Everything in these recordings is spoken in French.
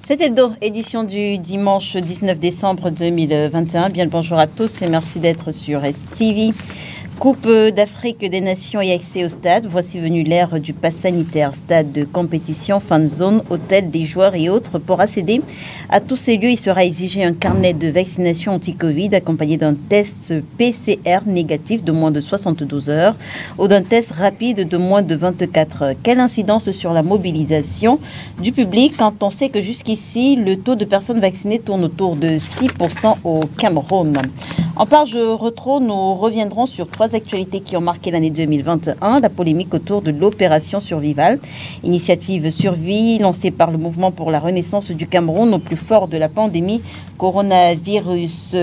Cette hebdo, édition du dimanche 19 décembre 2021. Bien le bonjour à tous et merci d'être sur STV. Coupe d'Afrique des Nations et accès au stade. Voici venue l'ère du pass sanitaire. Stade de compétition, fan zone, hôtel des joueurs et autres. Pour accéder à tous ces lieux, il sera exigé un carnet de vaccination anti-Covid accompagné d'un test PCR négatif de moins de 72 heures ou d'un test rapide de moins de 24 heures. Quelle incidence sur la mobilisation du public quand on sait que jusqu'ici, le taux de personnes vaccinées tourne autour de 6% au Cameroun. En page rétro, nous reviendrons sur trois actualités qui ont marqué l'année 2021. La polémique autour de l'opération Survival, initiative survie lancée par le mouvement pour la renaissance du Cameroun au plus fort de la pandémie coronavirus.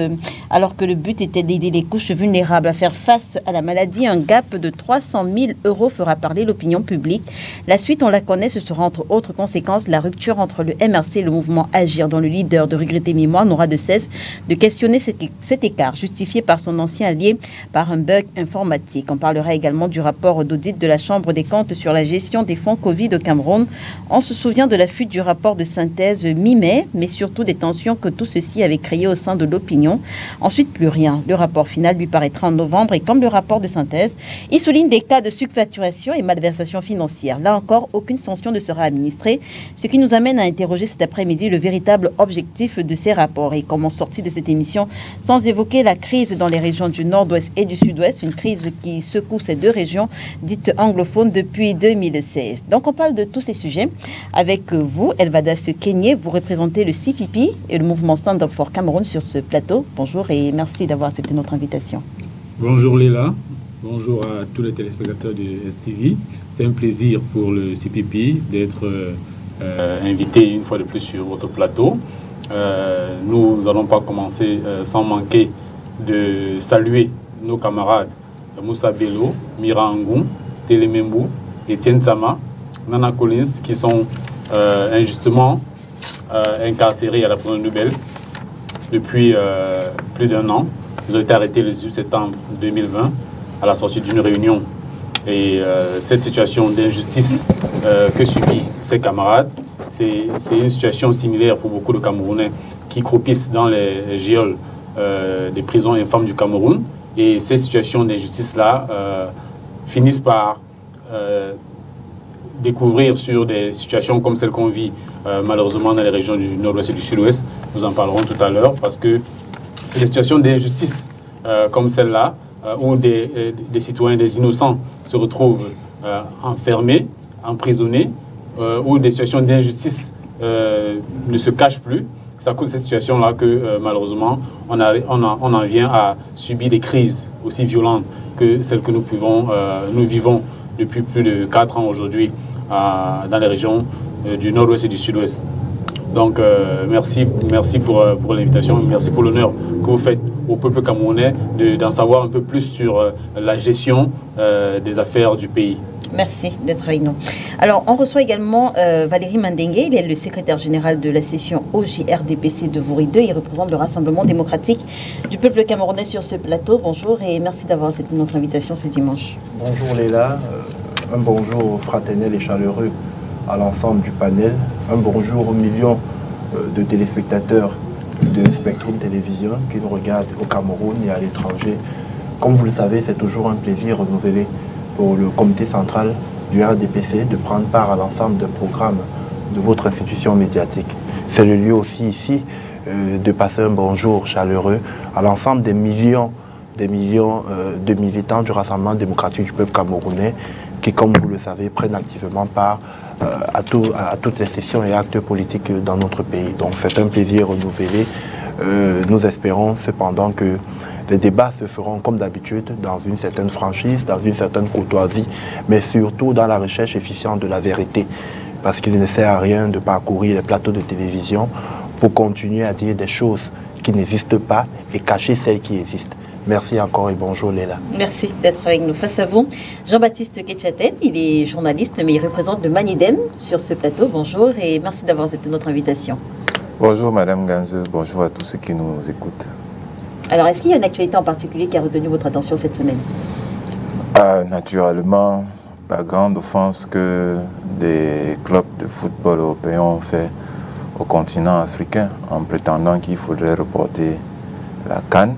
Alors que le but était d'aider les couches vulnérables à faire face à la maladie, un gap de 300 000 € fera parler l'opinion publique. La suite, on la connaît, ce sera entre autres conséquences la rupture entre le MRC et le mouvement Agir, dont le leader de Regretter Mémoire n'aura de cesse de questionner cet écart, justifié par son ancien allié par un bug informatique. On parlera également du rapport d'audit de la Chambre des comptes sur la gestion des fonds Covid au Cameroun. On se souvient de la fuite du rapport de synthèse mi-mai, mais surtout des tensions que tout ceci avait créées au sein de l'opinion. Ensuite, plus rien. Le rapport final lui paraîtra en novembre et comme le rapport de synthèse, il souligne des cas de surfacturation et malversation financière. Là encore, aucune sanction ne sera administrée, ce qui nous amène à interroger cet après-midi le véritable objectif de ces rapports. Et comment sortir de cette émission sans évoquer la crise dans les régions du nord-ouest et du sud-ouest, une crise qui secoue ces deux régions dites anglophones depuis 2016. Donc on parle de tous ces sujets avec vous, Elvadas Kenyé, vous représentez le CPP et le mouvement Stand Up for Cameroun sur ce plateau. Bonjour et merci d'avoir accepté notre invitation. Bonjour Léla, bonjour à tous les téléspectateurs de STV. C'est un plaisir pour le CPP d'être invité une fois de plus sur votre plateau. Nous n'allons pas commencer sans manquer de saluer nos camarades Moussa Bello, Mira Angoum, Télémembou, Etienne Sama, Nana Collins qui sont injustement incarcérés à la Prison Nobel depuis plus d'1 an. Ils ont été arrêtés le 18 septembre 2020 à la sortie d'une réunion. Et cette situation d'injustice que subissent ces camarades, c'est une situation similaire pour beaucoup de Camerounais qui croupissent dans les geôles des prisons infâmes du Cameroun. Et ces situations d'injustice-là finissent par découvrir sur des situations comme celles qu'on vit malheureusement dans les régions du nord-ouest et du sud-ouest. Nous en parlerons tout à l'heure parce que c'est des situations d'injustice comme celle-là où des citoyens, des innocents se retrouvent enfermés, emprisonnés, où des situations d'injustice ne se cachent plus. C'est à cause de cette situation-là que malheureusement on en vient à subir des crises aussi violentes que celles que nous vivons depuis plus de 4 ans aujourd'hui dans les régions du nord-ouest et du sud-ouest. Donc merci pour l'invitation, merci pour l'honneur que vous faites au peuple camerounais d'en savoir un peu plus sur la gestion des affaires du pays. Merci d'être avec nous. Alors, on reçoit également Valérie Mandengue. Il est le secrétaire général de la session OJRDPC de Voury 2. Il représente le Rassemblement démocratique du peuple camerounais sur ce plateau. Bonjour et merci d'avoir accepté notre invitation ce dimanche. Bonjour Léla, un bonjour fraternel et chaleureux à l'ensemble du panel. Un bonjour aux millions de téléspectateurs de Spectrum Télévision qui nous regardent au Cameroun et à l'étranger. Comme vous le savez, c'est toujours un plaisir renouvelé pour le comité central du RDPC de prendre part à l'ensemble des programmes de votre institution médiatique. C'est le lieu aussi ici de passer un bonjour chaleureux à l'ensemble des millions de militants du Rassemblement démocratique du peuple camerounais qui, comme vous le savez, prennent activement part à toutes les sessions et actes politiques dans notre pays. Donc c'est un plaisir renouvelé. Nous espérons cependant que les débats se feront comme d'habitude dans une certaine franchise, dans une certaine courtoisie, mais surtout dans la recherche efficiente de la vérité. Parce qu'il ne sert à rien de parcourir les plateaux de télévision pour continuer à dire des choses qui n'existent pas et cacher celles qui existent. Merci encore et bonjour Léla. Merci d'être avec nous. Face à vous, Jean-Baptiste Ketchaten, il est journaliste, mais il représente le Manidem sur ce plateau. Bonjour et merci d'avoir accepté notre invitation. Bonjour Madame Ganze, bonjour à tous ceux qui nous écoutent. Alors, est-ce qu'il y a une actualité en particulier qui a retenu votre attention cette semaine? Naturellement, la grande offense que des clubs de football européens ont fait au continent africain en prétendant qu'il faudrait reporter la CAN,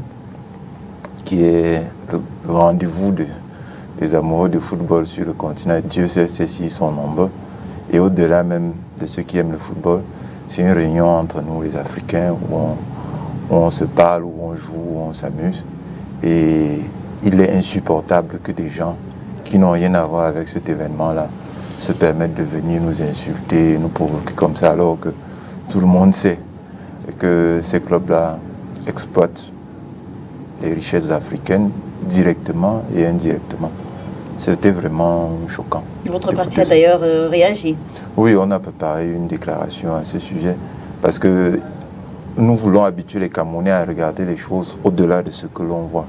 qui est le rendez-vous des amoureux du football sur le continent. Dieu sait s'ils sont nombreux. Et au-delà même de ceux qui aiment le football, c'est une réunion entre nous les Africains où on se parle, où on joue, où on s'amuse. Et il est insupportable que des gens qui n'ont rien à voir avec cet événement-là se permettent de venir nous insulter, nous provoquer comme ça, alors que tout le monde sait que ces clubs-là exploitent les richesses africaines directement et indirectement. C'était vraiment choquant. Votre parti a d'ailleurs réagi. Oui, on a préparé une déclaration à ce sujet parce que nous voulons habituer les Camerounais à regarder les choses au-delà de ce que l'on voit.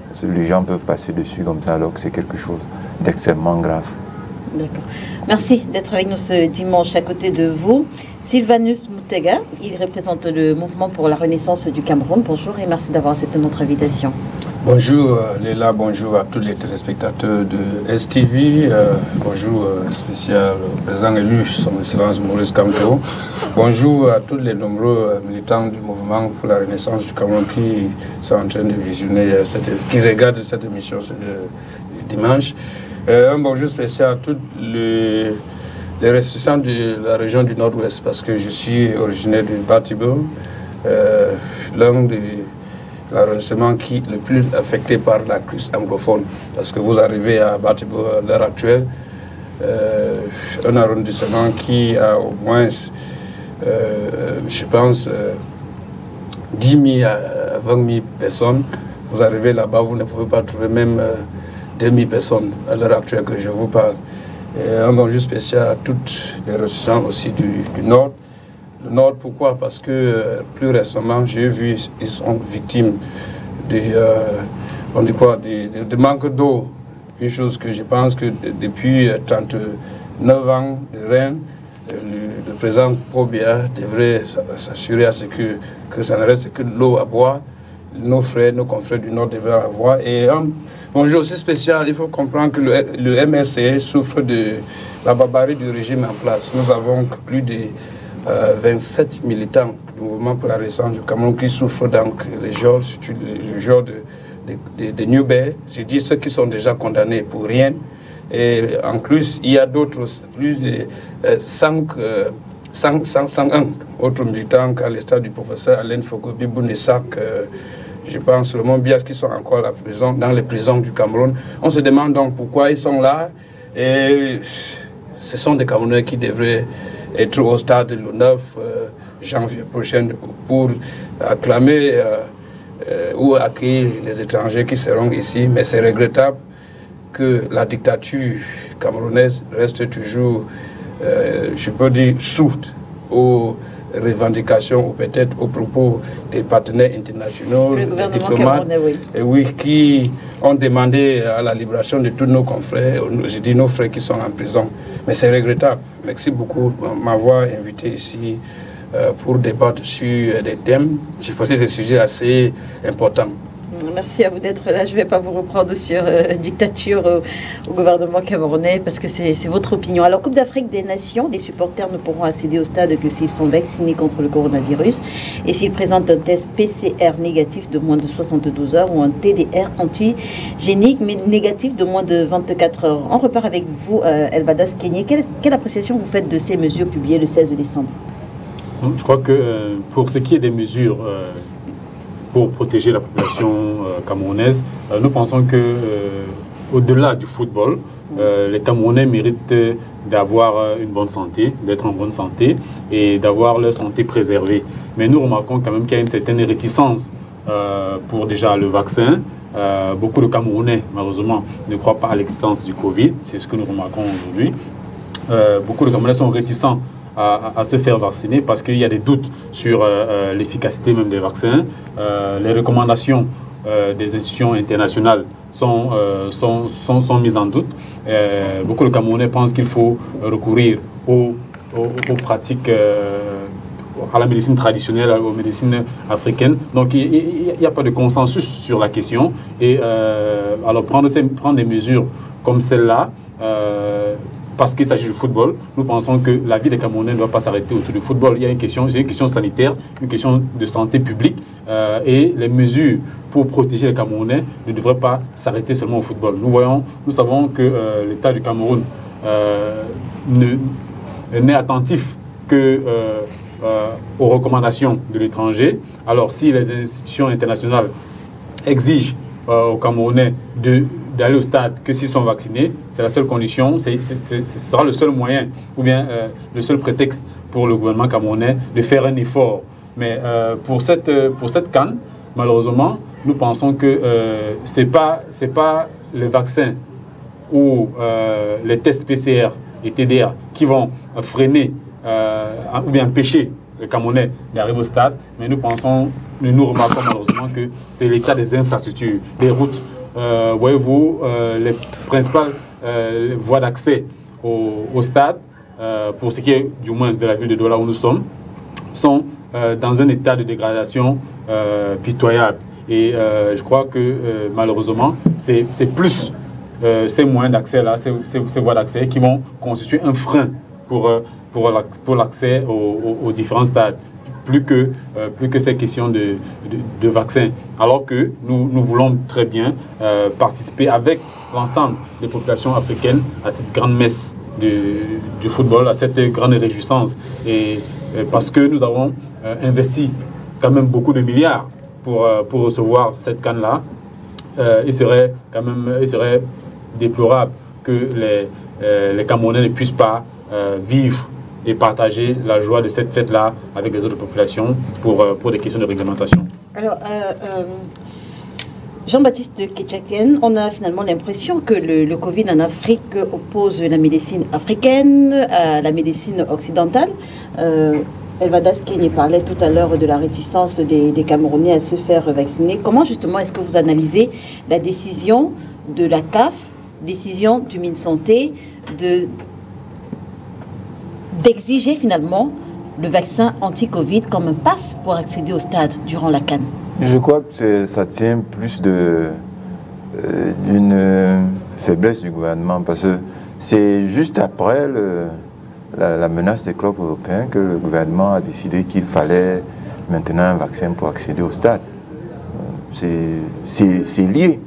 Parce que les gens peuvent passer dessus comme ça alors que c'est quelque chose d'extrêmement grave. D'accord. Merci d'être avec nous ce dimanche à côté de vous. Sylvanus Moutega, il représente le mouvement pour la renaissance du Cameroun. Bonjour et merci d'avoir accepté notre invitation. Bonjour Léla, bonjour à tous les téléspectateurs de STV, bonjour spécial au président élu, son excellence Maurice Kamto. Bonjour à tous les nombreux militants du mouvement pour la renaissance du Cameroun qui sont en train de visionner, qui regardent cette émission ce dimanche. Un bonjour spécial à tous les ressortissants de la région du Nord-Ouest parce que je suis originaire de Batibo, l'un des l'arrondissement qui est le plus affecté par la crise anglophone. Parce que vous arrivez à Batibo à l'heure actuelle, un arrondissement qui a au moins, je pense, 10 000 à 20 000 personnes. Vous arrivez là-bas, vous ne pouvez pas trouver même 2 000 personnes à l'heure actuelle que je vous parle. Et un bonjour spécial à toutes les ressortissants aussi du Nord. Le Nord, pourquoi? Parce que plus récemment, j'ai vu ils sont victimes de manque d'eau. Une chose que je pense que depuis 39 ans de règne, le président Pobia devrait s'assurer à ce que ça ne reste que l'eau à boire. Nos frères, nos confrères du Nord devraient avoir. Et un bonjour aussi spécial, il faut comprendre que le MRC souffre de la barbarie du régime en place. Nous avons plus de 27 militants du mouvement pour la renaissance du Cameroun qui souffrent donc le genre de New Bay, c'est-à-dire ceux qui sont déjà condamnés pour rien. Et en plus, il y a d'autres, plus de 101 autres militants à l'instar du professeur Alain Fogobi Bounessak, je pense, le Mont Bias, qui sont encore à la prison, dans les prisons du Cameroun. On se demande donc pourquoi ils sont là. Et ce sont des Camerounais qui devraient être au stade le 9 janvier prochain pour acclamer ou accueillir les étrangers qui seront ici. Mais c'est regrettable que la dictature camerounaise reste toujours, je peux dire, sourde aux revendications ou peut-être aux propos des partenaires internationaux, des diplomates, oui, qui ont demandé à la libération de tous nos confrères, je dis nos frères qui sont en prison. Mais c'est regrettable. Merci beaucoup de m'avoir invité ici pour débattre sur des thèmes. J'ai posé des sujets assez importants. Merci à vous d'être là. Je ne vais pas vous reprendre sur dictature au gouvernement camerounais parce que c'est votre opinion. Alors, Coupe d'Afrique des Nations, les supporters ne pourront accéder au stade que s'ils sont vaccinés contre le coronavirus et s'ils présentent un test PCR négatif de moins de 72 heures ou un TDR antigénique mais négatif de moins de 24 heures. On repart avec vous, Elbadas Kenyé. Quelle appréciation vous faites de ces mesures publiées le 16 décembre? Je crois que pour ce qui est des mesures pour protéger la population camerounaise, nous pensons que au-delà du football, les Camerounais méritent d'avoir une bonne santé, d'être en bonne santé et d'avoir leur santé préservée. Mais nous remarquons quand même qu'il y a une certaine réticence pour déjà le vaccin. Beaucoup de Camerounais, malheureusement, ne croient pas à l'existence du Covid. C'est ce que nous remarquons aujourd'hui. Beaucoup de Camerounais sont réticents à se faire vacciner parce qu'il y a des doutes sur l'efficacité même des vaccins. Les recommandations des institutions internationales sont mises en doute. Beaucoup de Camerounais pensent qu'il faut recourir aux pratiques, à la médecine traditionnelle, aux médecines africaines. Donc il n'y a pas de consensus sur la question. Et alors prendre des mesures comme celle-là, parce qu'il s'agit du football, nous pensons que la vie des Camerounais ne doit pas s'arrêter autour du football. Il y a une question sanitaire, une question de santé publique, et les mesures pour protéger les Camerounais ne devraient pas s'arrêter seulement au football. Nous savons que l'État du Cameroun n'est attentif que aux recommandations de l'étranger. Alors si les institutions internationales exigent aux Camerounais d'aller au stade que s'ils sont vaccinés, c'est la seule condition, ce sera le seul moyen ou bien le seul prétexte pour le gouvernement camerounais de faire un effort. Mais pour cette CAN, malheureusement, nous pensons que c'est pas le vaccin ou les tests PCR et TDA qui vont freiner ou bien empêcher les Camerounais d'arriver au stade, mais nous remarquons malheureusement que c'est l'état des infrastructures, des routes. Voyez-vous, les principales voies d'accès au stade, pour ce qui est du moins de la ville de Douala où nous sommes, sont dans un état de dégradation pitoyable. Et je crois que malheureusement, c'est plus ces moyens d'accès-là, ces voies d'accès qui vont constituer un frein pour l'accès aux différents stades, plus que ces questions de vaccins. Alors que nous voulons très bien participer avec l'ensemble des populations africaines à cette grande messe du football, à cette grande réjouissance. Et parce que nous avons investi quand même beaucoup de milliards pour recevoir cette CAN-là, il serait déplorable que les Camerounais ne puissent pas vivre et partager la joie de cette fête-là avec les autres populations pour des questions de réglementation. Alors, Jean-Baptiste Ketchaken, on a finalement l'impression que le Covid en Afrique oppose la médecine africaine à la médecine occidentale. Elva Daskeny parlait tout à l'heure de la réticence des Camerounais à se faire vacciner. Comment justement est-ce que vous analysez la décision de la CAF, décision du MinSanté, d'exiger finalement le vaccin anti-Covid comme un passe pour accéder au stade durant la CAN? Je crois que ça tient plus d'une faiblesse du gouvernement, parce que c'est juste après la menace des clubs européens que le gouvernement a décidé qu'il fallait maintenant un vaccin pour accéder au stade. C'est lié.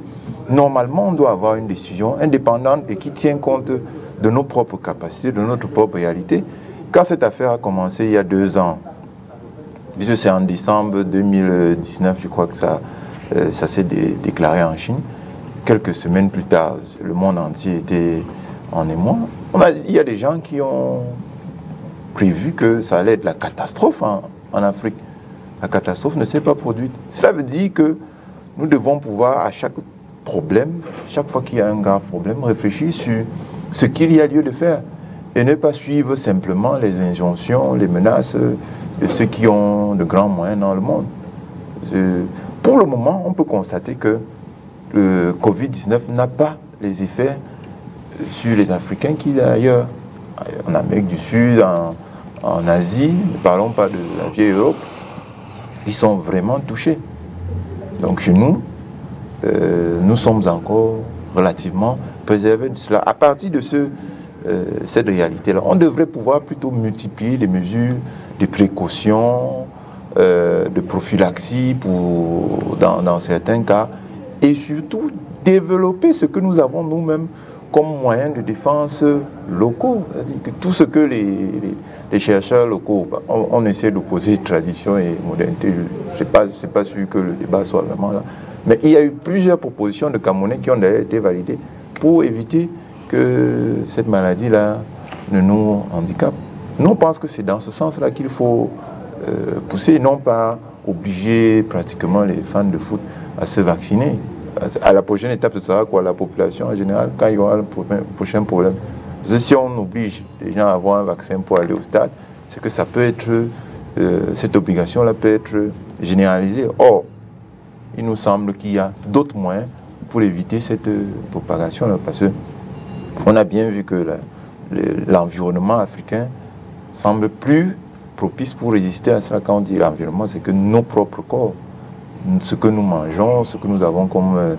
Normalement, on doit avoir une décision indépendante et qui tient compte de nos propres capacités, de notre propre réalité. Quand cette affaire a commencé il y a 2 ans, puisque c'est en décembre 2019, je crois que ça s'est déclaré en Chine, quelques semaines plus tard, le monde entier était en émoi. Il y a des gens qui ont prévu que ça allait être la catastrophe en Afrique. La catastrophe ne s'est pas produite. Cela veut dire que nous devons pouvoir, à chaque problème, chaque fois qu'il y a un grave problème, réfléchir sur ce qu'il y a lieu de faire et ne pas suivre simplement les injonctions, les menaces de ceux qui ont de grands moyens dans le monde. Pour le moment, on peut constater que le Covid-19 n'a pas les effets sur les Africains qu'il y a ailleurs, en Amérique du Sud, en Asie, ne parlons pas de la vieille Europe, qui sont vraiment touchés. Donc chez nous, nous sommes encore relativement préservés de cela. À partir de cette réalité-là, on devrait pouvoir plutôt multiplier les mesures de précaution, de prophylaxie dans certains cas, et surtout développer ce que nous avons nous-mêmes comme moyen de défense locaux. C'est-à-dire que tout ce que les chercheurs locaux, on essaie d'opposer tradition et modernité, je ne suis pas sûr que le débat soit vraiment là. Mais il y a eu plusieurs propositions de Camerounais qui ont d'ailleurs été validées pour éviter que cette maladie-là ne nous handicape. Nous, on pense que c'est dans ce sens-là qu'il faut pousser, non pas obliger pratiquement les fans de foot à se vacciner. À la prochaine étape, ce sera quoi? La population en général, quand il y aura le prochain problème. Parce que si on oblige les gens à avoir un vaccin pour aller au stade, c'est que ça peut être, cette obligation-là peut être généralisée. Or, il nous semble qu'il y a d'autres moyens pour éviter cette propagation-là. Parce qu'on a bien vu que l'environnement africain semble plus propice pour résister à cela. Quand on dit l'environnement, c'est que nos propres corps, ce que nous mangeons, ce que nous avons comme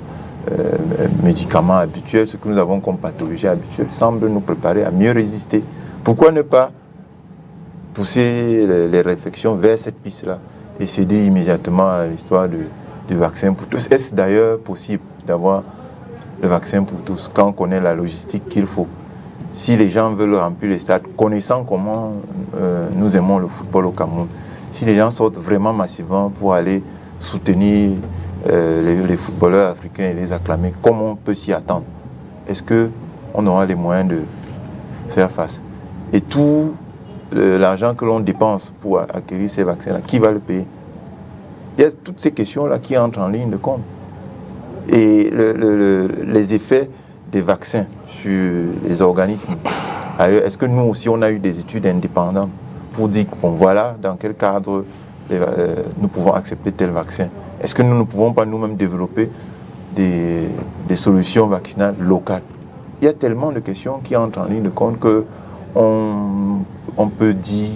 médicaments habituels, ce que nous avons comme pathologie habituelle, semble nous préparer à mieux résister. Pourquoi ne pas pousser les réflexions vers cette piste-là et céder immédiatement à l'histoire du vaccin pour tous? Est-ce d'ailleurs possible d'avoir le vaccin pour tous quand on connaît la logistique qu'il faut? Si les gens veulent remplir les stades, connaissant comment nous aimons le football au Cameroun, si les gens sortent vraiment massivement pour aller soutenir les footballeurs africains et les acclamer, comment on peut s'y attendre? Est-ce qu'on aura les moyens de faire face? Et tout l'argent que l'on dépense pour acquérir ces vaccins-là, qui va le payer? Il y a toutes ces questions-là qui entrent en ligne de compte. Et les effets des vaccins sur les organismes. Est-ce que nous aussi, on a eu des études indépendantes pour dire, bon, voilà, dans quel cadre nous pouvons accepter tel vaccin? Est-ce que nous ne pouvons pas nous-mêmes développer des solutions vaccinales locales? Il y a tellement de questions qui entrent en ligne de compte qu'on peut dire,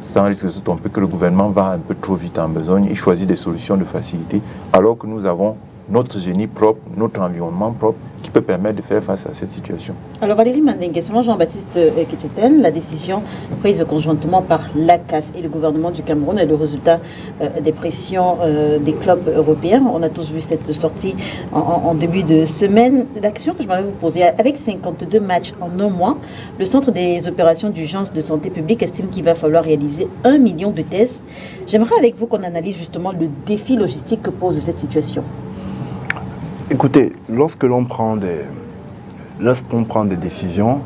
sans risque de tout, on peut que le gouvernement va un peu trop vite en besogne, il choisit des solutions de facilité, alors que nous avons notre génie propre, notre environnement propre, qui peut permettre de faire face à cette situation. Alors Valérie Mandengue, selon Jean-Baptiste Ketcheten, la décision prise conjointement par la CAF et le gouvernement du Cameroun est le résultat des pressions des clubs européens. On a tous vu cette sortie en début de semaine. La question que je m'avais vous poser, avec 52 matchs en un mois, le Centre des opérations d'urgence de santé publique estime qu'il va falloir réaliser 1 million de tests. J'aimerais avec vous qu'on analyse justement le défi logistique que pose cette situation. Écoutez, lorsqu'on prend des décisions,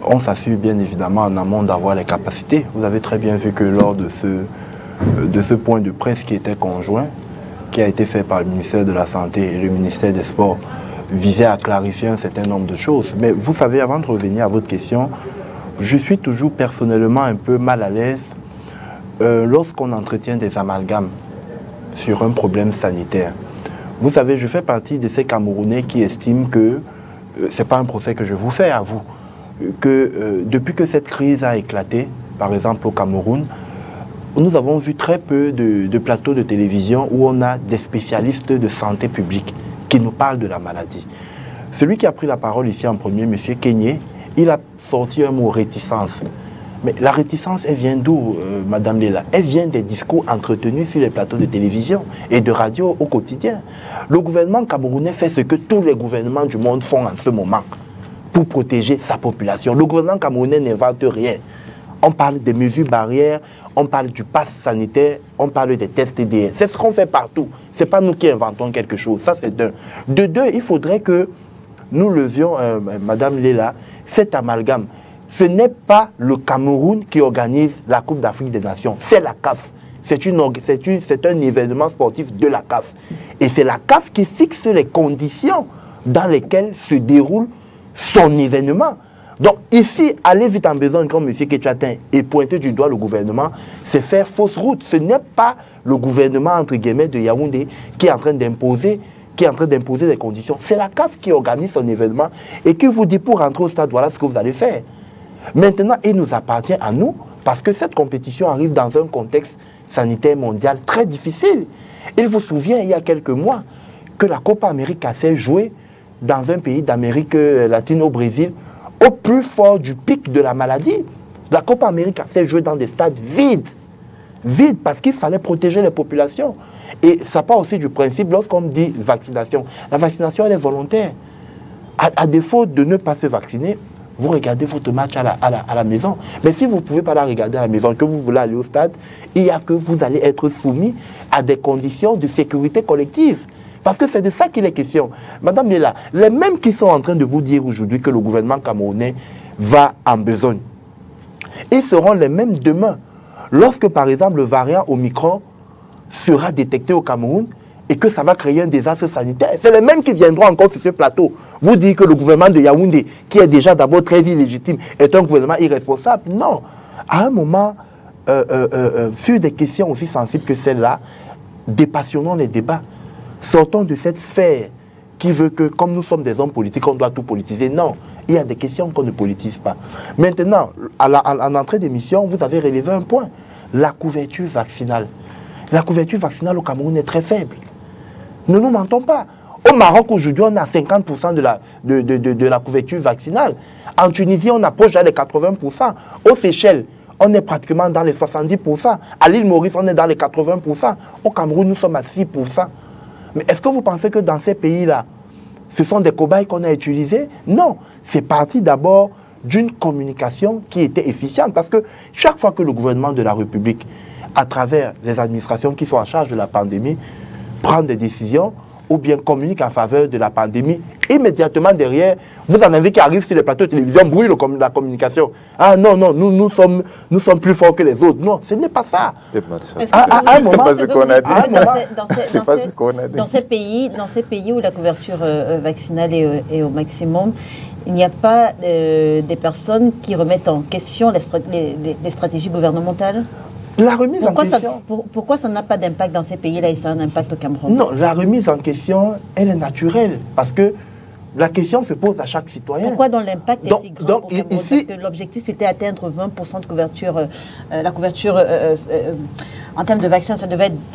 on s'assure bien évidemment en amont d'avoir les capacités. Vous avez très bien vu que lors de ce point de presse qui était conjoint, qui a été fait par le ministère de la Santé et le ministère des Sports, visait à clarifier un certain nombre de choses. Mais vous savez, avant de revenir à votre question, je suis toujours personnellement un peu mal à l'aise lorsqu'on entretient des amalgames sur un problème sanitaire. Vous savez, je fais partie de ces Camerounais qui estiment que, ce n'est pas un procès que je vous fais à vous, que depuis que cette crise a éclaté, par exemple au Cameroun, nous avons vu très peu de plateaux de télévision où on a des spécialistes de santé publique qui nous parlent de la maladie. Celui qui a pris la parole ici en premier, M. Kenyé, il a sorti un mot réticence. Mais la réticence, elle vient d'où, Madame Léla? Elle vient des discours entretenus sur les plateaux de télévision et de radio au quotidien. Le gouvernement camerounais fait ce que tous les gouvernements du monde font en ce moment pour protéger sa population. Le gouvernement camerounais n'invente rien. On parle des mesures barrières, on parle du pass sanitaire, on parle des tests TDR. C'est ce qu'on fait partout. Ce n'est pas nous qui inventons quelque chose. Ça, c'est d'un. De deux, il faudrait que nous levions, Madame Léla, cet amalgame. Ce n'est pas le Cameroun qui organise la Coupe d'Afrique des Nations, c'est la CAF. C'est un événement sportif de la CAF. Et c'est la CAF qui fixe les conditions dans lesquelles se déroule son événement. Donc ici, aller vite en besogne comme M. Ketchatin et pointer du doigt le gouvernement, c'est faire fausse route. Ce n'est pas le gouvernement, entre guillemets, de Yaoundé qui est en train d'imposer des conditions. C'est la CAF qui organise son événement et qui vous dit pour rentrer au stade, voilà ce que vous allez faire. Maintenant, il nous appartient à nous, parce que cette compétition arrive dans un contexte sanitaire mondial très difficile. Il vous souvient, il y a quelques mois, que la Copa América s'est jouée dans un pays d'Amérique latine, au Brésil, au plus fort du pic de la maladie. La Copa América s'est jouée dans des stades vides. Vides, parce qu'il fallait protéger les populations. Et ça part aussi du principe, lorsqu'on dit vaccination, la vaccination, elle est volontaire. À défaut de ne pas se vacciner, vous regardez votre match à la maison. Mais si vous ne pouvez pas la regarder à la maison, que vous voulez aller au stade, il y a que vous allez être soumis à des conditions de sécurité collective. Parce que c'est de ça qu'il est question. Madame Léla, les mêmes qui sont en train de vous dire aujourd'hui que le gouvernement camerounais va en besogne, ils seront les mêmes demain. Lorsque, par exemple, le variant Omicron sera détecté au Cameroun et que ça va créer un désastre sanitaire, c'est les mêmes qui viendront encore sur ce plateau vous dire que le gouvernement de Yaoundé, qui est déjà d'abord très illégitime, est un gouvernement irresponsable. Non. À un moment, sur des questions aussi sensibles que celles-là, dépassionnons les débats. Sortons de cette sphère qui veut que, comme nous sommes des hommes politiques, on doit tout politiser. Non, il y a des questions qu'on ne politise pas. Maintenant, à l'entrée d'émission, vous avez relevé un point. La couverture vaccinale. La couverture vaccinale au Cameroun est très faible. Ne nous mentons pas. Au Maroc, aujourd'hui, on a 50% de la couverture vaccinale. En Tunisie, on approche les 80%. Aux Seychelles, on est pratiquement dans les 70%. À l'île Maurice, on est dans les 80%. Au Cameroun, nous sommes à 6%. Mais est-ce que vous pensez que dans ces pays-là, ce sont des cobayes qu'on a utilisés? Non. C'est parti d'abord d'une communication qui était efficiente. Parce que chaque fois que le gouvernement de la République, à travers les administrations qui sont en charge de la pandémie, prend des décisions ou bien communique en faveur de la pandémie, immédiatement derrière, vous en avez qui arrivent sur les plateaux de télévision, brûlent la communication. Ah non, non, nous sommes plus forts que les autres. Non, ce n'est pas ça. À un moment, c'est pas ce qu'on a dit. C'est pas ce qu'on a dit. Dans ces pays où la couverture vaccinale est au maximum, il n'y a pas des personnes qui remettent en question les stratégies gouvernementales? La remise en question... Pourquoi ça n'a pas d'impact dans ces pays-là et ça a un impact au Cameroun? Non, la remise en question, elle est naturelle. Parce que la question se pose à chaque citoyen. Pourquoi donc l'impact est si grand au Cameroun? Parce que l'objectif, c'était atteindre 20% de couverture. La couverture, en termes de vaccins,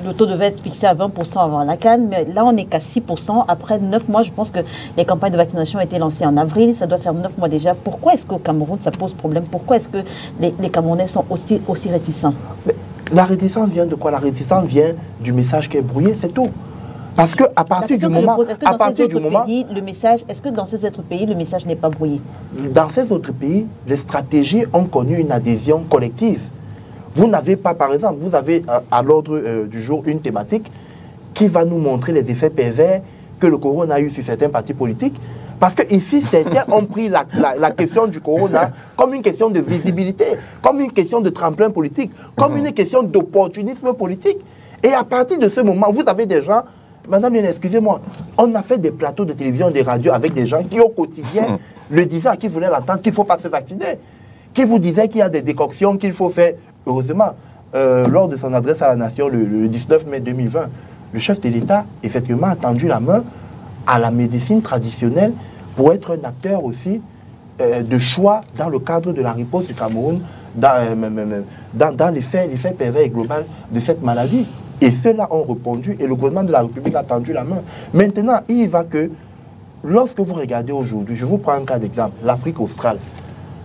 le taux devait être fixé à 20% avant la CAN. Mais là, on n'est qu'à 6%. Après 9 mois, je pense que les campagnes de vaccination ont été lancées en avril. Ça doit faire 9 mois déjà. Pourquoi est-ce qu'au Cameroun, ça pose problème? Pourquoi est-ce que les Camerounais sont aussi réticents? Mais la réticence vient de quoi? La réticence vient du message qui est brouillé, c'est tout. Parce que à partir du moment, le message, est-ce que dans ces autres pays, le message n'est pas brouillé? Dans ces autres pays, les stratégies ont connu une adhésion collective. Vous n'avez pas, par exemple, vous avez à l'ordre du jour une thématique qui va nous montrer les effets pervers que le corona a eu sur certains partis politiques. Parce qu'ici, certains ont pris la question du corona comme une question de visibilité, comme une question de tremplin politique, comme une question d'opportunisme politique. Et à partir de ce moment, vous avez des gens... Madame, excusez-moi, on a fait des plateaux de télévision, des radios avec des gens qui, au quotidien, le disaient à qui voulait l'entendre qu'il ne faut pas se vacciner. Qui vous disaient qu'il y a des décoctions qu'il faut faire. Heureusement, lors de son adresse à la nation le 19 mai 2020, le chef de l'État, effectivement, a tendu la main à la médecine traditionnelle pour être un acteur aussi de choix dans le cadre de la riposte du Cameroun, dans l'effet pervers et global de cette maladie. Et ceux-là ont répondu et le gouvernement de la République a tendu la main. Maintenant, il va que, lorsque vous regardez aujourd'hui, je vous prends un cas d'exemple, l'Afrique australe.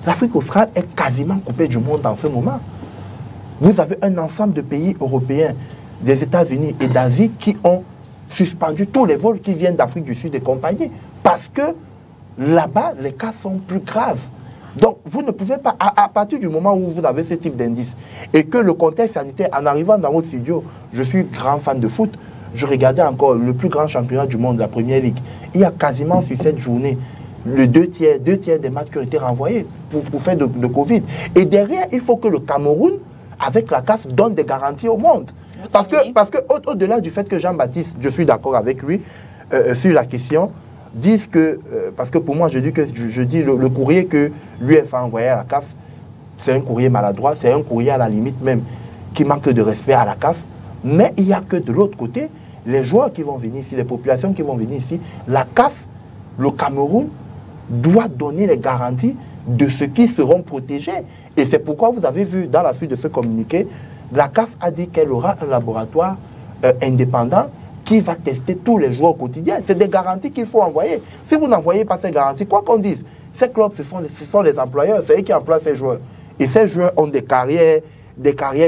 L'Afrique australe est quasiment coupée du monde en ce moment. Vous avez un ensemble de pays européens, des États-Unis et d'Asie qui ont suspendu tous les vols qui viennent d'Afrique du Sud et compagnie. Parce que là-bas, les cas sont plus graves. Donc, vous ne pouvez pas, à partir du moment où vous avez ce type d'indice, et que le contexte sanitaire, en arrivant dans votre studio, je suis grand fan de foot, je regardais encore le plus grand championnat du monde, la Première Ligue. Il y a quasiment sur cette journée, deux tiers des matchs qui ont été renvoyés pour faire de Covid. Et derrière, il faut que le Cameroun, avec la CAF, donne des garanties au monde. Parce que au-delà du fait que Jean-Baptiste, je suis d'accord avec lui sur la question, disent que, parce que pour moi, je dis le courrier que l'UEFA a envoyé à la CAF, c'est un courrier maladroit, c'est un courrier à la limite même qui manque de respect à la CAF. Mais il n'y a que de l'autre côté, les joueurs qui vont venir ici, les populations qui vont venir ici, la CAF, le Cameroun, doit donner les garanties de ceux qui seront protégés. Et c'est pourquoi vous avez vu dans la suite de ce communiqué, la CAF a dit qu'elle aura un laboratoire indépendant qui va tester tous les joueurs au quotidien. C'est des garanties qu'il faut envoyer. Si vous n'envoyez pas ces garanties, quoi qu'on dise, ces clubs, ce sont les employeurs, c'est eux qui emploient ces joueurs. Et ces joueurs ont des carrières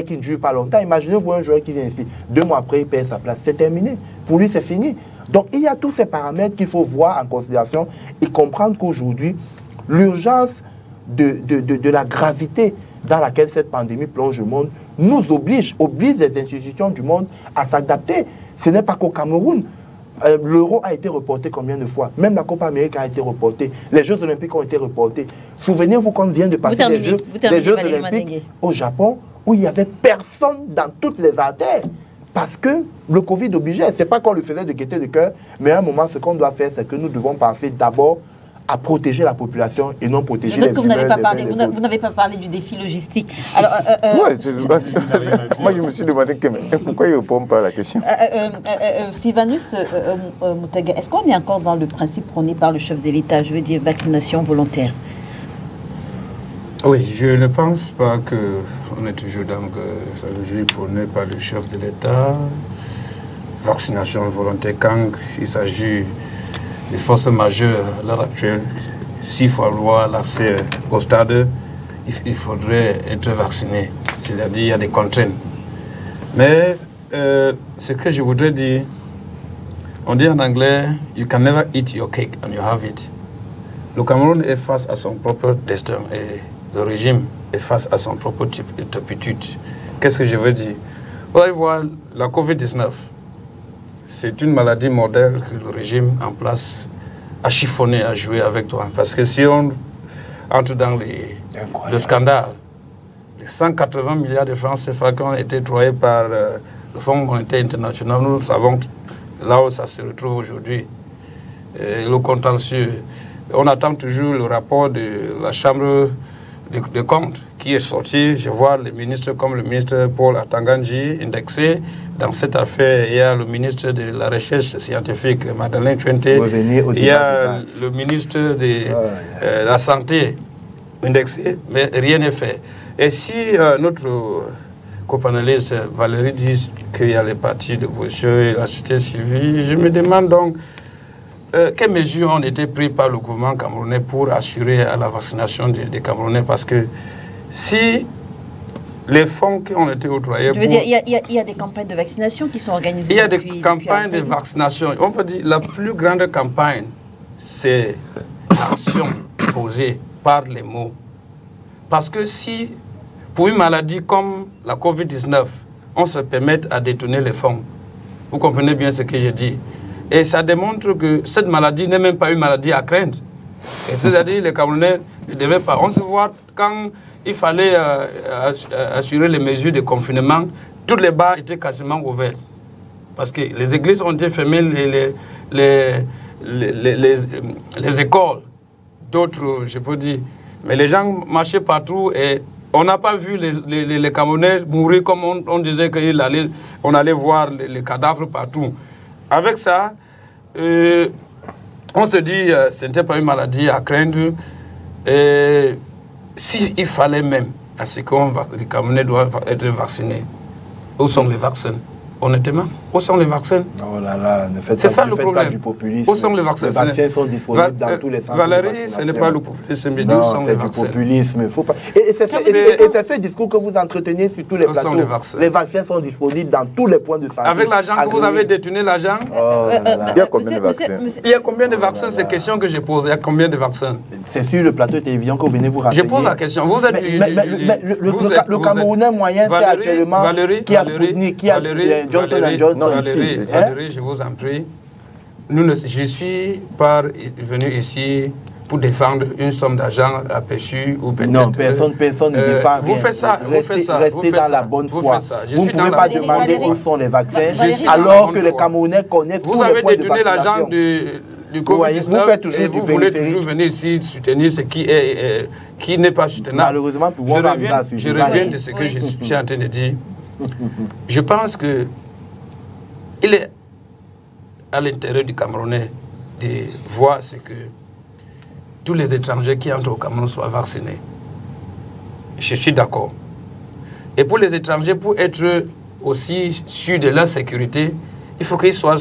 qui ne durent pas longtemps. Imaginez-vous un joueur qui vient ici, 2 mois après, il perd sa place. C'est terminé. Pour lui, c'est fini. Donc, il y a tous ces paramètres qu'il faut voir en considération et comprendre qu'aujourd'hui, l'urgence de la gravité dans laquelle cette pandémie plonge le monde nous oblige les institutions du monde à s'adapter. Ce n'est pas qu'au Cameroun. L'Euro a été reporté combien de fois? Même la Copa América a été reportée. Les Jeux Olympiques ont été reportés. Souvenez-vous qu'on vient de passer les Jeux Olympiques au Japon où il n'y avait personne dans toutes les artères. Parce que le Covid obligeait. Ce n'est pas qu'on le faisait de gaieté de cœur, mais à un moment, ce qu'on doit faire, c'est que nous devons penser d'abord à protéger la population et non protéger les vous n'avez pas parlé, vous n'avez pas parlé du défi logistique. Alors, moi, je me suis demandé pourquoi il ne répond pas à la question. Sylvanus Moutaga, est-ce qu'on est encore dans le principe prôné par le chef de l'État, je veux dire vaccination volontaire? Oui, je ne pense pas qu'on est toujours dans la logique prônée par le chef de l'État. Vaccination volontaire, quand il s'agit de forces majeures à l'heure actuelle, s'il faut avoir l'accès au stade, il faudrait être vacciné. C'est-à-dire il y a des contraintes. Mais ce que je voudrais dire, on dit en anglais, you can never eat your cake and you have it. Le Cameroun est face à son propre destin et le régime est face à son propre turpitude. Qu'est-ce que je veux dire? Vous allez voir, la COVID-19, c'est une maladie mortelle que le régime en place a chiffonné, a joué avec toi. Parce que si on entre dans le scandale, les 180 milliards de francs CFA qui ont été trouvés par le Fonds monétaire international, nous savons là où ça se retrouve aujourd'hui. Le contentieux. On attend toujours le rapport de la Chambre de comptes qui est sorti. Je vois les ministres comme le ministre Paul Atanganji indexé. Dans cette affaire, il y a le ministre de la Recherche scientifique, Madeleine Chuente. Il y a le ministre de la Santé indexé, mais rien n'est fait. Et si notre copanaliste Valérie dit qu'il y a les partis de d'opposition et la société civile, je me demande donc quelles mesures ont été prises par le gouvernement camerounais pour assurer la vaccination des Camerounais? Parce que si les fonds qui ont été octroyés... Je veux dire, il y a des campagnes de vaccination qui sont organisées. Il y a des campagnes de vaccination. On peut dire la plus grande campagne, c'est l'action posée par les mots. Parce que si, pour une maladie comme la COVID-19, on se permet à détourner les fonds, vous comprenez bien ce que je dis. Et ça démontre que cette maladie n'est même pas une maladie à craindre. C'est-à-dire les Camerounais ne devaient pas. On se voit quand il fallait assurer les mesures de confinement, toutes les bars étaient quasiment ouvertes. Parce que les églises ont été fermées, les écoles, d'autres, je peux dire. Mais les gens marchaient partout et on n'a pas vu les Camerounais mourir comme on disait qu'on allait voir les cadavres partout. Avec ça, on se dit que ce n'était pas une maladie à craindre. S'il fallait même à ce que les Camerounais doivent être vaccinés, où sont les vaccins? Honnêtement, où sont les vaccins? Oh là là, ne faites c'est ça le problème. Pas du populisme. Où sont les vaccins? Les vaccins sont disponibles dans tous les centres. Valérie, ce n'est pas le populisme, mais non, où sont les vaccins? C'est du populisme. Faut pas... Et c'est ce discours que vous entretenez sur tous les plateaux. Les vaccins sont disponibles dans tous les points de santé. Avec l'argent que vous avez détourné, l'argent? Il y a combien de vaccins? Il y a combien de vaccins? C'est la question que je pose. Il y a combien de vaccins? C'est sur le plateau de télévision que vous venez vous renseigner. Je pose la question. Vous êtes le Camerounais moyen, c'est actuellement qui a Sputnik, qui a Johnson & Johnson. Valérie, je vous en prie. Je suis pas venu ici pour défendre une somme d'argent à Péchu ou peut-être... Non, personne ne défend vous faites ça, vous faites ça. Restez dans la bonne foi. Vous ne pouvez pas demander où sont les vaccins alors que les Camerounais connaissent tous les points de vaccination. Vous avez détourné l'argent du COVID-19 et vous voulez toujours venir ici soutenir ce qui n'est pas soutenable. Malheureusement, pour moi, je reviens de ce que je suis en train de dire. Je pense que il est à l'intérieur du Camerounais de voir ce que tous les étrangers qui entrent au Cameroun soient vaccinés. Je suis d'accord. Et pour les étrangers, pour être aussi sûrs de leur sécurité, il faut qu'ils soient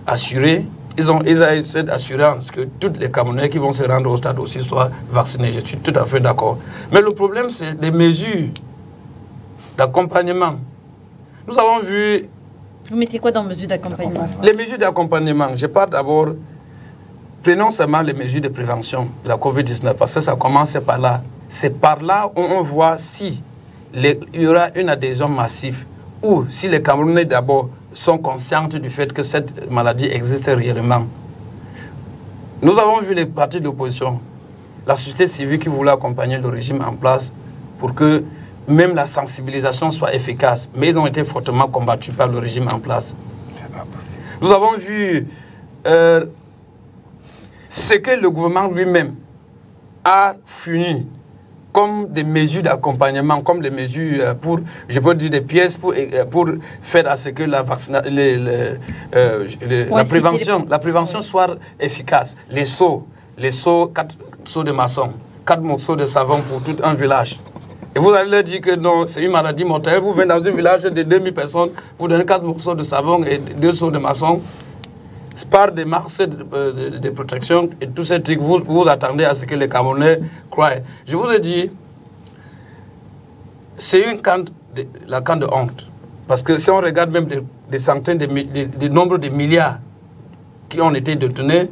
assurés. Ils ont cette assurance que tous les Camerounais qui vont se rendre au stade aussi soient vaccinés. Je suis tout à fait d'accord. Mais le problème, c'est les mesures d'accompagnement. Nous avons vu... Vous mettez quoi dans mesures d'accompagnement? Les mesures d'accompagnement, je parle d'abord, prenons seulement les mesures de prévention de la COVID-19, parce que ça commence par là. C'est par là où on voit si il y aura une adhésion massive, ou si les Camerounais d'abord sont conscients du fait que cette maladie existe réellement. Nous avons vu les partis de l'opposition, la société civile qui voulait accompagner le régime en place pour que même la sensibilisation soit efficace, mais ils ont été fortement combattus par le régime en place. Nous avons vu ce que le gouvernement lui-même a fourni comme des mesures d'accompagnement, comme des mesures pour, je peux dire des pièces pour faire à ce que la prévention soit efficace. Les seaux, 4 seaux de maçon, 4 morceaux de savon pour tout un village. Et vous allez leur dire que non, c'est une maladie mortelle. Vous venez dans un village de 2000 personnes, vous donnez 4 morceaux de savon et 2 seaux de maçon. Par des marques de protection et tous ces trucs, vous attendez à ce que les Camerounais croient. Je vous ai dit, c'est la canne de honte. Parce que si on regarde même des centaines, des nombres de milliards qui ont été détenus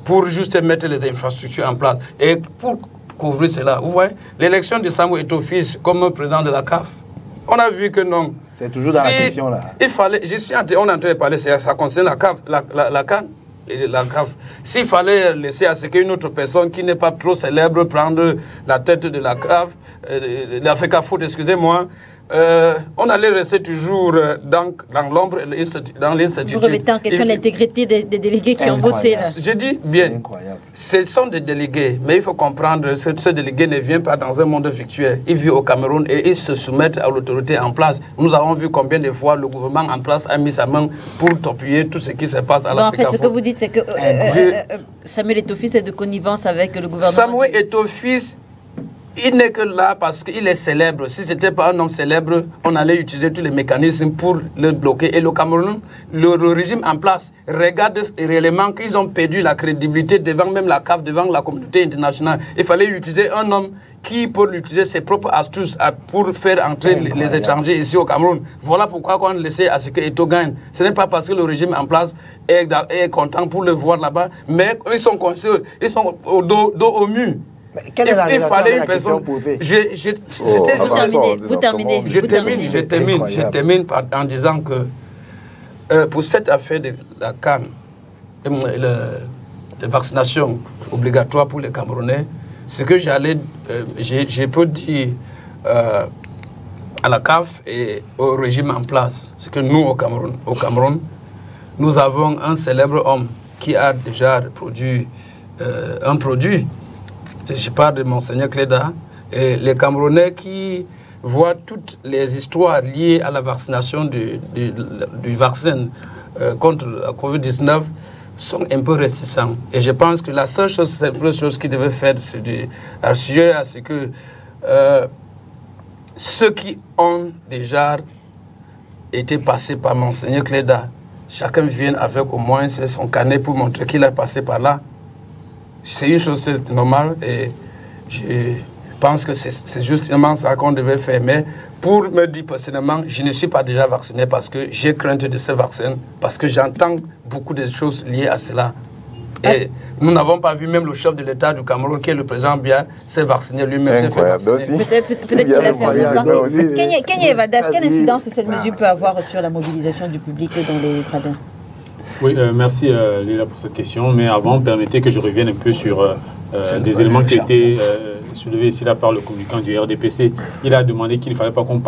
pour juste mettre les infrastructures en place. Et pour couvrir cela, vous voyez, l'élection de Samuel Eto'o-Fils comme président de la CAF, on a vu que non. C'est toujours dans la question là. Il fallait, on est en train de parler, ça concerne la CAN et la CAF. S'il fallait laisser à ce qu'une autre personne qui n'est pas trop célèbre prendre la tête de la CAF, de la FECAFOOT, excusez-moi, on allait rester toujours dans l'ombre, dans l'incertitude. Vous remettez en question l'intégrité des délégués qui ont voté là. Je dis bien, ce sont des délégués, mais il faut comprendre que ce délégué ne vient pas dans un monde virtuel. Il vit au Cameroun et il se soumet à l'autorité en place. Nous avons vu combien de fois le gouvernement en place a mis sa main pour appuyer tout ce qui se passe à l'Afrique. En fait, ce que vous dites, c'est que Samuel Eto'o-Fils est de connivence avec le gouvernement. Samuel Eto'o-Fils, il n'est que là parce qu'il est célèbre. Si ce n'était pas un homme célèbre, on allait utiliser tous les mécanismes pour le bloquer. Et le Cameroun, le régime en place, regarde réellement qu'ils ont perdu la crédibilité devant même la CAF, devant la communauté internationale. Il fallait utiliser un homme qui peut utiliser ses propres astuces pour faire entrer les étrangers ici au Cameroun. Voilà pourquoi on laissait à ce que Eto'o gagne. Ce n'est pas parce que le régime en place est content pour le voir là-bas, mais ils sont conscients, ils sont dos au mur. Il fallait une personne. Vous terminez. Je termine en disant que pour cette affaire de la CAN, de vaccination obligatoire pour les Camerounais, ce que je peux dire à la CAF et au régime en place, c'est que nous, au Cameroun, nous avons un célèbre homme qui a déjà produit un produit. Je parle de Monseigneur Cléda, et les Camerounais qui voient toutes les histoires liées à la vaccination du vaccin contre la Covid-19 sont un peu réticents. Et je pense que la seule chose qu'ils devaient faire, c'est d'assurer à ce que ceux qui ont déjà été passés par Monseigneur Cléda, chacun vienne avec au moins son carnet pour montrer qu'il a passé par là. C'est une chose normale et je pense que c'est justement ça qu'on devait faire. Mais pour me dire personnellement, je ne suis pas déjà vacciné parce que j'ai crainte de ce vaccin, parce que j'entends beaucoup de choses liées à cela. Et nous n'avons pas vu même le chef de l'État du Cameroun, qui est le président Biya, s'est vacciné lui-même. Peut-être qu'il a fait Kenya Evadas, quelle incidence cette mesure peut avoir sur la mobilisation du public dans les gradins? Oui, merci Léla pour cette question. Mais avant, permettez que je revienne un peu sur des éléments qui étaient soulevés ici là par le communicant du RDPC. Il a demandé qu'il ne fallait pas qu'on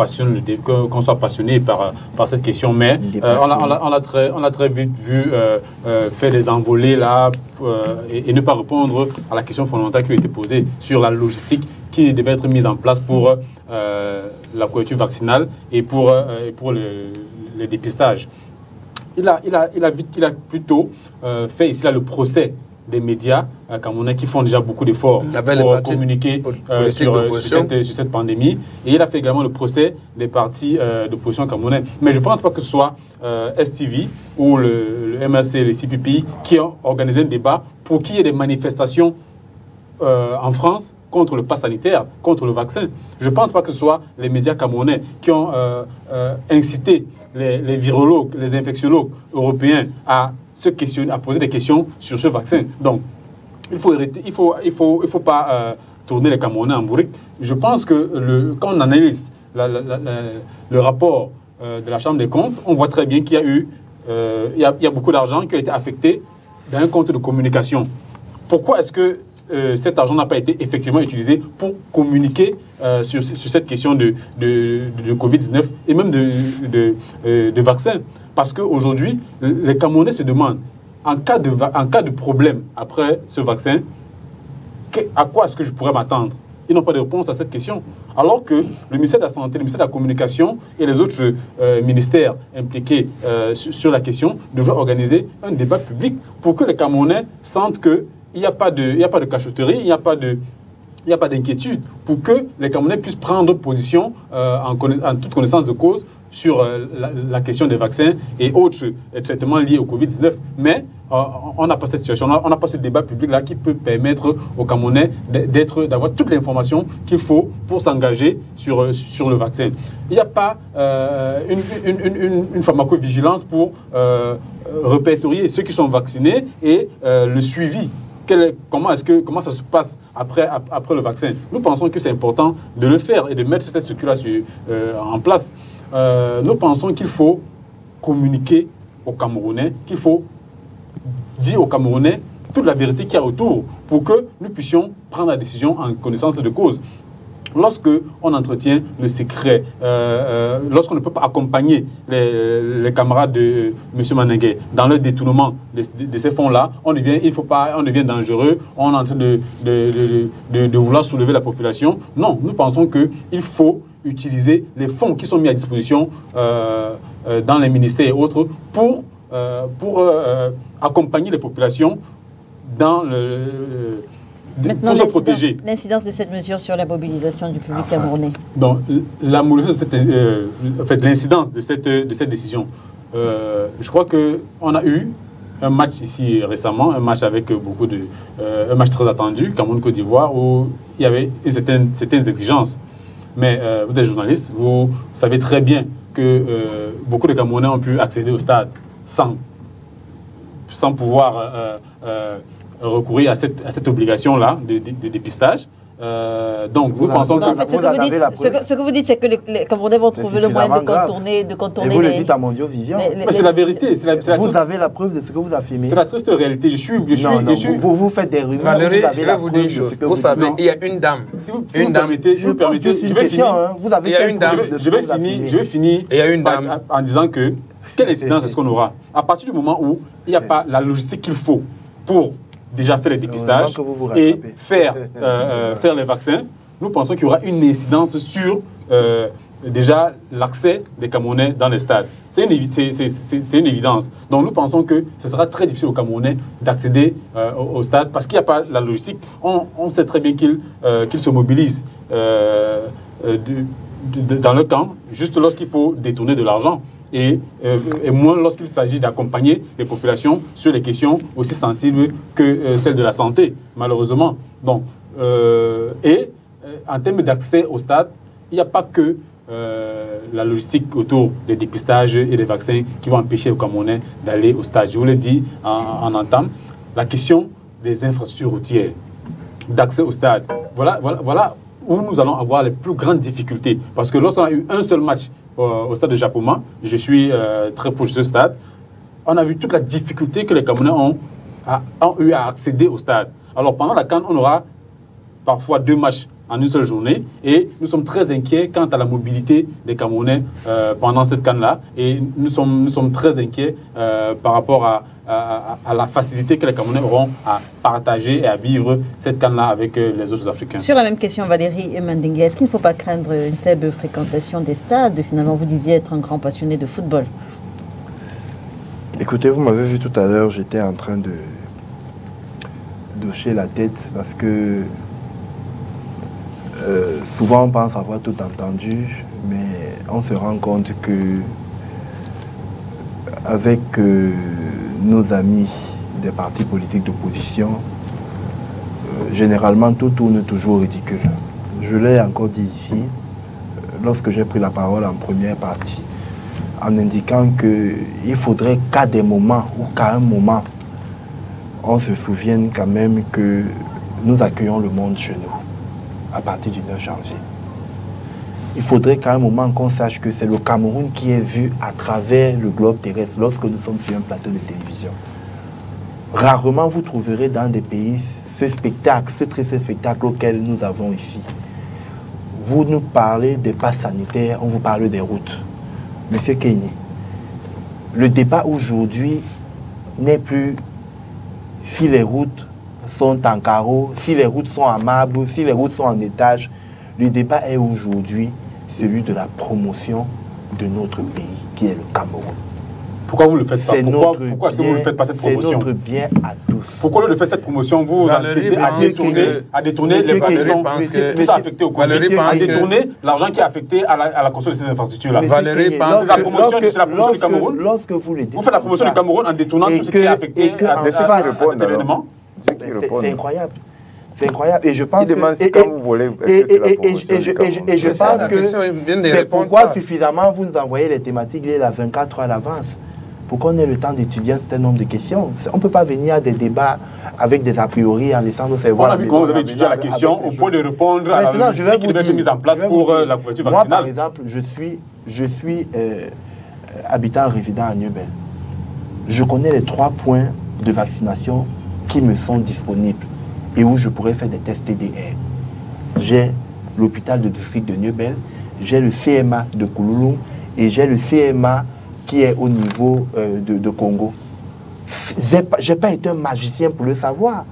soit passionné par cette question. Mais on a très vite vu faire des envolées là et ne pas répondre à la question fondamentale qui a été posée sur la logistique qui devait être mise en place pour la couverture vaccinale et pour le dépistage. Il a plutôt fait ici là le procès des médias camerounais qui font déjà beaucoup d'efforts pour communiquer sur cette pandémie. Et il a fait également le procès des partis d'opposition camerounais. Mais je ne pense pas que ce soit STV ou le MRC, les CPP qui ont organisé un débat pour qu'il y ait des manifestations en France contre le pass sanitaire, contre le vaccin. Je ne pense pas que ce soit les médias camerounais qui ont incité les virologues, les infectiologues européens à se questionner, à poser des questions sur ce vaccin. Donc, il faut pas tourner les Camerounais en bourrique. Je pense que quand on analyse le rapport de la Chambre des comptes, on voit très bien qu'il y a eu il y a beaucoup d'argent qui a été affecté dans un compte de communication. Pourquoi est-ce que cet argent n'a pas été effectivement utilisé pour communiquer sur cette question de Covid-19 et même de vaccins? Parce qu'aujourd'hui, les Camerounais se demandent en cas de problème après ce vaccin, à quoi est-ce que je pourrais m'attendre? Ils n'ont pas de réponse à cette question. Alors que le ministère de la Santé, le ministère de la Communication et les autres ministères impliqués sur la question devraient organiser un débat public pour que les Camerounais sentent qu'il n'y a pas de cachotterie, il n'y a pas d'inquiétude, pour que les Camerounais puissent prendre position en toute connaissance de cause sur la question des vaccins et autres traitements liés au Covid-19. Mais on n'a pas cette situation, on n'a pas ce débat public-là qui peut permettre aux Camerounais d'avoir toute l'information qu'il faut pour s'engager sur le vaccin. Il n'y a pas une pharmacovigilance pour répertorier ceux qui sont vaccinés et le suivi. Comment ça se passe après le vaccin? Nous pensons que c'est important de le faire et de mettre cette structure-là en place. Nous pensons qu'il faut communiquer aux Camerounais, qu'il faut dire aux Camerounais toute la vérité qu'il y a autour pour que nous puissions prendre la décision en connaissance de cause. Lorsque on entretient le secret, lorsqu'on ne peut pas accompagner les camarades de M. Manengue dans le détournement de ces fonds-là, on devient dangereux, on est en train de vouloir soulever la population. Non, nous pensons qu'il faut utiliser les fonds qui sont mis à disposition dans les ministères et autres pour accompagner les populations dans pour se protéger. L'incidence de cette mesure sur la mobilisation du public camerounais. Donc, l'incidence de cette décision, je crois qu'on a eu un match ici récemment, un match avec un match très attendu, Cameroun-Côte d'Ivoire, où il y avait certaines exigences. Mais vous êtes journaliste, vous savez très bien que beaucoup de Camerounais ont pu accéder au stade sans pouvoir recourir à cette obligation-là de dépistage. Donc, nous pensons que... En fait, ce que vous dites, c'est que les Camerounais vont trouver le moyen de contourner et vous le dites à Mondio Vivian. Mais c'est la vérité. Vous avez la preuve de ce que vous affirmez. C'est la triste réalité. Vous faites des rumeurs. Valérie, je vais vous dire une chose. Vous savez, il y a une dame. Si vous me permettez, je vais finir. Je vais finir en disant que quelle incidence est-ce qu'on aura à partir du moment où il n'y a pas la logistique qu'il faut pour déjà faire les dépistages et faire les vaccins. Nous pensons qu'il y aura une incidence sur déjà l'accès des Camerounais dans les stades. C'est une évidence. Donc nous pensons que ce sera très difficile aux Camerounais d'accéder au stade parce qu'il n'y a pas la logistique. On sait très bien qu'ils se mobilisent dans le camp juste lorsqu'il faut détourner de l'argent. Et moins lorsqu'il s'agit d'accompagner les populations sur les questions aussi sensibles que celles de la santé, malheureusement. Donc, en termes d'accès au stade, il n'y a pas que la logistique autour des dépistages et des vaccins qui vont empêcher les Camerounais d'aller au stade. Je vous l'ai dit en entame, la question des infrastructures routières, d'accès au stade. Voilà où nous allons avoir les plus grandes difficultés. Parce que lorsqu'on a eu un seul match au stade de Japoma, je suis très proche de ce stade, on a vu toute la difficulté que les Camerounais ont eu à accéder au stade. Alors pendant la CAN, on aura parfois 2 matchs en une seule journée et nous sommes très inquiets quant à la mobilité des Camerounais pendant cette CAN-là et nous sommes très inquiets par rapport à la facilité que les Camerounais auront à partager et à vivre cette CAN-là avec les autres Africains. Sur la même question, Valérie Mandengue, est-ce qu'il ne faut pas craindre une faible fréquentation des stades? Finalement, vous disiez être un grand passionné de football. Écoutez, vous m'avez vu tout à l'heure, j'étais en train de hocher la tête parce que souvent on pense avoir tout entendu, mais on se rend compte que avec nos amis des partis politiques d'opposition, généralement tout tourne toujours au ridicule. Je l'ai encore dit ici, lorsque j'ai pris la parole en première partie, en indiquant qu'il faudrait qu'à des moments ou qu'à un moment, on se souvienne quand même que nous accueillons le monde chez nous à partir du 9 janvier. Il faudrait qu'à un moment qu'on sache que c'est le Cameroun qui est vu à travers le globe terrestre lorsque nous sommes sur un plateau de télévision. Rarement vous trouverez dans des pays ce spectacle, ce triste spectacle auquel nous avons ici. Vous nous parlez des passes sanitaires, on vous parle des routes. Monsieur Keïni, le débat aujourd'hui n'est plus si les routes sont en carreau, si les routes sont en marbre, si les routes sont en étage. Le débat est aujourd'hui celui de la promotion de notre pays, qui est le Cameroun. Pourquoi vous ne le faites pas? Pourquoi est-ce que vous ne faites pas cette promotion? C'est notre bien à tous. Pourquoi le fait cette promotion? Vous entêtez à détourner les fonds qui sont affectés au Covid, à détourner l'argent qui est affecté à la construction de ces infrastructures-là. Valérie pense que c'est la promotion du Cameroun. Lorsque vous le dites, vous faites la promotion du Cameroun en détournant tout ce qui est affecté à cet événement. C'est incroyable. C'est incroyable. Et je pense que quand vous voulez, et je pense que c'est pourquoi suffisamment vous nous envoyez les thématiques les 24 heures à l'avance. Pour qu'on ait le temps d'étudier un certain nombre de questions. On ne peut pas venir à des débats avec des a priori en laissant nos cerveaux. On a vu comment vous avez étudié la question au point de répondre à la logistique qui devait être mise en place pour la couverture vaccinale. Moi, par exemple, je suis habitant résident à Nieu-Bel. Je connais les 3 points de vaccination qui me sont disponibles et où je pourrais faire des tests TDR. J'ai l'hôpital de district de Nieu-Bel, j'ai le CMA de Kouloulou et j'ai le CMA qui est au niveau de Congo. Je n'ai pas été un magicien pour le savoir.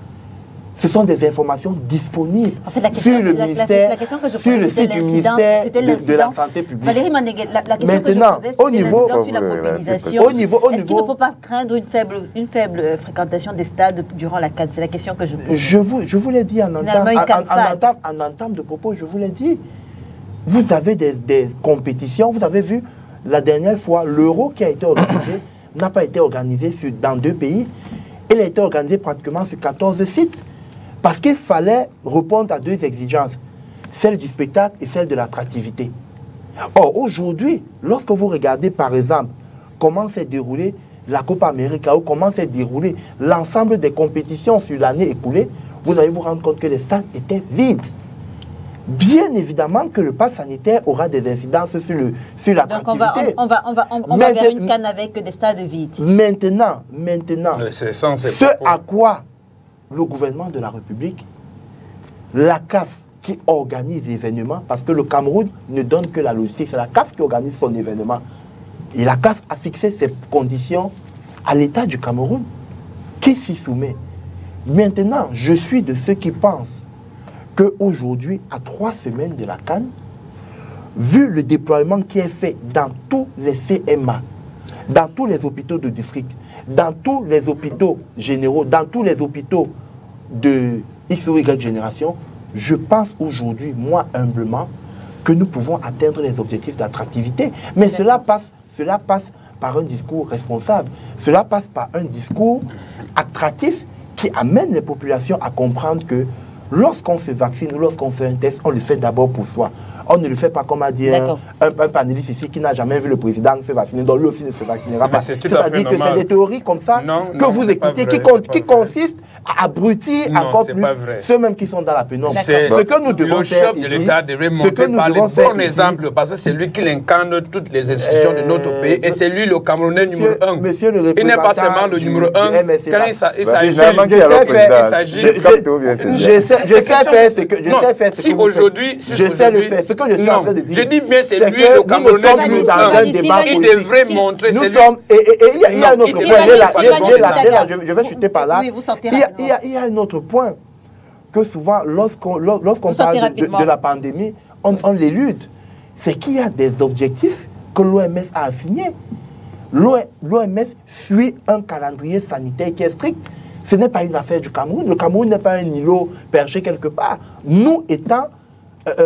Ce sont des informations disponibles en fait, sur le ministère, sur le site du ministère de la Santé publique. Valérie Mandeguet, la question maintenant, que je posais, c'était sur la mobilisation. Est-ce qu'il ne faut pas craindre une faible fréquentation des stades durant la CAN? C'est la question que je pose. Je vous l'ai dit en entame de propos, je vous l'ai dit. Vous avez des compétitions, vous avez vu la dernière fois, l'Euro qui a été organisé n'a pas été organisé dans 2 pays. Il a été organisé pratiquement sur 14 sites. Parce qu'il fallait répondre à 2 exigences, celle du spectacle et celle de l'attractivité. Or, aujourd'hui, lorsque vous regardez par exemple comment s'est déroulée la Copa América ou comment s'est déroulé l'ensemble des compétitions sur l'année écoulée, vous allez vous rendre compte que les stades étaient vides. Bien évidemment que le pass sanitaire aura des incidences sur l'attractivité. Donc on va vers une CAN avec des stades vides. Maintenant, ce à quoi le gouvernement de la République, la CAF qui organise l'événement, parce que le Cameroun ne donne que la logistique, c'est la CAF qui organise son événement. Et la CAF a fixé ses conditions à l'État du Cameroun, qui s'y soumet. Maintenant, je suis de ceux qui pensent qu'aujourd'hui, à 3 semaines de la CAN, vu le déploiement qui est fait dans tous les CMA, dans tous les hôpitaux de district, dans tous les hôpitaux généraux, dans tous les hôpitaux de X ou Y génération, je pense aujourd'hui, moi humblement, que nous pouvons atteindre les objectifs d'attractivité. Mais cela passe par un discours responsable. Cela passe par un discours attractif qui amène les populations à comprendre que lorsqu'on se vaccine ou lorsqu'on fait un test, on le fait d'abord pour soi. On ne le fait pas comme a dit un panéliste ici qui n'a jamais vu le président se vacciner, donc lui aussi ne se vaccinera pas. C'est-à-dire que c'est des théories comme ça que vous écoutez qui consistent à abrutir encore plus ceux-mêmes qui sont dans la pénombre. Ce que nous devons faire ici, le chef de l'État devrait montrer par le bon exemple, parce que c'est lui qui incarne toutes les institutions de notre pays et c'est lui le Camerounais numéro 1. Il n'est pas seulement le numéro 1 quand il s'agit. Je sais faire ce que je sais faire. Si aujourd'hui, je sais le faire. Ce que je suis en train de dire, je dis bien c'est lui le Camerounais numéro 1. Il devrait montrer. Et il y a un autre point. Je vais chuter par là. Il y a un autre point que souvent, lorsqu'on parle de la pandémie, on l'élude. C'est qu'il y a des objectifs que l'OMS a assignés. L'OMS suit un calendrier sanitaire qui est strict. Ce n'est pas une affaire du Cameroun. Le Cameroun n'est pas un îlot perché quelque part. Nous étant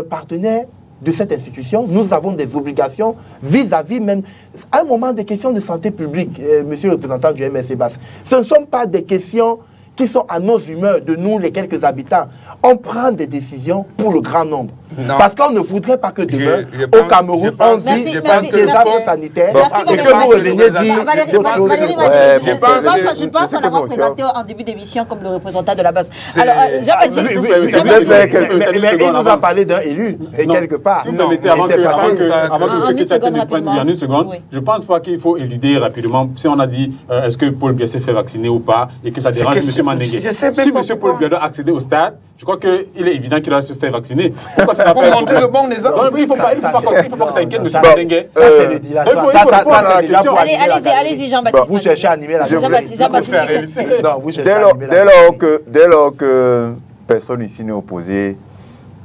partenaires de cette institution, nous avons des obligations vis-à-vis même, à un moment des questions de santé publique, monsieur le représentant du MSC Basse. Ce ne sont pas des questions qui sont à nos humeurs de nous, les quelques habitants. On prend des décisions pour le grand nombre. Non. Parce qu'on ne voudrait pas que demain, au Cameroun, on vit des désastres sanitaires et que vous reveniez dire d'autres choses. Je pense en avoir présenté en début d'émission comme le représentant de la base. Alors, Jean-Baptiste, mais il nous a parlé d'un élu, et quelque part. Si vous permettez, avant que le secrétaire technique prenne une seconde, je ne pense pas qu'il faut éluder rapidement. Si on a dit, est-ce que Paul Biya s'est fait vacciner ou pas, et que ça dérange M. Mandeguet. Si M. Paul Biya doit accéder au stade, je crois qu'il est évident qu'il va se faire vacciner. Pourquoi ça pour montrer le bon exemple. Il ne faut pas que ça inquiète M. Madengue. Allez-y, Jean-Baptiste. Vous cherchez à animer la Jean-Baptiste. Dès lors que personne ici n'est opposé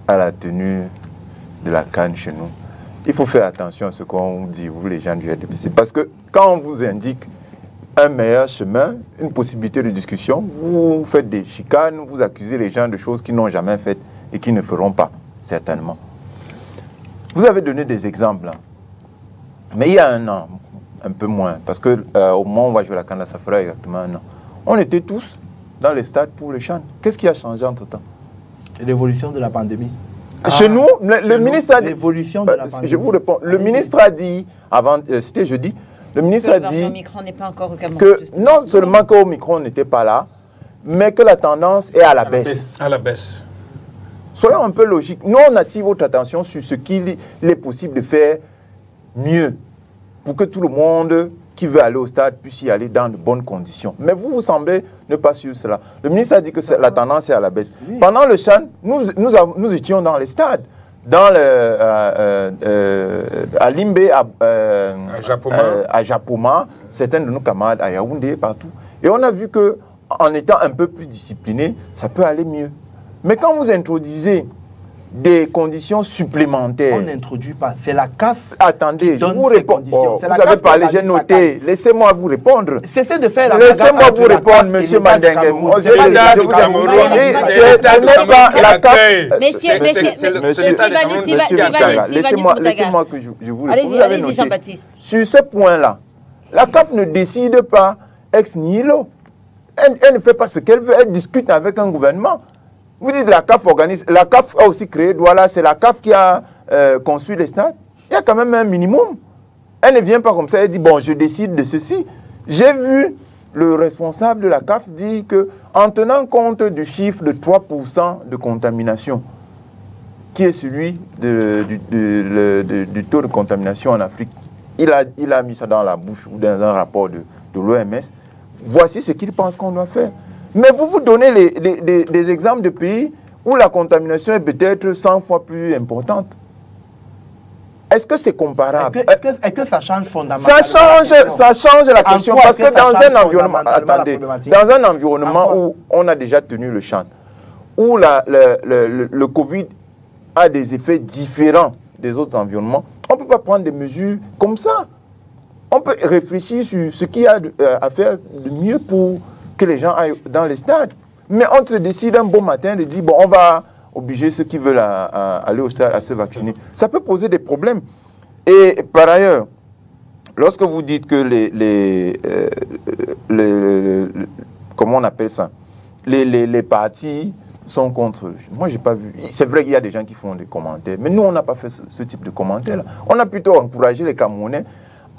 à la tenue de la CAN chez nous, il faut faire attention à ce qu'on dit, vous les gens du RDPC. Parce que quand on vous indique un meilleur chemin, une possibilité de discussion, vous faites des chicanes, vous accusez les gens de choses qu'ils n'ont jamais faites et qu'ils ne feront pas, certainement. Vous avez donné des exemples. Mais il y a un an, un peu moins, parce qu'au moment où on va jouer la CAN, ça fera exactement un an. On était tous dans les stades pour le CHAN. Qu'est-ce qui a changé entre-temps? L'évolution de la pandémie. Chez nous, le ministre a dit... L'évolution de la pandémie. Je vous réponds. Le ministre a dit, avant, c'était jeudi, le ministre a dit que non seulement qu'Omicron n'était pas là, mais que la tendance est à la baisse. À la baisse. Soyons un peu logiques. Nous, on attire votre attention sur ce qu'il est possible de faire mieux pour que tout le monde qui veut aller au stade puisse y aller dans de bonnes conditions. Mais vous semblez ne pas suivre cela. Le ministre a dit que la tendance est à la baisse. Oui. Pendant le CHAN, nous étions dans les stades. Dans à Limbe, à Japoma, certains de nos camarades à Yaoundé, partout. Et on a vu qu'en étant un peu plus discipliné, ça peut aller mieux. Mais quand vous introduisez des conditions supplémentaires... On n'introduit pas, c'est la CAF. Attendez, je vous réponds. Oh, vous avez parlé, j'ai noté. Laissez-moi vous répondre. Cessez de faire la Laissez-moi vous répondre, monsieur Mandengue. C'est l'État du Cameroun. C'est pas la CAF. Laissez-moi que je vous réponde. Allez-y, Jean-Baptiste. Sur ce point-là, la CAF ne décide pas ex nihilo. Elle ne fait pas ce qu'elle veut. Elle discute avec un gouvernement. Vous dites la CAF organise. La CAF a aussi créé, voilà, c'est la CAF qui a construit les stades. Il y a quand même un minimum. Elle ne vient pas comme ça, elle dit, bon, je décide de ceci. J'ai vu le responsable de la CAF dire qu'en tenant compte du chiffre de 3% de contamination, qui est celui du taux de contamination en Afrique, il a mis ça dans la bouche ou dans un rapport de l'OMS. Voici ce qu'il pense qu'on doit faire. Mais vous donnez des exemples de pays où la contamination est peut-être 100 fois plus importante. Est-ce que c'est comparable? Est-ce que ça change fondamentalement? Ça change la question parce que dans un environnement, attendez, dans un environnement où on a déjà tenu le CHAN, où le Covid a des effets différents des autres environnements, on ne peut pas prendre des mesures comme ça. On peut réfléchir sur ce qu'il y a à faire de mieux pour que les gens aillent dans les stades. Mais on se décide un bon matin de dire, bon, on va obliger ceux qui veulent aller au stade à se vacciner. Ça peut poser des problèmes. Et par ailleurs, lorsque vous dites que comment on appelle ça, les partis sont contre... Moi, je n'ai pas vu. C'est vrai qu'il y a des gens qui font des commentaires, mais nous, on n'a pas fait ce type de commentaires-là. On a plutôt encouragé les Camerounais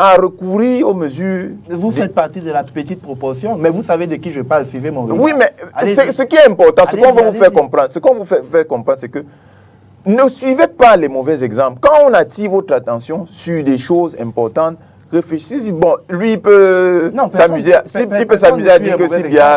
à recourir aux mesures... Vous faites partie de la petite proportion, mais vous savez de qui je parle, suivez mon regard. Oui, mais ce qui est important, ce qu'on veut vous faire comprendre, c'est que ne suivez pas les mauvais exemples. Quand on attire votre attention sur des choses importantes, réfléchissez, bon, lui il peut s'amuser à dire que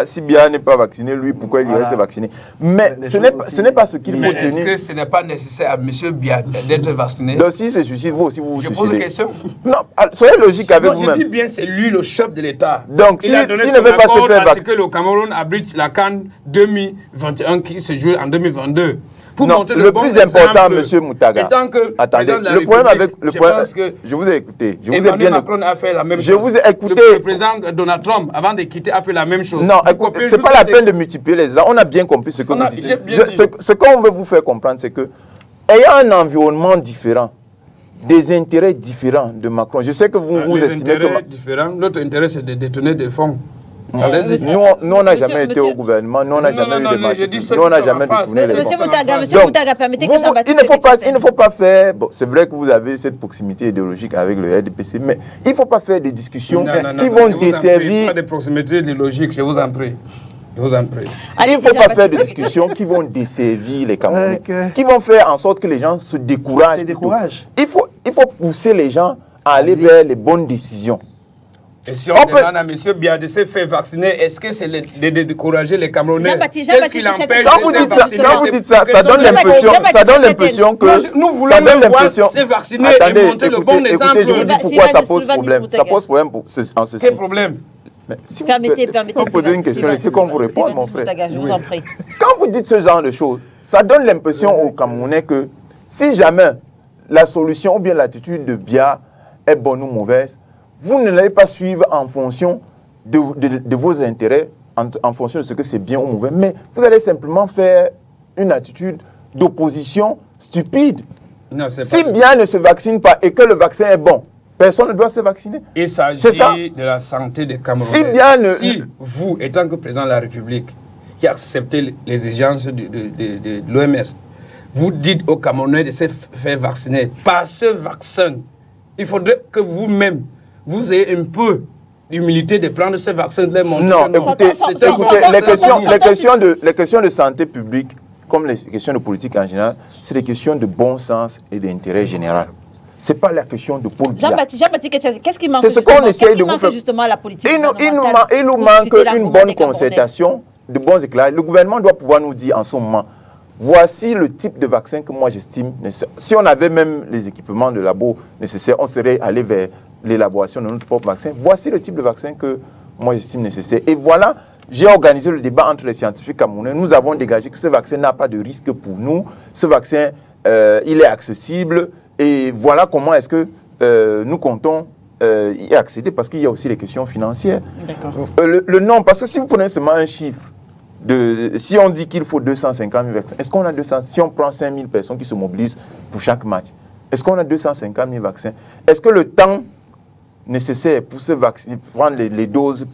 si bien n'est pas vacciné, lui pourquoi il irait se vacciner. Mais ce n'est pas ce qu'il faut tenir. Est-ce que ce n'est pas nécessaire à M. Bia d'être vacciné? Donc si se suicide, vous aussi vous vous suicidez. Je pose une question. Non, soyez logique avec vous-même. Je dis bien, c'est lui le chef de l'État. Donc s'il ne veut pas se faire vacciner, que le Cameroun abrite la CAN 2021 qui se joue en 2022. Non, le plus important, M. Moutaga. Attendez, le problème avec le problème, je vous ai écouté. Je vous ai bien Macron a fait la même chose. Je vous ai écouté. Le président Donald Trump, avant de quitter, a fait la même chose. Non, écoutez, c'est pas la peine de multiplier les ans. On a bien compris ce que vous dites. Ce qu'on veut vous faire comprendre, c'est que, ayant un environnement différent, des intérêts différents de Macron, je sais que vous estimez que... différents. Notre intérêt, c'est de détourner des fonds. Nous, on n'a jamais été au gouvernement, nous, on n'a jamais eu de marché. Nous, on n'a jamais détourné les fonds. Monsieur Moutaga, permettez que Jean-Baptiste... Il ne faut pas faire... Bon, c'est vrai que vous avez cette proximité idéologique avec le RDPC, mais il ne faut pas faire des discussions qui vont desservir... Pas de proximité idéologique, je vous en prie. Je vous en prie. Il ne faut pas faire des discussions qui vont desservir les Camerounais, qui vont faire en sorte que les gens se découragent. Il faut pousser les gens à aller vers les bonnes décisions. Et si on demande à M. Biya de se faire vacciner, est-ce que c'est de décourager les Camerounais? Qu'est-ce qui l'empêche Quand vous dites ça, ça donne l'impression que... Nous voulons le voir se vacciner et montrer le bon exemple. Écoutez, je vous dis pourquoi ça pose problème. Ça pose problème en ceci. Quel problème? Si permettez, vous posez une question, laissez qu'on vous réponde, mon frère. Quand vous dites ce genre de choses, ça donne l'impression aux Camerounais que si jamais la solution ou bien l'attitude de Biya est bonne ou mauvaise, vous ne l'allez pas suivre en fonction de vos intérêts, en fonction de ce que c'est bien ou mauvais, mais vous allez simplement faire une attitude d'opposition stupide. Non, si Biya ne se vaccine pas et que le vaccin est bon, personne ne doit se vacciner. Il s'agit de la santé des Camerounais. Si vous, étant que président de la République, qui acceptez les exigences de l'OMS, vous dites aux Camerounais de se faire vacciner par ce vaccin, il faudrait que vous-même, vous ayez un peu d'humilité de prendre ce vaccin de les montrer. Non, écoutez, les questions de santé publique, comme les questions de politique en général, c'est des questions de bon sens et d'intérêt général. Ce n'est pas la question de Paul Biya. Jean-Baptiste, qu'est-ce qui manque? C'est ce qu'on essaie de vous faire. Justement à la politique. Il nous manque une bonne concertation, de bons éclairages. Le gouvernement doit pouvoir nous dire en ce moment, voici le type de vaccin que moi j'estime nécessaire. Si on avait même les équipements de labo nécessaires, on serait allé vers l'élaboration de notre propre vaccin. Voici le type de vaccin que moi j'estime nécessaire. Et voilà, j'ai organisé le débat entre les scientifiques camerounais. Nous avons dégagé que ce vaccin n'a pas de risque pour nous. Ce vaccin, il est accessible. Et voilà comment est-ce que nous comptons y accéder, parce qu'il y a aussi les questions financières. Le nombre, parce que si vous prenez seulement un chiffre, si on dit qu'il faut 250 000 vaccins, est-ce qu'on a 200? Si on prend 5 000 personnes qui se mobilisent pour chaque match, est-ce qu'on a 250 000 vaccins? Est-ce que le temps nécessaire pour se vacciner, prendre les doses,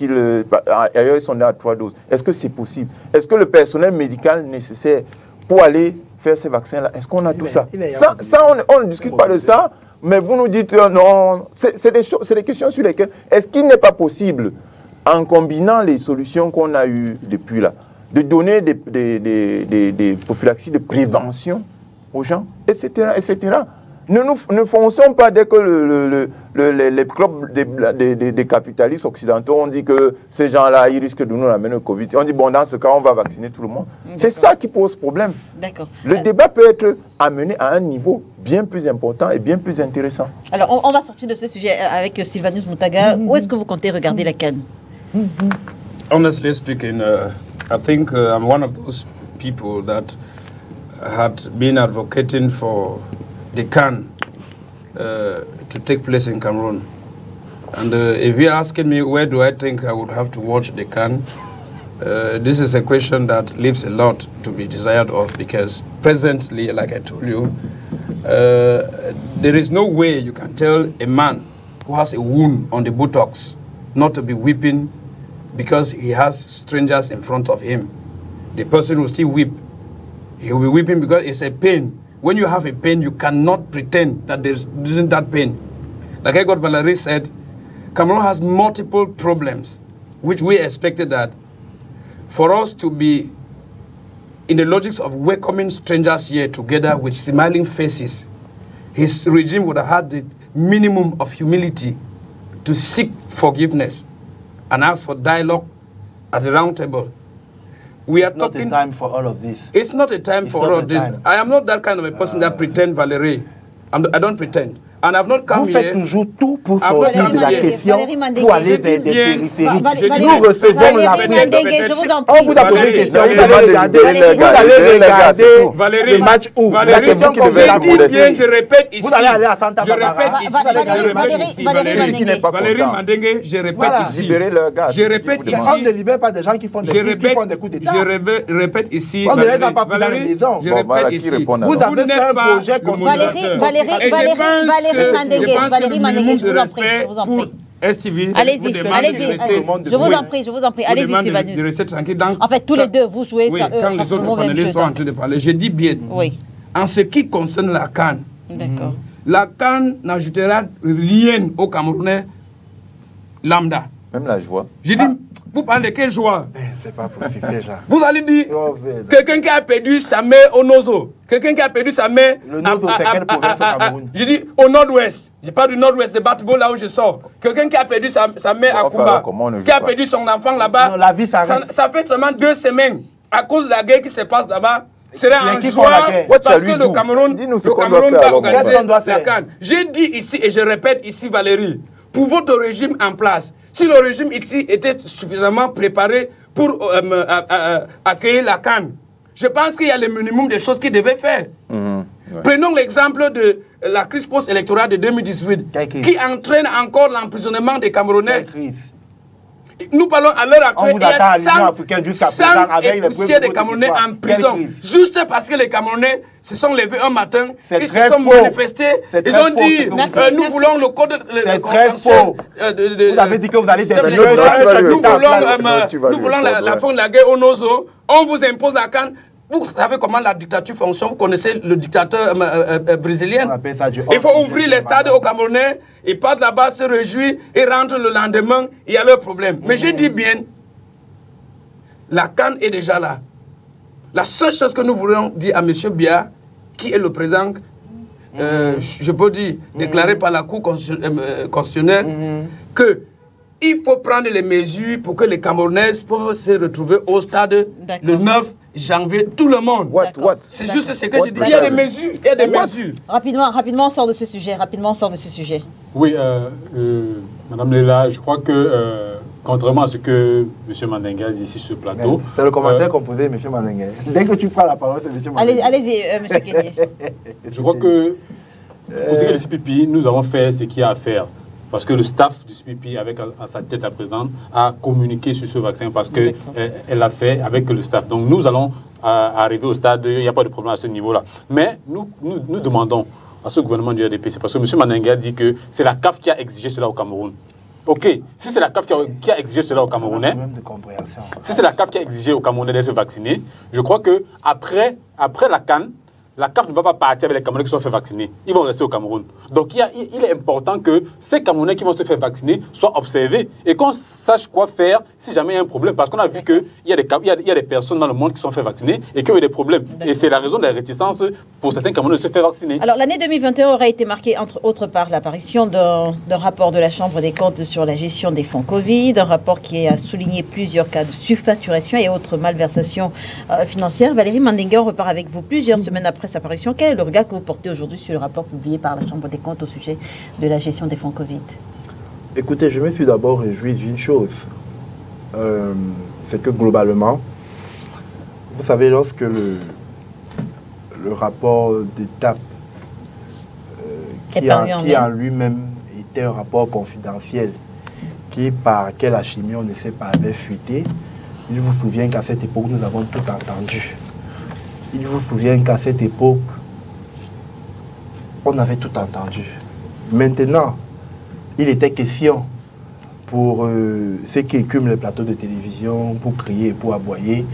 ailleurs ils sont à 3 doses, est-ce que c'est possible? Est-ce que le personnel médical nécessaire pour aller faire ces vaccins-là, est-ce qu'on a tout ça? On ne discute pas de ça, mais vous nous dites non, c'est des questions sur lesquelles, est-ce qu'il n'est pas possible, en combinant les solutions qu'on a eues depuis là, de donner des prophylaxies de prévention aux gens, etc., etc. Ne fonçons pas dès que les clubs des capitalistes occidentaux ont dit que ces gens-là, ils risquent de nous amener le Covid. On dit, bon, dans ce cas, on va vacciner tout le monde. C'est ça qui pose problème. Le débat peut être amené à un niveau bien plus important et bien plus intéressant. Alors, on va sortir de ce sujet avec Sylvanus Moutaga. Où est-ce que vous comptez regarder la CAN? Honestly speaking, I think I'm one of those people that had been advocating for the CAN to take place in Cameroon. And if you're asking me where do I think I would have to watch the CAN, this is a question that leaves a lot to be desired of, because presently, like I told you, there is no way you can tell a man who has a wound on the buttocks not to be weeping because he has strangers in front of him. The person will still weep. He will be weeping because it's a pain. When you have a pain, you cannot pretend that there isn't that pain. Like Egot Valerie said, Cameroon has multiple problems, which we expected that for us to be in the logics of welcoming strangers here together with smiling faces, his regime would have had the minimum of humility to seek forgiveness and ask for dialogue at the round table. We are talking. It's not a time for all of this. It's not a time for all of this. I am not that kind of a person that pretend, Valérie. I don't pretend. And I've not come here. Vous faites toujours tout pour sortir de la question, pour aller vers des périphériques. Nous recevons la je vous en prie. On vous a posé une question, vous allez regarder le match où Valérie, je répète ici. Vous allez aller à Santa Barbara. Valérie Mandenge, je répète ici. Libérez leur gars. Je répète ici. On ne libère pas des gens qui font des coups d'État. Je répète ici. On ne les a pas pris dans les maisons. Je répète ici. Vous avez fait un projet contre Valérie Mandenge, je vous en prie. Allez-y, je vous en prie, allez-y Sylvanus. En fait, tous les deux, vous jouez ça. Quand les autres panélistes sont en train de parler, je dis bien, en ce qui concerne la CAN, la CAN n'ajoutera rien au Camerounais lambda. Même la joie. Je dis, Vous parlez de quelle joie? C'est pas possible déjà. Vous allez dire, quelqu'un qui a perdu sa main au Nozo, quelqu'un qui a perdu sa main... Le Nozo, c'est quelle province au Cameroun? Je dis au nord-ouest. Je parle du nord-ouest de Batbo, là où je sors. Quelqu'un qui a perdu sa main à Kumba, qui a perdu son enfant là-bas. La vie s'arrête. Ça fait seulement 2 semaines. À cause de la guerre qui se passe là-bas, serait en qui joie font la guerre? parce que le Cameroun va organiser la CAN. J'ai dit ici et je répète ici, Valérie, pour votre régime en place, si le régime ici était suffisamment préparé pour accueillir la CAN, je pense qu'il y a le minimum des choses qu'il devait faire. Ouais. Prenons l'exemple de la crise post-électorale de 2018 qui entraîne encore l'emprisonnement des Camerounais. Nous parlons à l'heure actuelle, il y a 100 époussières de Camerounais en prison. Juste parce que les Camerounais se sont levés un matin, ils se sont manifestés, ils ont dit nous voulons le code de consensus. Vous avez dit que vous allez nous voulons la fin de la guerre au Nozo, on vous impose la canne. Vous savez comment la dictature fonctionne, vous connaissez le dictateur brésilien. Il faut ouvrir les stades aux Camerounais, ils partent là-bas, se réjouissent, et rentrent le lendemain, il y a leur problème. Mais je dis bien, la canne est déjà là. La seule chose que nous voulons dire à M. Biya, qui est le président, je peux dire, déclaré par la Cour constitutionnelle, que il faut prendre les mesures pour que les Camerounais peuvent se retrouver au stade le 9 janvier, tout le monde. C'est juste ce que je dis. Il y a des mesures. Il y a des mesures. Rapidement, on sort de ce sujet. Oui, Madame Léla, je crois que, contrairement à ce que M. Mandinga dit ici sur le plateau... C'est le commentaire qu'on posait, M. Mandinga. Dès que tu prends la parole, c'est M. Mandinga. Allez-y, M. Kenyé. Je crois que, pour ce qui est du CPP, nous avons fait ce qu'il y a à faire. Parce que le staff du CPP, avec à sa tête la présidente, a communiqué sur ce vaccin parce qu'elle l'a fait avec le staff. Donc nous allons arriver au stade, il n'y a pas de problème à ce niveau-là. Mais nous demandons à ce gouvernement du RDPC, parce que M. Mandinga dit que c'est la CAF qui a exigé cela au Cameroun. Ok, si c'est la CAF qui a exigé cela au Camerounais, si c'est la CAF qui a exigé au Camerounais d'être vacciné, je crois qu'après la CAN, la CAF ne va pas partir avec les Camerounais qui sont fait vacciner. Ils vont rester au Cameroun. Donc il est important que ces Camerounais qui vont se faire vacciner soient observés et qu'on sache quoi faire si jamais il y a un problème. Parce qu'on a vu qu'il y a des personnes dans le monde qui sont fait vacciner et qui ont eu des problèmes. Et c'est la raison de la réticence pour certains Camerounais de se faire vacciner. Alors l'année 2021 aura été marquée, entre autres, par l'apparition d'un rapport de la Chambre des comptes sur la gestion des fonds Covid, un rapport qui a souligné plusieurs cas de surfacturation et autres malversations financières. Valérie Mandinga, on repart avec vous plusieurs semaines après sa parution. Quel est le regard que vous portez aujourd'hui sur le rapport publié par la Chambre des comptes au sujet de la gestion des fonds Covid? Écoutez, je me suis d'abord réjoui d'une chose. C'est que globalement, vous savez, lorsque le rapport d'étape qui en lui-même était un rapport confidentiel, qui par quelle alchimie on ne sait pas avait fuité, il vous souvient qu'à cette époque, nous avons tout entendu. Il vous souvient qu'à cette époque, on avait tout entendu. Maintenant, il était question pour ceux qui écument les plateaux de télévision, pour crier et pour aboyer,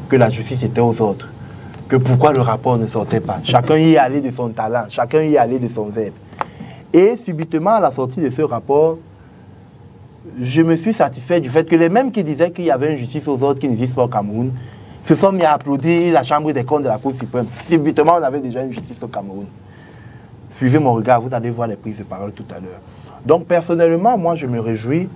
que la justice était aux autres. Que pourquoi le rapport ne sortait pas. Chacun y allait de son talent, chacun y allait de son verbe. Et subitement, à la sortie de ce rapport, je me suis satisfait du fait que les mêmes qui disaient qu'il y avait une justice aux autres qui n'existe pas au Cameroun, se sont mis à applaudir la Chambre des comptes de la Cour suprême. Subitement, on avait déjà une justice au Cameroun. Suivez mon regard, vous allez voir les prises de parole tout à l'heure. Donc, personnellement, moi, je me réjouis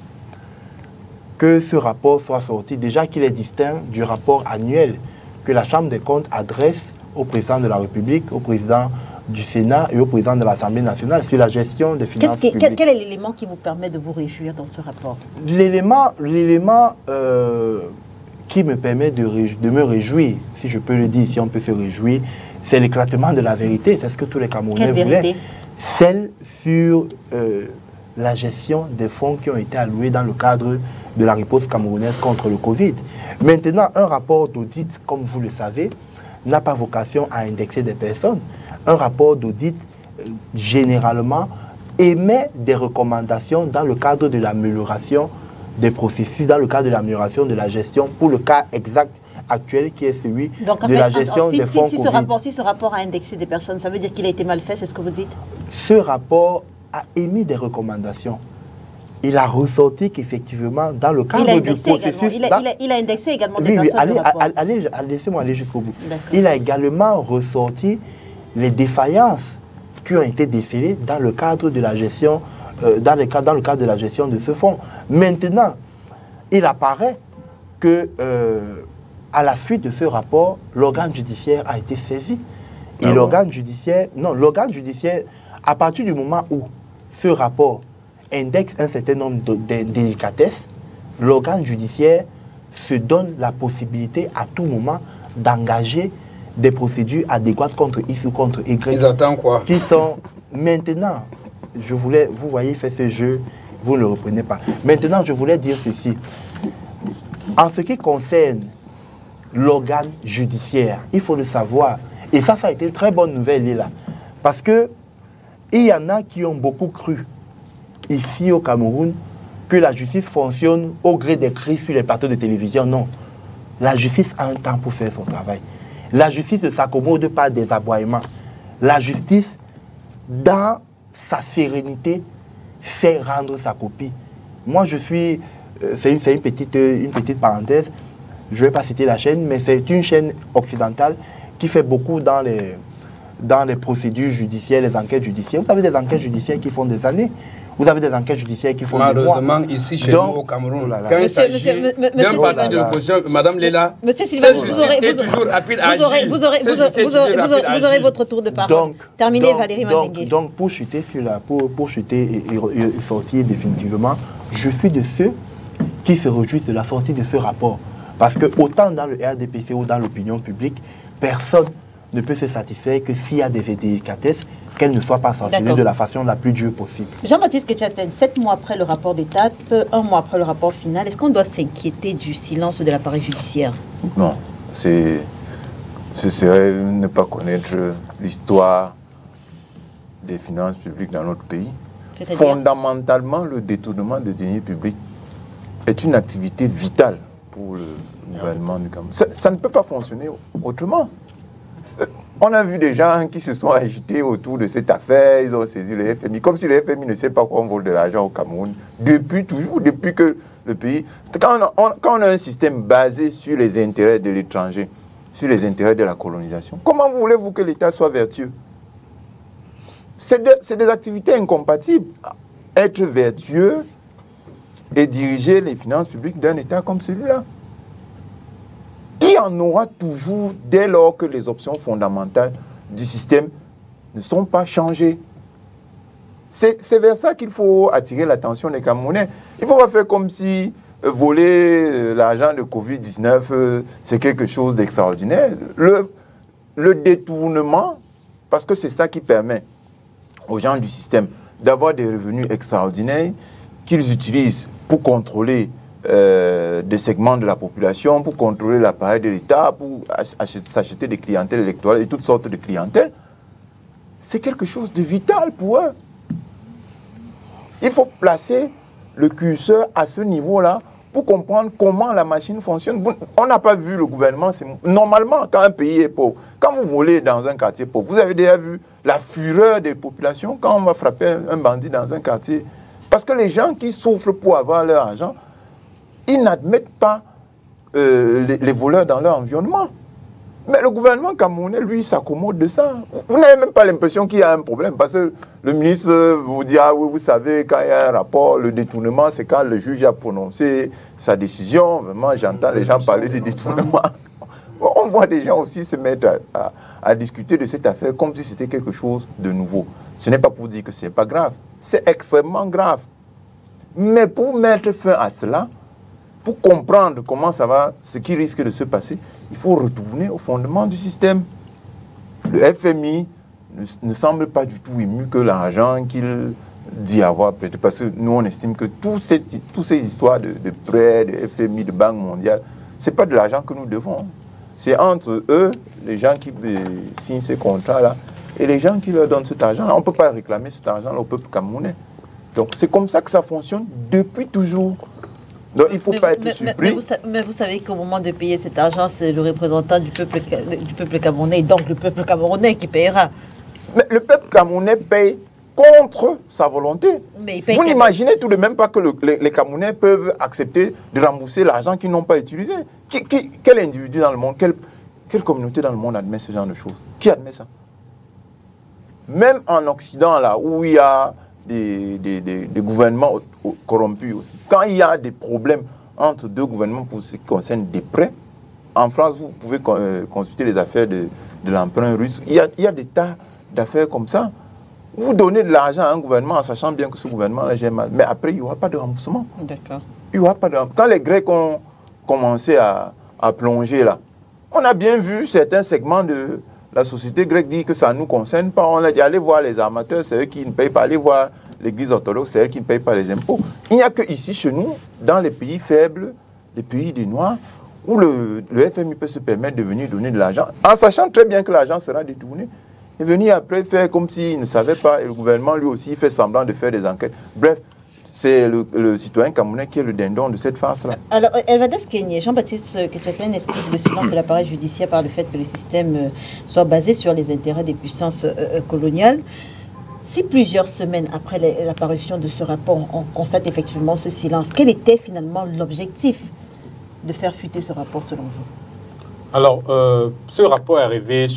que ce rapport soit sorti, déjà qu'il est distinct du rapport annuel que la Chambre des comptes adresse au président de la République, au président du Sénat et au président de l'Assemblée nationale sur la gestion des finances publiques. Quel est l'élément qui vous permet de vous réjouir dans ce rapport? L'élément qui me permet de me réjouir, si je peux le dire, si on peut se réjouir, c'est l'éclatement de la vérité. C'est ce que tous les Camerounais voulaient. Celle sur la gestion des fonds qui ont été alloués dans le cadre de la riposte camerounaise contre le Covid. Maintenant, un rapport d'audit, comme vous le savez, n'a pas vocation à indexer des personnes. Un rapport d'audit, généralement, émet des recommandations dans le cadre de l'amélioration des processus, dans le cadre de l'amélioration de la gestion, pour le cas exact actuel qui est celui de la gestion des fonds Covid. Si ce rapport a indexé des personnes, ça veut dire qu'il a été mal fait, c'est ce que vous dites? Ce rapport a émis des recommandations. il a ressorti qu'effectivement, dans le cadre du processus... Il a indexé également des personnes de rapport. Laissez-moi aller jusqu'au bout. Il a également ressorti les défaillances qui ont été décelées dans le cadre de la gestion, dans le cadre de la gestion de ce fonds. Maintenant, il apparaît que, à la suite de ce rapport, l'organe judiciaire a été saisi. Et l'organe judiciaire, à partir du moment où ce rapport indexe un certain nombre de délicatesses, l'organe judiciaire se donne la possibilité à tout moment d'engager des procédures adéquates contre X ou contre Y. Ils attendent quoi? Qui sont maintenant, vous voyez faire ce jeu, vous ne le reprenez pas. Maintenant, je voulais dire ceci. En ce qui concerne l'organe judiciaire, il faut le savoir. Et ça a été une très bonne nouvelle, là. Parce que il y en a qui ont beaucoup cru, ici au Cameroun, que la justice fonctionne au gré des cris sur les plateaux de télévision. Non. La justice a un temps pour faire son travail. La justice ne s'accommode pas des aboiements. La justice, dans sa sérénité, sait rendre sa copie. Moi, je suis... c'est une petite parenthèse. Je ne vais pas citer la chaîne, mais c'est une chaîne occidentale qui fait beaucoup dans les procédures judiciaires, les enquêtes judiciaires. Vous avez des enquêtes judiciaires qui font des années. Vous avez des enquêtes judiciaires qui font des mois. Malheureusement, ici, chez nous, au Cameroun, quand il s'agit d'un parti de l'opposition, Madame Léla, Monsieur Sylvain, vous aurez votre tour de parole. Terminez, Valérie Mandingué. Donc, pour chuter et sortir définitivement, je suis de ceux qui se réjouissent de la sortie de ce rapport. Parce que autant dans le RDPC ou dans l'opinion publique, personne ne peut se satisfaire que s'il y a des délicatesses, qu'elles ne soient pas sanctionnées de la façon la plus dure possible. Jean-Baptiste Ketchaten, 7 mois après le rapport d'étape, 1 mois après le rapport final, est-ce qu'on doit s'inquiéter du silence de l'appareil judiciaire? Non, ce serait ne pas connaître l'histoire des finances publiques dans notre pays. Fondamentalement, le détournement des deniers publics est une activité vitale pour le gouvernement du Cameroun. Ça ne peut pas fonctionner autrement. On a vu des gens qui se sont agités autour de cette affaire, ils ont saisi le FMI, comme si le FMI ne sait pas quoi on vole de l'argent au Cameroun, depuis que le pays... Quand on a un système basé sur les intérêts de l'étranger, sur les intérêts de la colonisation, comment voulez-vous que l'État soit vertueux? C'est des activités incompatibles. Être vertueux et diriger les finances publiques d'un État comme celui-là. Il y en aura toujours dès lors que les options fondamentales du système ne sont pas changées. C'est vers ça qu'il faut attirer l'attention des Camerounais. Il ne faut pas faire comme si voler l'argent de Covid-19, c'est quelque chose d'extraordinaire. Le détournement, parce que c'est ça qui permet aux gens du système d'avoir des revenus extraordinaires qu'ils utilisent pour contrôler des segments de la population, pour contrôler l'appareil de l'État, pour s'acheter des clientèles électorales et toutes sortes de clientèles, c'est quelque chose de vital pour eux. Il faut placer le curseur à ce niveau-là pour comprendre comment la machine fonctionne. On n'a pas vu le gouvernement. Normalement, quand un pays est pauvre, quand vous volez dans un quartier pauvre, vous avez déjà vu la fureur des populations quand on va frapper un bandit dans un quartier. Parce que les gens qui souffrent pour avoir leur argent, ils n'admettent pas les voleurs dans leur environnement. Mais le gouvernement camerounais, lui, s'accommode de ça. Vous n'avez même pas l'impression qu'il y a un problème. Parce que le ministre vous dit, ah oui, vous savez, quand il y a un rapport, le détournement, c'est quand le juge a prononcé sa décision. Vraiment, j'entends les gens parler de détournement. On voit des gens aussi se mettre à discuter de cette affaire comme si c'était quelque chose de nouveau. Ce n'est pas pour dire que ce n'est pas grave. C'est extrêmement grave. Mais pour mettre fin à cela, pour comprendre comment ça va, ce qui risque de se passer, il faut retourner au fondement du système. Le FMI ne semble pas du tout ému que l'argent qu'il dit avoir, parce que nous on estime que toutes ces histoires de prêts, de FMI, de Banque mondiale, ce n'est pas de l'argent que nous devons. C'est entre eux, les gens qui signent ces contrats-là, et les gens qui leur donnent cet argent-là. On ne peut pas réclamer cet argent-là au peuple camerounais. Donc c'est comme ça que ça fonctionne depuis toujours. Donc il ne faut pas être surpris. Mais vous savez qu'au moment de payer cet argent, c'est le représentant du peuple camerounais, et donc le peuple camerounais qui payera. Mais le peuple camerounais paye contre sa volonté. Mais vous n'imaginez tout de même pas que les Camerounais peuvent accepter de rembourser l'argent qu'ils n'ont pas utilisé. Quel individu dans le monde, quelle communauté dans le monde admet ce genre de choses? Qui admet ça? Même en Occident, là, où il y a des gouvernements corrompus aussi, quand il y a des problèmes entre deux gouvernements pour ce qui concerne des prêts, en France, vous pouvez consulter les affaires de l'emprunt russe. Il y a des tas d'affaires comme ça. Vous donnez de l'argent à un gouvernement en sachant bien que ce gouvernement-là gère mal. Mais après, il n'y aura pas de remboursement. D'accord. Il n'y aura pas de remboursement. Quand les Grecs ont commencé à plonger là, on a bien vu certains segments de la société grecque dire que ça ne nous concerne pas. On a dit, allez voir les armateurs, c'est eux qui ne payent pas. Allez voir l'église orthodoxe, c'est eux qui ne payent pas les impôts. Il n'y a que ici, chez nous, dans les pays faibles, les pays des Noirs, où le FMI peut se permettre de venir donner de l'argent, en sachant très bien que l'argent sera détourné. Et venir après faire comme s'il ne savait pas, et le gouvernement lui aussi fait semblant de faire des enquêtes. Bref, c'est le citoyen camerounais qui est le dindon de cette farce-là. Alors, Elvadas Kenyé, Jean-Baptiste Ketchaten explique le silence de l'appareil judiciaire par le fait que le système soit basé sur les intérêts des puissances coloniales. Si plusieurs semaines après l'apparition de ce rapport, on constate effectivement ce silence, quel était finalement l'objectif de faire fuiter ce rapport selon vous? Alors, ce rapport est arrivé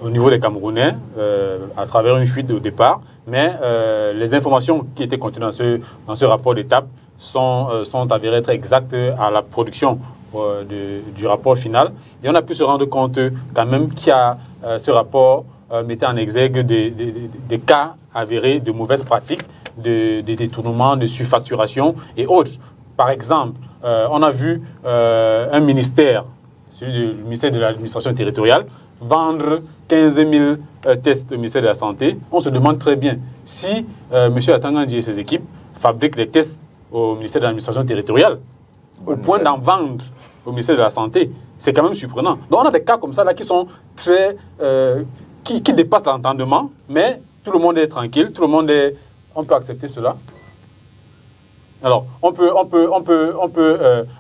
au niveau des Camerounais à travers une fuite au départ, mais les informations qui étaient contenues dans ce rapport d'étape sont avérées être exactes à la production du rapport final. Et on a pu se rendre compte quand même qu'il y a ce rapport mettait en exergue des cas avérés de mauvaises pratiques, de détournements, de surfacturation et autres. Par exemple, on a vu un ministère, celui du ministère de l'administration territoriale, vendre 15 000 tests au ministère de la Santé. On se demande très bien si M. Atangandi et ses équipes fabriquent des tests au ministère de l'administration territoriale, au point d'en vendre au ministère de la Santé. C'est quand même surprenant. Donc on a des cas comme ça là qui sont très... qui dépassent l'entendement, mais tout le monde est tranquille, tout le monde est... On peut accepter cela. Alors, on peut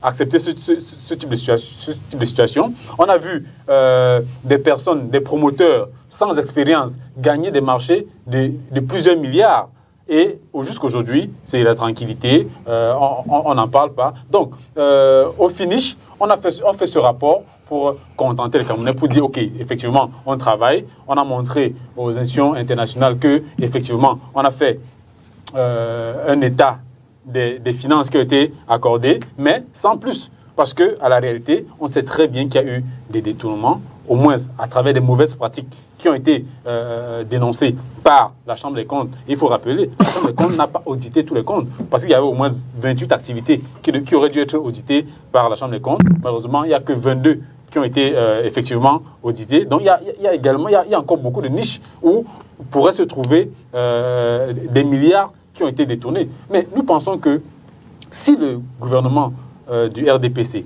accepter ce type de situation. On a vu des personnes, des promoteurs sans expérience gagner des marchés de plusieurs milliards. Et jusqu'aujourd'hui, c'est la tranquillité, on n'en parle pas. Donc, au finish, on fait ce rapport pour contenter les Camerounais, pour dire, OK, effectivement, on travaille. On a montré aux institutions internationales que, effectivement, on a fait un état des finances qui ont été accordées, mais sans plus. Parce qu'à la réalité, on sait très bien qu'il y a eu des détournements, au moins à travers des mauvaises pratiques qui ont été dénoncées par la Chambre des comptes. Et il faut rappeler, la Chambre des comptes n'a pas audité tous les comptes, parce qu'il y avait au moins 28 activités qui auraient dû être auditées par la Chambre des comptes. Malheureusement, il n'y a que 22 qui ont été effectivement auditées. Donc il y a encore beaucoup de niches où pourraient se trouver des milliards qui ont été détournés. Mais nous pensons que si le gouvernement du RDPC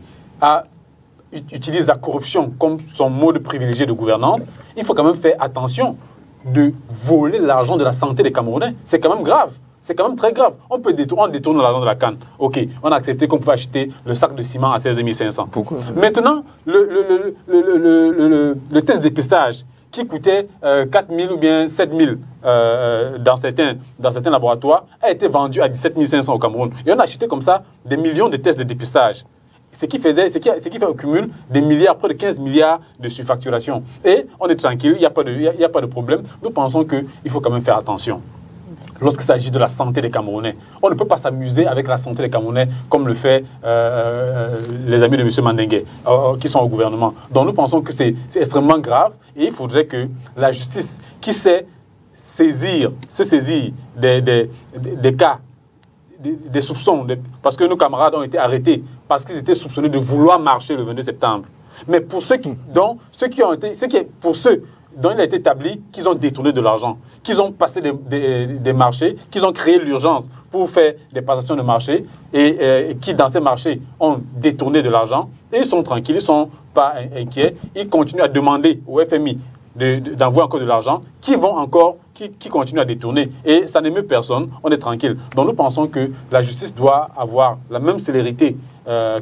utilise la corruption comme son mode privilégié de gouvernance, il faut quand même faire attention de voler l'argent de la santé des Camerounais. C'est quand même grave. C'est quand même très grave. On détourne l'argent de la canne. OK, on a accepté qu'on pouvait acheter le sac de ciment à 16 500. Pourquoi? Maintenant, le test de dépistage qui coûtait 4 000 ou bien 7 000 dans certains laboratoires a été vendu à 17 500 au Cameroun. Et on a acheté comme ça des millions de tests de dépistage. Ce qui fait au cumul des milliards, près de 15 milliards de surfacturation. Et on est tranquille, il n'y a pas de problème. Nous pensons qu'il faut quand même faire attention. Lorsqu'il s'agit de la santé des Camerounais, on ne peut pas s'amuser avec la santé des Camerounais comme le fait les amis de M. Mandengue qui sont au gouvernement. Donc nous pensons que c'est extrêmement grave et il faudrait que la justice qui sait se saisir des cas, des soupçons, parce que nos camarades ont été arrêtés parce qu'ils étaient soupçonnés de vouloir marcher le 22 septembre. Mais pour ceux dont il a été établi qu'ils ont détourné de l'argent, qu'ils ont passé des marchés, qu'ils ont créé l'urgence pour faire des passations de marché et qui, dans ces marchés, ont détourné de l'argent. Et ils sont tranquilles, ils ne sont pas inquiets. Ils continuent à demander au FMI d'envoyer encore de l'argent, qui continuent à détourner. Et ça n'émeut personne, on est tranquille. Donc nous pensons que la justice doit avoir la même célérité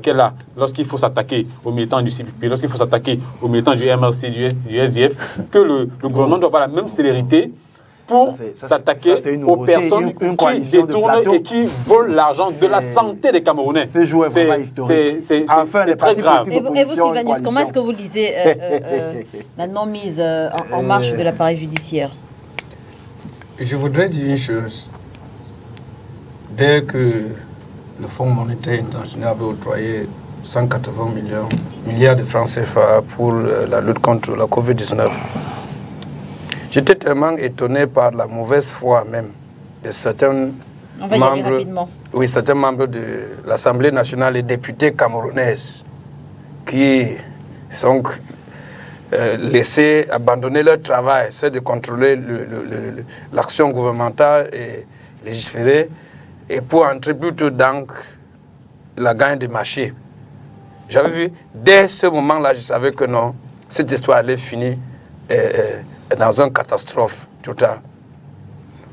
qu'elle a lorsqu'il faut s'attaquer aux militants du CPP, lorsqu'il faut s'attaquer aux militants du MRC, du SDF, que le gouvernement doit avoir la même célérité pour s'attaquer aux personnes qui détournent et qui volent l'argent de la santé des Camerounais. C'est très grave. Et vous, Sylvanus, comment est-ce que vous lisez la non-mise en marche de l'appareil judiciaire? Je voudrais dire une chose. Dès que le Fonds monétaire international avait octroyé 180 milliards de francs CFA pour la lutte contre la Covid-19, j'étais tellement étonné par la mauvaise foi même de certains membres de l'Assemblée nationale et députés camerounaises qui sont laissés abandonner leur travail, c'est de contrôler l'action gouvernementale et légiférer, et pour entrer plutôt dans la gagne de marché. J'avais vu, dès ce moment-là, je savais que non, cette histoire allait finir dans une catastrophe totale.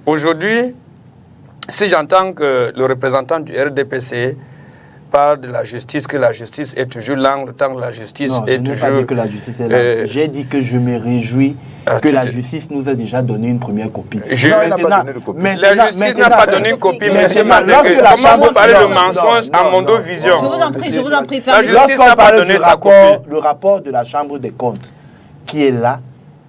Aujourd'hui, si j'entends que le représentant du RDPC parle de la justice, que la justice est toujours lente, le temps que la justice est toujours... Non, je n'ai pas dit que la justice est lente. J'ai dit que je me réjouis que la justice nous a déjà donné une première copie. La justice n'a pas donné une copie, monsieur Mandé. Comment vous parlez de mensonge à Mondovision? Je vous en prie. La justice n'a pas donné sa copie. Le rapport de la Chambre des comptes qui est là,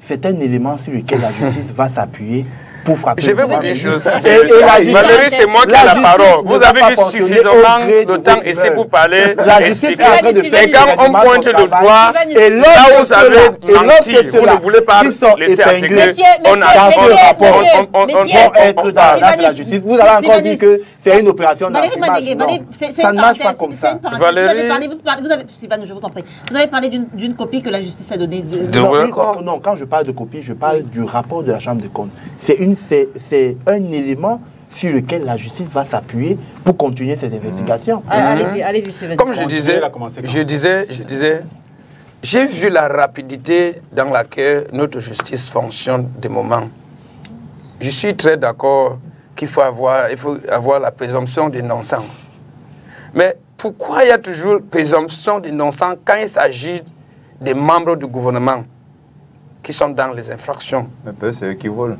c'est un élément sur lequel la justice va s'appuyer pour frapper. Je vais vous dire une chose. Valérie, c'est moi qui ai la parole. Vous avez eu suffisamment de temps ici pour parler, expliquer. Et quand on pointe le doigt, et là où vous avez menti, vous ne voulez pas laisser à ce qu'on la justice. Vous avez encore dit que c'est une opération d'affaires. Ça ne marche pas comme ça. Valérie, je vous en prie. Vous avez parlé d'une copie que la justice a donnée. Non, quand je parle de copie, je parle du rapport de la Chambre des comptes. C'est un élément sur lequel la justice va s'appuyer pour continuer cette investigation. Allez-y, Sylvain. Comme je disais, j'ai vu la rapidité dans laquelle notre justice fonctionne de moment. Je suis très d'accord qu'il faut avoir la présomption d'innocence. Mais pourquoi il y a toujours présomption d'innocence quand il s'agit des membres du gouvernement qui sont dans les infractions? C'est eux qui volent.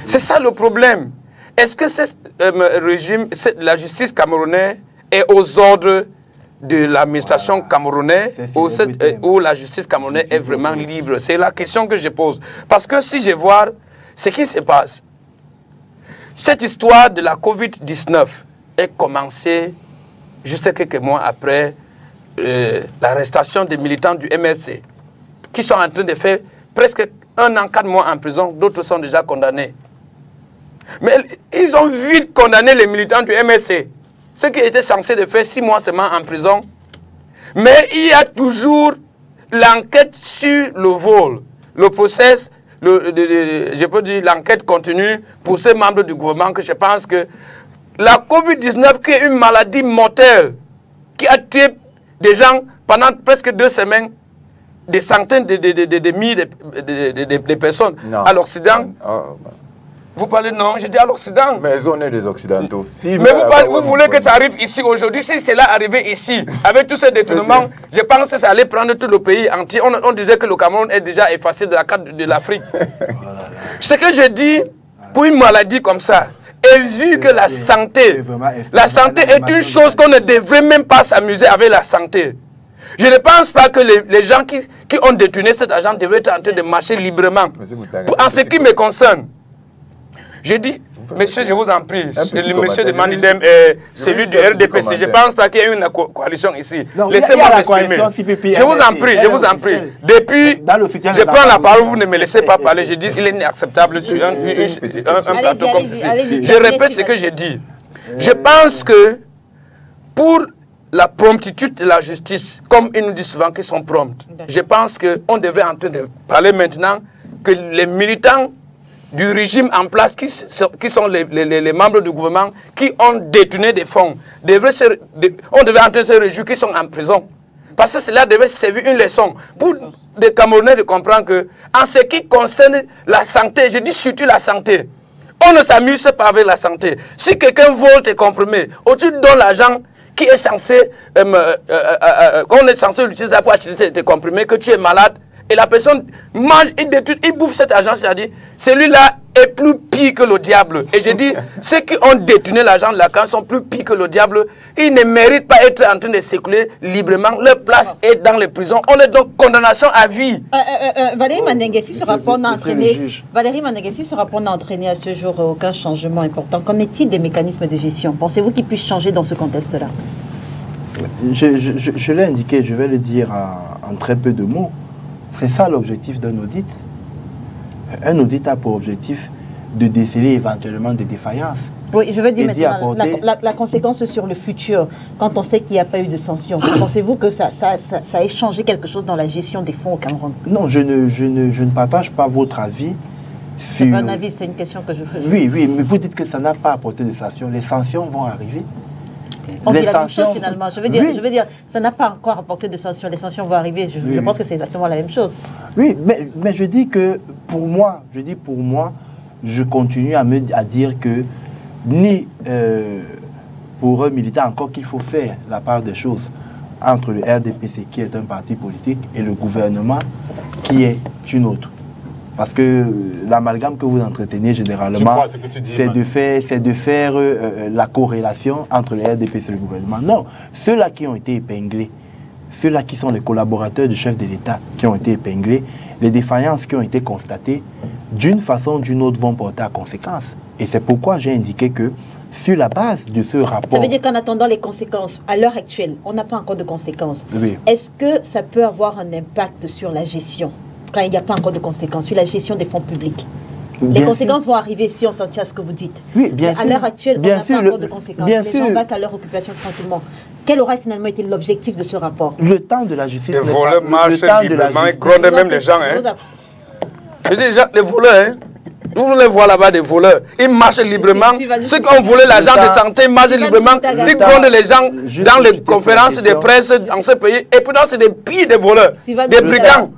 C'est ça le problème. Est-ce que ce régime, la justice camerounaise est aux ordres de l'administration camerounaise ou la justice camerounaise est vraiment libre? C'est la question que je pose. Parce que si je vois ce qui se passe, cette histoire de la Covid-19 est commencée juste quelques mois après l'arrestation des militants du MRC qui sont en train de faire presque 1 an, 4 mois en prison, d'autres sont déjà condamnés. Mais ils ont vite condamné les militants du MRC, ceux qui étaient censés de faire 6 mois seulement en prison. Mais il y a toujours l'enquête sur le vol, le process, je peux dire l'enquête continue pour ces membres du gouvernement, que je pense que la Covid-19 qui est une maladie mortelle, qui a tué des gens pendant presque 2 semaines, des centaines de milliers de personnes à l'Occident. Vous parlez non, j'ai dit à l'Occident. Mais on est des Occidentaux. Mais vous voulez que ça arrive ici aujourd'hui? Si c'est là arrivé ici, avec tous ces détournements, je pense que ça allait prendre tout le pays entier. On disait que le Cameroun est déjà effacé de la carte de l'Afrique. Ce que je dis, pour une maladie comme ça, et vu que la santé est une chose qu'on ne devrait même pas s'amuser avec la santé. Je ne pense pas que les gens qui ont détourné cet argent devraient être en train de marcher librement. En ce qui me concerne, je dis, monsieur, je vous en prie, le monsieur de Manidem et celui du RDPC, je ne pense pas qu'il y ait une coalition ici. Laissez-moi m'exprimer. Je vous en prie. Depuis, je prends la parole, vous ne me laissez pas parler. Je dis, il est inacceptable sur un plateau comme ceci. Je répète ce que j'ai dit. Je pense que pour la promptitude de la justice, comme ils nous disent souvent qu'ils sont prompts, je pense qu'on devrait en train de parler maintenant que les militants du régime en place, qui sont les membres du gouvernement, qui ont détourné des fonds, on devrait en train de se réjouir qu'ils sont en prison. Parce que cela devait servir une leçon pour les Camerounais de comprendre que, en ce qui concerne la santé, je dis surtout la santé, on ne s'amuse pas avec la santé. Si quelqu'un vole tes comprimés, ou tu donnes l'argent qui est censé, on est censé l'utiliser pour acheter tes comprimés, que tu es malade, et la personne mange, il détruit, il bouffe cet argent, c'est-à-dire, celui-là est plus pire que le diable. Et je dis, ceux qui ont détourné l'argent de la CAN sont plus pires que le diable. Ils ne méritent pas être en train de circuler librement. Leur place est dans les prisons. On est donc condamnation à vie. Valérie Manenguessi, ce rapport n'a entraîné, à ce jour aucun changement important. Qu'en est-il des mécanismes de gestion? Pensez-vous qu'ils puissent changer dans ce contexte-là? Je l'ai indiqué, je vais le dire en très peu de mots. C'est ça l'objectif d'un audit. Un audit a pour objectif de déceler éventuellement des défaillances. Oui, je veux dire maintenant la conséquence sur le futur, quand on sait qu'il n'y a pas eu de sanctions. Pensez-vous que ça ait changé quelque chose dans la gestion des fonds au Cameroun? Non, je ne partage pas votre avis. C'est pas un avis, c'est une question que je fais. Oui, mais vous dites que ça n'a pas apporté de sanctions. Les sanctions vont arriver. On dit la même chose finalement. Je veux dire, ça n'a pas encore apporté de sanctions. Les sanctions vont arriver. Je pense que c'est exactement la même chose. Oui, mais je dis que pour moi, je continue à dire que ni pour un militant encore qu'il faut faire la part des choses entre le RDPC qui est un parti politique et le gouvernement qui est une autre. Parce que l'amalgame que vous entretenez généralement, c'est de faire la corrélation entre le RDPC et le gouvernement. Non, ceux-là qui ont été épinglés, ceux-là qui sont les collaborateurs du chef de l'État qui ont été épinglés, les défaillances qui ont été constatées, d'une façon ou d'une autre vont porter à conséquence. Et c'est pourquoi j'ai indiqué que sur la base de ce rapport... Ça veut dire qu'en attendant les conséquences, à l'heure actuelle, on n'a pas encore de conséquences. Oui. Est-ce que ça peut avoir un impact sur la gestion, quand il n'y a pas encore de conséquences, sur la gestion des fonds publics? Les conséquences vont arriver si on s'en tient à ce que vous dites. Oui, bien sûr. À l'heure actuelle, on n'a pas encore de conséquences. Les gens vaquent à leur occupation tranquillement. Quel aurait finalement été l'objectif de ce rapport? Le temps de la justice... Les voleurs marchent librement et grondent même les gens. Je dis déjà, les voleurs, vous voulez voir là-bas des voleurs. Ils marchent librement. Ceux qui ont volé l'argent de santé marchent librement. Ils grondent les gens dans les conférences de presse dans ce pays. Et pourtant, c'est des pires des voleurs, des brigands.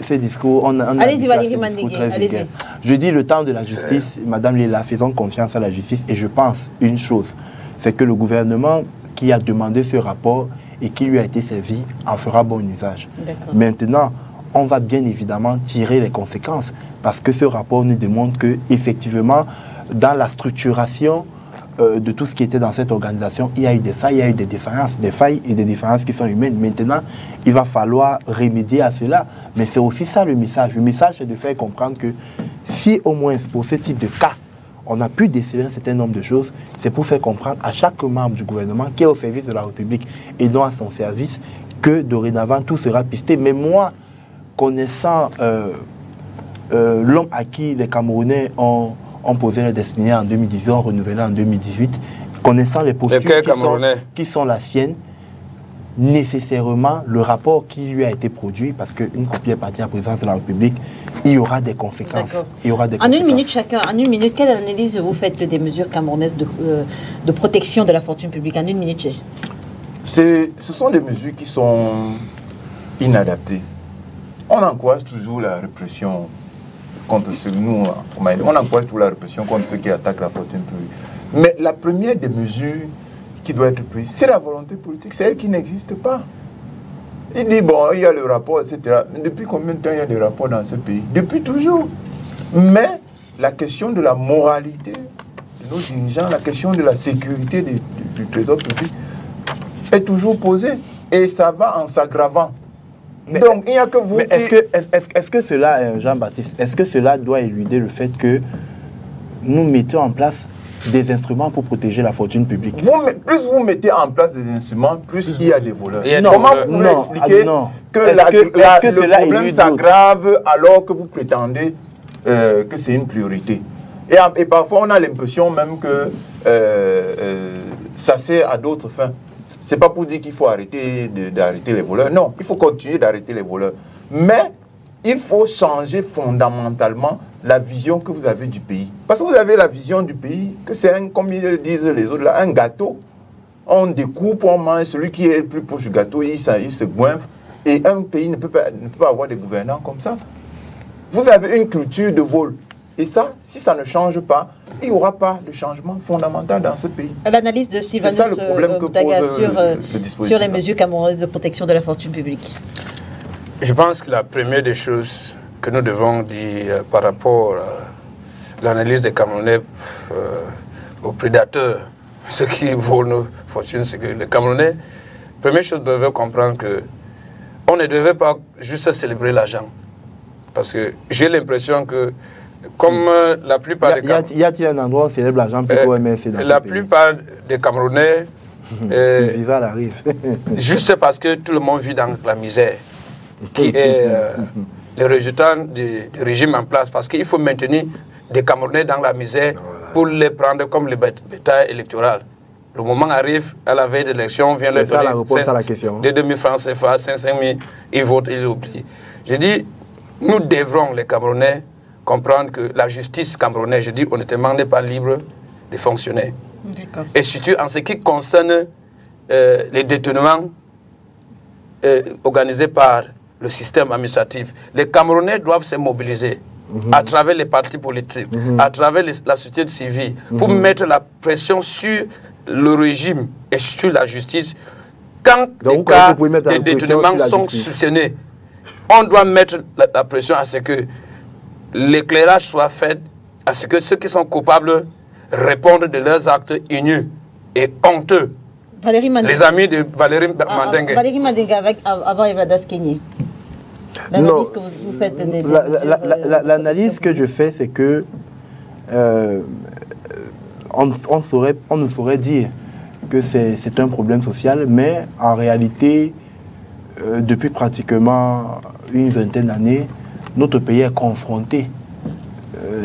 Ces discours, allez-y, Valérie Manenguessi, allez-y. Je dis le temps de la justice, Madame Léla, faisons confiance à la justice. Et je pense une chose, c'est que le gouvernement qui a demandé ce rapport et qui lui a été servi en fera bon usage. Maintenant, on va bien évidemment tirer les conséquences parce que ce rapport nous démontre que effectivement, dans la structuration de tout ce qui était dans cette organisation, il y a eu des failles, il y a eu des failles et des défaillances qui sont humaines. Maintenant, il va falloir remédier à cela. Mais c'est aussi ça le message. Le message, c'est de faire comprendre que si au moins pour ce type de cas, on a pu déceler un certain nombre de choses, c'est pour faire comprendre à chaque membre du gouvernement qui est au service de la République et non à son service que dorénavant tout sera pisté. Mais moi, connaissant l'homme à qui les Camerounais ont posé la destinée en 2018, ont renouvelé en 2018, connaissant les postures qui sont la sienne, nécessairement, le rapport qui lui a été produit, parce qu'une copie est partie à la présidence de la République, il y aura des conséquences. En une minute chacun, quelle analyse vous faites des mesures camerounaises de protection de la fortune publique? En une minute, ce sont des mesures qui sont inadaptées. On encourage toujours la répression contre ceux on encourage toujours la répression contre ceux qui attaquent la fortune publique. Mais la première des mesures qui doit être prise, c'est la volonté politique, c'est elle qui n'existe pas. Il dit, bon, il y a le rapport, etc. Mais depuis combien de temps il y a des rapports dans ce pays? Depuis toujours. Mais la question de la moralité de nos dirigeants, la question de la sécurité du trésor public est toujours posée. Et ça va en s'aggravant. Donc, il n'y a que vous. Est-ce que cela, Jean-Baptiste, est-ce que cela doit éluder le fait que nous mettons en place des instruments pour protéger la fortune publique? Plus vous mettez en place des instruments, plus il y a des voleurs. Comment vous pouvez expliquer que le problème s'aggrave alors que vous prétendez que c'est une priorité? Et parfois, on a l'impression même que ça sert à d'autres fins. Ce n'est pas pour dire qu'il faut arrêter d'arrêter les voleurs. Non, il faut continuer d'arrêter les voleurs. Mais il faut changer fondamentalement la vision que vous avez du pays. Parce que vous avez la vision du pays, que c'est, comme ils disent les autres, là, un gâteau. on découpe, on mange, celui qui est le plus proche du gâteau, il se goinfre. Et un pays ne peut pas avoir des gouvernants comme ça. Vous avez une culture de vol. Et ça, si ça ne change pas, il n'y aura pas de changement fondamental dans ce pays. L'analyse de Sylvanus Daga sur les mesures camerounaises de protection de la fortune publique. Je pense que la première des choses que nous devons dire par rapport à l'analyse des Camerounais aux prédateurs, ceux qui volent nos fortunes, c'est que les Camerounais, première chose, devaient comprendre que on ne devait pas juste célébrer l'argent. Parce que j'ai l'impression que comme la plupart des Camerounais... Y a-t-il un endroit où on célèbre l'argent plutôt MSC dans la plupart des Camerounais... arrive. Juste parce que tout le monde vit dans la misère, qui est le résultat du régime en place. Parce qu'il faut maintenir des Camerounais dans la misère pour les prendre comme les bétail électoral. Le moment arrive, à la veille de l'élection, on vient leur donner 2 000 francs CFA, 500 000, ils votent, ils oublient. Je dis, nous devrons, les Camerounais, comprendre que la justice camerounaise, je dis honnêtement, n'est pas libre de fonctionner. Et surtout en ce qui concerne les détournements organisés par le système administratif, les Camerounais doivent se mobiliser à travers les partis politiques, à travers la société civile, pour mettre la pression sur le régime et sur la justice. Quand les cas de détournements sont soupçonnés, on doit mettre la pression à ce que l'éclairage soit fait, à ce que ceux qui sont coupables répondent de leurs actes haineux et honteux. Les amis de Valérie Mandengue. Valérie Mandengue avant Evladas Kenyé. L'analyse que vous faites des... L'analyse que je fais, c'est que on ne saurait dire que c'est un problème social, mais en réalité, depuis pratiquement une vingtaine d'années, notre pays est confronté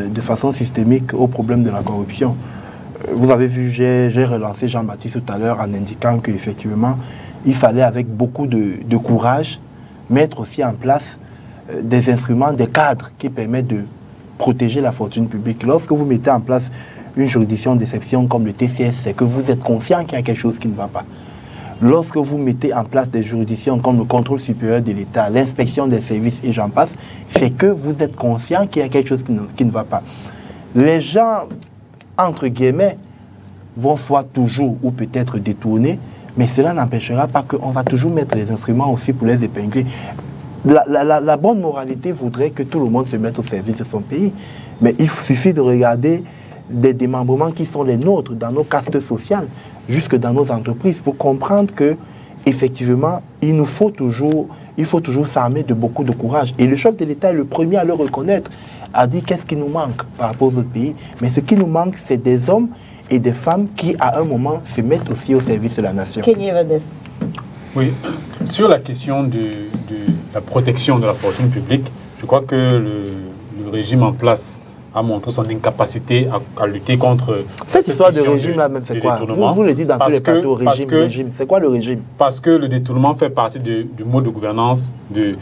de façon systémique au problème de la corruption. Vous avez vu, j'ai relancé Jean-Baptiste tout à l'heure en indiquant qu'effectivement, il fallait avec beaucoup de courage mettre aussi en place des instruments, des cadres qui permettent de protéger la fortune publique. Lorsque vous mettez en place une juridiction d'exception comme le TCS, c'est que vous êtes conscient qu'il y a quelque chose qui ne va pas. Lorsque vous mettez en place des juridictions comme le contrôle supérieur de l'État, l'inspection des services et j'en passe, c'est que vous êtes conscient qu'il y a quelque chose qui ne va pas. Les gens, entre guillemets, vont soit toujours ou peut-être détourner, mais cela n'empêchera pas qu'on va toujours mettre les instruments aussi pour les épingler. La bonne moralité voudrait que tout le monde se mette au service de son pays, mais il suffit de regarder des démembrements qui sont les nôtres dans nos castes sociales, jusque dans nos entreprises, pour comprendre que effectivement, il faut toujours s'armer de beaucoup de courage. Et le chef de l'État est le premier à le reconnaître, a dit qu'est-ce qui nous manque par rapport aux autres pays. Mais ce qui nous manque, c'est des hommes et des femmes qui, à un moment, se mettent aussi au service de la nation. Oui, sur la question de la protection de la fortune publique, je crois que le régime en place a montré son incapacité à lutter contre cette histoire de régime-là, même, c'est quoi? Vous le dites dans tous les plateaux, régime. C'est quoi le régime? Parce que le détournement fait partie du mode de gouvernance du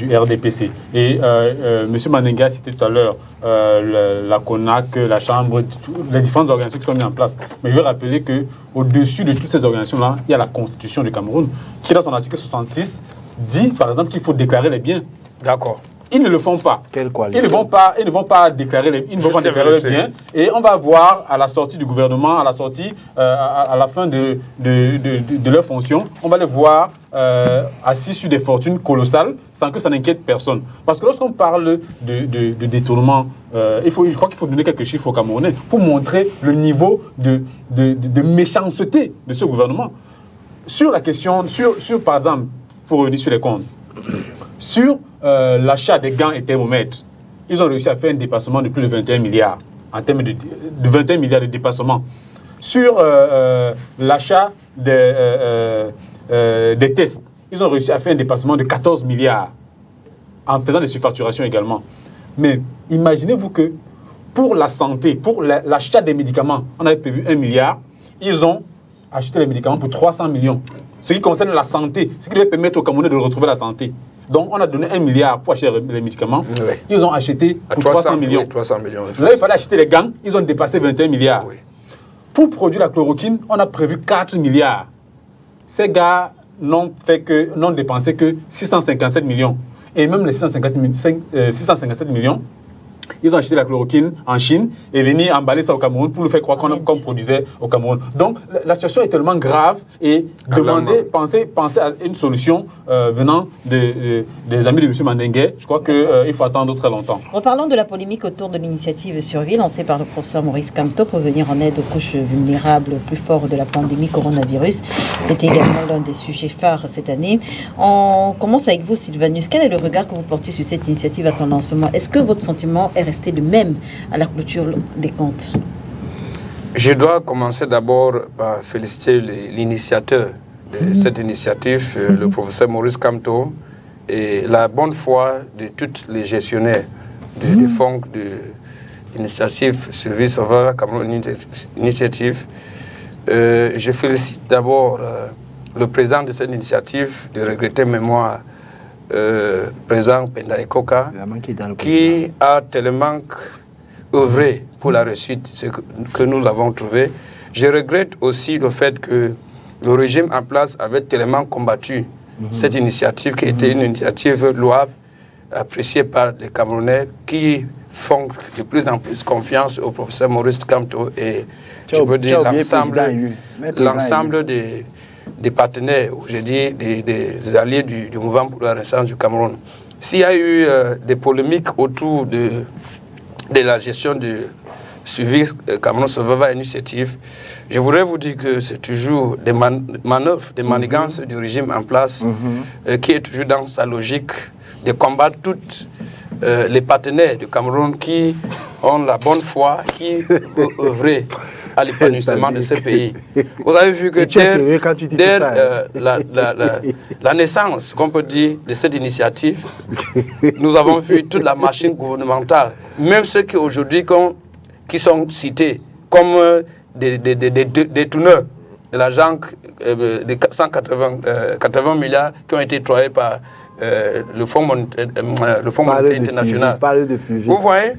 RDPC. Et M. Mandengue a cité tout à l'heure la CONAC, la Chambre, les différentes organisations qui sont mises en place. Mais je veux rappeler qu'au-dessus de toutes ces organisations-là, il y a la Constitution du Cameroun, qui, dans son article 66, dit, par exemple, qu'il faut déclarer les biens. D'accord. Ils ne le font pas. Quelle ils ne vont pas déclarer les biens. Et on va voir à la sortie du gouvernement, à la sortie, à la fin de leur fonction, on va les voir assis sur des fortunes colossales sans que ça n'inquiète personne. Parce que lorsqu'on parle de détournement, je crois qu'il faut donner quelques chiffres aux Camerounais pour montrer le niveau de méchanceté de ce gouvernement. Sur la question, par exemple, pour revenir sur les comptes, sur l'achat des gants et thermomètres, ils ont réussi à faire un dépassement de plus de 21 milliards, en termes de 21 milliards de dépassement. Sur l'achat des tests, ils ont réussi à faire un dépassement de 14 milliards, en faisant des surfacturations également. Mais imaginez-vous que pour la santé, pour l'achat des médicaments, on avait prévu 1 milliard, ils ont acheté les médicaments pour 300 millions. Ce qui concerne la santé, ce qui devait permettre aux Camerounais de retrouver la santé. Donc, on a donné 1 milliard pour acheter les médicaments. Oui. Ils ont acheté pour 300 millions. Oui, 300 millions. Là, il fallait acheter les gants. Ils ont dépassé 21 milliards. Oui. Pour produire la chloroquine, on a prévu 4 milliards. Ces gars n'ont dépensé que 657 millions. Et même les 657 millions, ils ont acheté la chloroquine en Chine et venu emballer ça au Cameroun pour nous faire croire qu'on produisait au Cameroun. Donc la situation est tellement grave et pensez à une solution venant des amis de M. Mandengue. Je crois qu'il faut attendre très longtemps. Reparlons de la polémique autour de l'initiative Survie lancée par le professeur Maurice Kamto pour venir en aide aux couches vulnérables plus fort de la pandémie coronavirus. C'était également l'un des sujets phares cette année. On commence avec vous, Sylvanus. Quel est le regard que vous portez sur cette initiative à son lancement? Est-ce que votre sentiment est resté le même à la clôture des comptes? Je dois commencer d'abord par féliciter l'initiateur de cette initiative, le professeur Maurice Kamto, et la bonne foi de tous les gestionnaires des fonds de l'initiative Survie Sauveur Cameroun Initiative. Je félicite d'abord le président de cette initiative, de regretter mémoire, président Penda Ekoka, qui a tellement œuvré pour la réussite que nous l'avons trouvé. Je regrette aussi le fait que le régime en place avait tellement combattu cette initiative, qui était une initiative louable, appréciée par les Camerounais, qui font de plus en plus confiance au professeur Maurice Kamto et je peux dire l'ensemble des partenaires, ou je dis des alliés du mouvement pour la renaissance du Cameroun. S'il y a eu des polémiques autour de la gestion du suivi Cameroun Survival Initiative, je voudrais vous dire que c'est toujours des manœuvres, des manigances du régime en place qui est toujours dans sa logique de combattre toutes les partenaires du Cameroun qui ont la bonne foi, qui peuvent œuvrer à l'épanouissement de ce pays. Vous avez vu que dès la naissance, qu'on peut dire, de cette initiative, nous avons vu toute la machine gouvernementale, même ceux qui aujourd'hui qui sont cités comme des détourneurs de l'argent de 180 milliards qui ont été travaillés par le Fonds monétaire international. Vous voyez,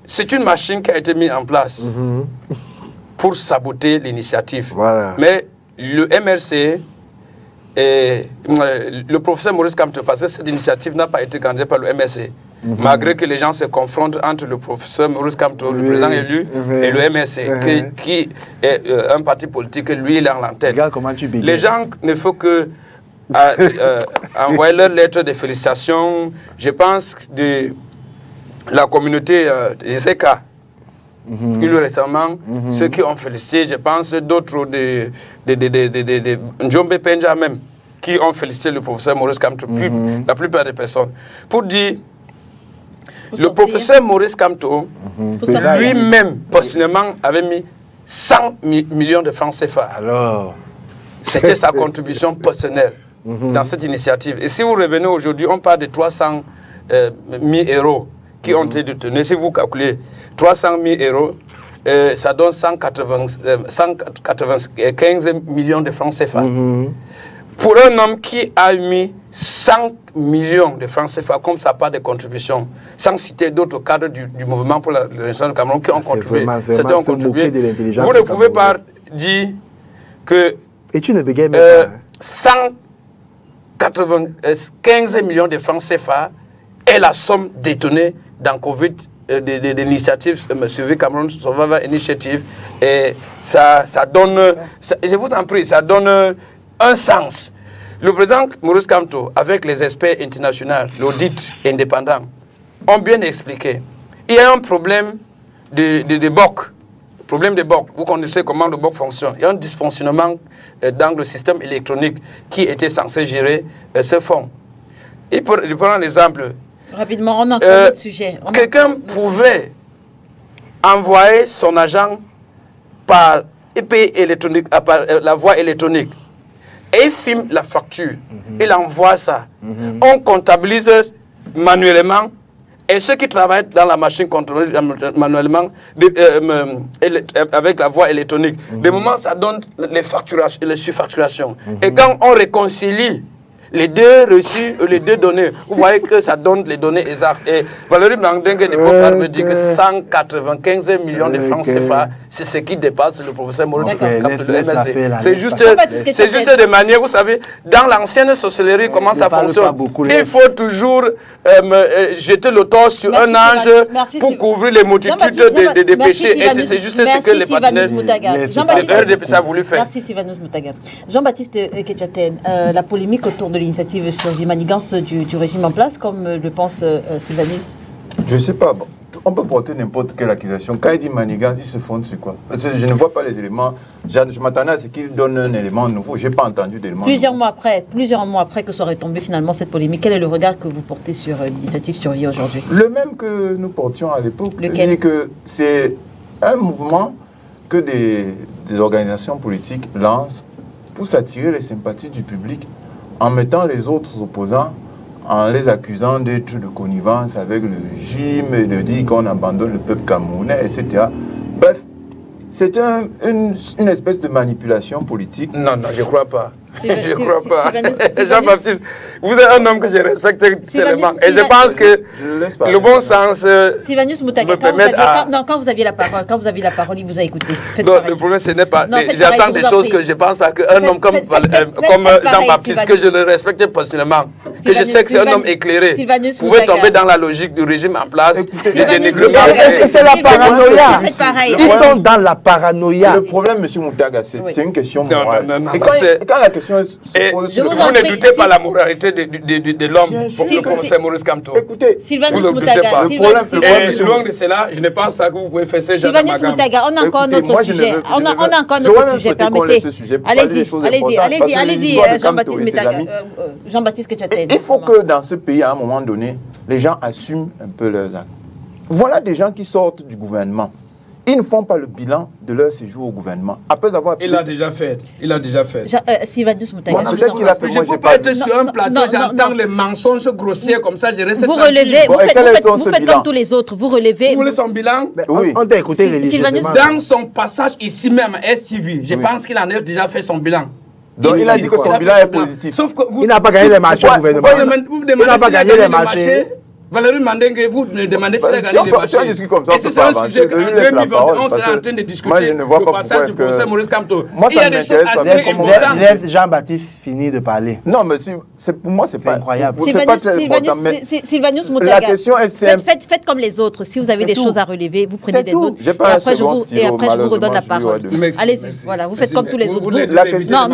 c'est une machine qui a été mise en place pour saboter l'initiative. Voilà. Mais le MRC et le professeur Maurice Kamto, parce que cette initiative n'a pas été candidée par le MRC, malgré que les gens se confrontent entre le professeur Maurice Kamto, le président élu, et le MRC, qui est un parti politique, lui, il est en l'antenne. Les gens ne font que envoyer leur lettre de félicitations. Je pense de la communauté des ZK, plus récemment, ceux qui ont félicité, je pense d'autres de Njombe Penja même, qui ont félicité le professeur Maurice Kamto, la plupart des personnes. Pour dire, le professeur Maurice Kamto, lui-même, personnellement, avait mis 100 millions de francs CFA. Alors, c'était sa contribution personnelle dans cette initiative. Et si vous revenez aujourd'hui, on parle de 300 000 euros qui ont été détenus. Si vous calculez 300 000 euros, ça donne 195 millions de francs CFA. Pour un homme qui a mis 100 millions de francs CFA comme sa part de contribution, sans citer d'autres cadres du mouvement pour la renaissance du Cameroun qui ont contribué, certains ont contribué, vous ne pouvez pas dire que 195 millions de francs CFA est la somme détenue dans Covid de l'initiative Survie Cameroun Survival Initiative, et ça donne, je vous en prie, ça donne un sens. Le président Maurice Kamto, avec les experts internationaux, l'audit indépendant, ont bien expliqué. Il y a un problème de BOC. Problème de BOC. Vous connaissez comment le BOC fonctionne. Il y a un dysfonctionnement dans le système électronique qui était censé gérer ce fonds. Je prends l'exemple. Rapidement, on a encore un autre sujet. Quelqu'un pouvait envoyer son agent par EP électronique, par la voie électronique. Et il filme la facture. Il envoie ça. On comptabilise manuellement. Et ceux qui travaillent dans la machine contrôlée manuellement, avec la voie électronique, de moment, ça donne les surfacturations. Et quand on réconcilie les deux reçus, les deux données. Vous voyez que ça donne les données exactes. Et Valérie Mandingue me dit que 195 millions de francs CFA, c'est ce qui dépasse le professeur Maurice Kamto, le MSC. C'est juste de manière, vous savez, dans l'ancienne sorcellerie, comment ça fonctionne. Il faut toujours jeter le tort sur un ange pour couvrir les multitudes de péchés. Et c'est juste ce que les partenaires de RDPC a voulu faire. Merci Sylvanus Moutaga. Jean-Baptiste Ketchaten, la polémique autour de l'initiative sur l'humanigance du régime en place, comme le pense Sylvanus? Je ne sais pas. Bon, on peut porter n'importe quelle accusation. Quand il dit manigance, il se fonde sur quoi? Parce que je ne vois pas les éléments. Je m'attendais à ce qu'il donne un élément nouveau. Je n'ai pas entendu d'élément Plusieurs mois après que soit retombée finalement cette polémique, quel est le regard que vous portez sur l'initiative Survie aujourd'hui? Le même que nous portions à l'époque. Lequel? C'est que c'est un mouvement que des organisations politiques lancent pour s'attirer les sympathies du public en mettant les autres opposants, en les accusant d'être de connivence avec le régime et de dire qu'on abandonne le peuple camerounais, etc. Bref, c'est une espèce de manipulation politique. Non, je ne crois pas. Je ne crois pas. Jean-Baptiste, vous êtes un homme que je respecte tellement. Et je pense que le bon sens Sylvanus Moutaga, quand vous aviez la parole, il vous a écouté. Non, le problème, ce n'est pas... J'attends des choses que je ne pense pas qu'un homme comme Jean-Baptiste, que je le respecte personnellement, que je sais que c'est un homme éclairé, pouvait tomber dans la logique du régime en place, du dénigrement. C'est la paranoïa. Ils sont dans la paranoïa. Le problème, M. Moutaga, c'est une question morale. Et quand la question et vous ne doutez pas la moralité de l'homme, le professeur Maurice Kamto. Écoutez, Sylvanus Moutaga, loin de cela, je ne pense pas que vous pouvez faire ce genre de Sylvanus Moutaga, on a encore notre sujet. On a encore notre sujet, permettez. Allez-y, Jean-Baptiste Ketchaten. Il faut que dans ce pays, à un moment donné, les gens assument un peu leurs actes. Voilà des gens qui sortent du gouvernement. Ils ne font pas le bilan de leur séjour au gouvernement. Après avoir... Il l'a déjà fait. Sylvanus Moutaga. Je ne peux pas être sur un plateau, j'entends les mensonges grossiers comme ça, je reste vous relevez, vous faites comme tous les autres, vous relevez. Vous voulez son bilan? Oui. On t'a écouté religieusement. Dans son passage ici même à STV, je pense qu'il en a déjà fait son bilan. Donc il a dit que son bilan est positif. Sauf que il n'a pas gagné les marchés au gouvernement. Il n'a pas gagné les marchés. Valérie Mandingue, vous me demandez si elle a gagné les marchés. Si on discute comme ça, on peut pas avancer. En 2021, on est en train de discuter. Moi, je ne vois pas pourquoi est-ce que... Maurice Kamto. Moi, ça m'intéresse pas. Laisse Jean-Baptiste finir de parler. Non, mais pour moi, c'est pas incroyable. Sylvanus Moutaga, la question est simple. Faites comme les autres. Si vous avez des choses à relever, vous prenez des notes. Et après, je vous redonne la parole. Allez-y, voilà, vous faites comme tous les autres. Non,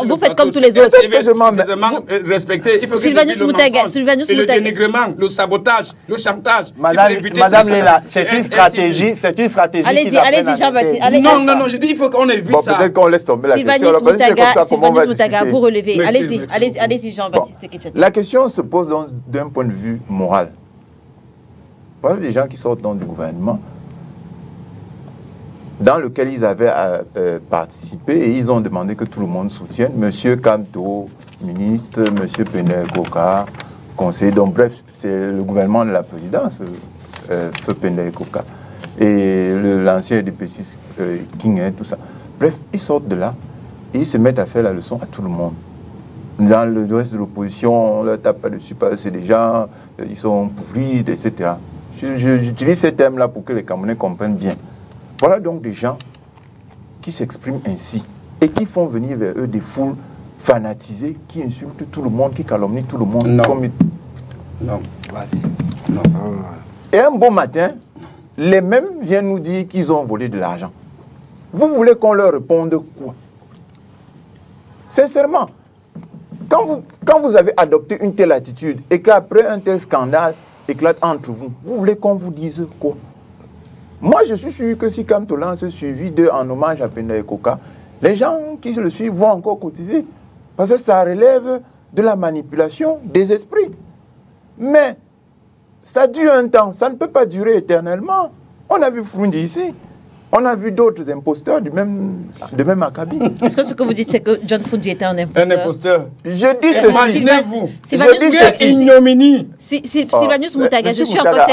vous faites comme tous les autres. Sylvanus Moutaga, le dénigrement, le sabotage, le chantage. Madame Léla, c'est une stratégie. Allez-y, Jean-Baptiste. Non, je dis il faut qu'on évite ça. Peut-être qu'on laisse tomber la question. Sylvanus Moutaga, vous relevez. Allez-y, Jean-Baptiste Ketchaten. La question se pose d'un point de vue moral. Voilà les gens qui sortent donc du gouvernement dans lequel ils avaient participé et ils ont demandé que tout le monde soutienne. Monsieur Kamto, ministre, Monsieur Penel Koka, conseiller. Donc bref, c'est le gouvernement de la présidence, Feu Penel Koka, et l'ancien DPC King, tout ça. Bref, ils sortent de là et ils se mettent à faire la leçon à tout le monde. Dans le reste de l'opposition, on ne leur tape pas dessus parce que c'est des gens, ils sont pourris, etc. J'utilise ces termes-là pour que les Camerounais comprennent bien. Voilà donc des gens qui s'expriment ainsi et qui font venir vers eux des foules fanatisées, qui insultent tout le monde, qui calomnient tout le monde. Non. Et un beau matin, les mêmes viennent nous dire qu'ils ont volé de l'argent. Vous voulez qu'on leur réponde quoi? Sincèrement, quand vous avez adopté une telle attitude et qu'après un tel scandale éclate entre vous, vous voulez qu'on vous dise quoi? Moi, je suis sûr que si Kamto lance suivi en hommage à Penel Koka, les gens qui le suivent vont encore cotiser. Parce que ça relève de la manipulation des esprits. Mais ça dure un temps, ça ne peut pas durer éternellement. On a vu Frundi ici. On a vu d'autres imposteurs de même acabit. Est-ce que ce que vous dites, c'est que John Frundi était un imposteur? Un imposteur. Je dis ceci. Imaginez-vous. C'est ignominie. Sylvanus Moutaga, je suis encore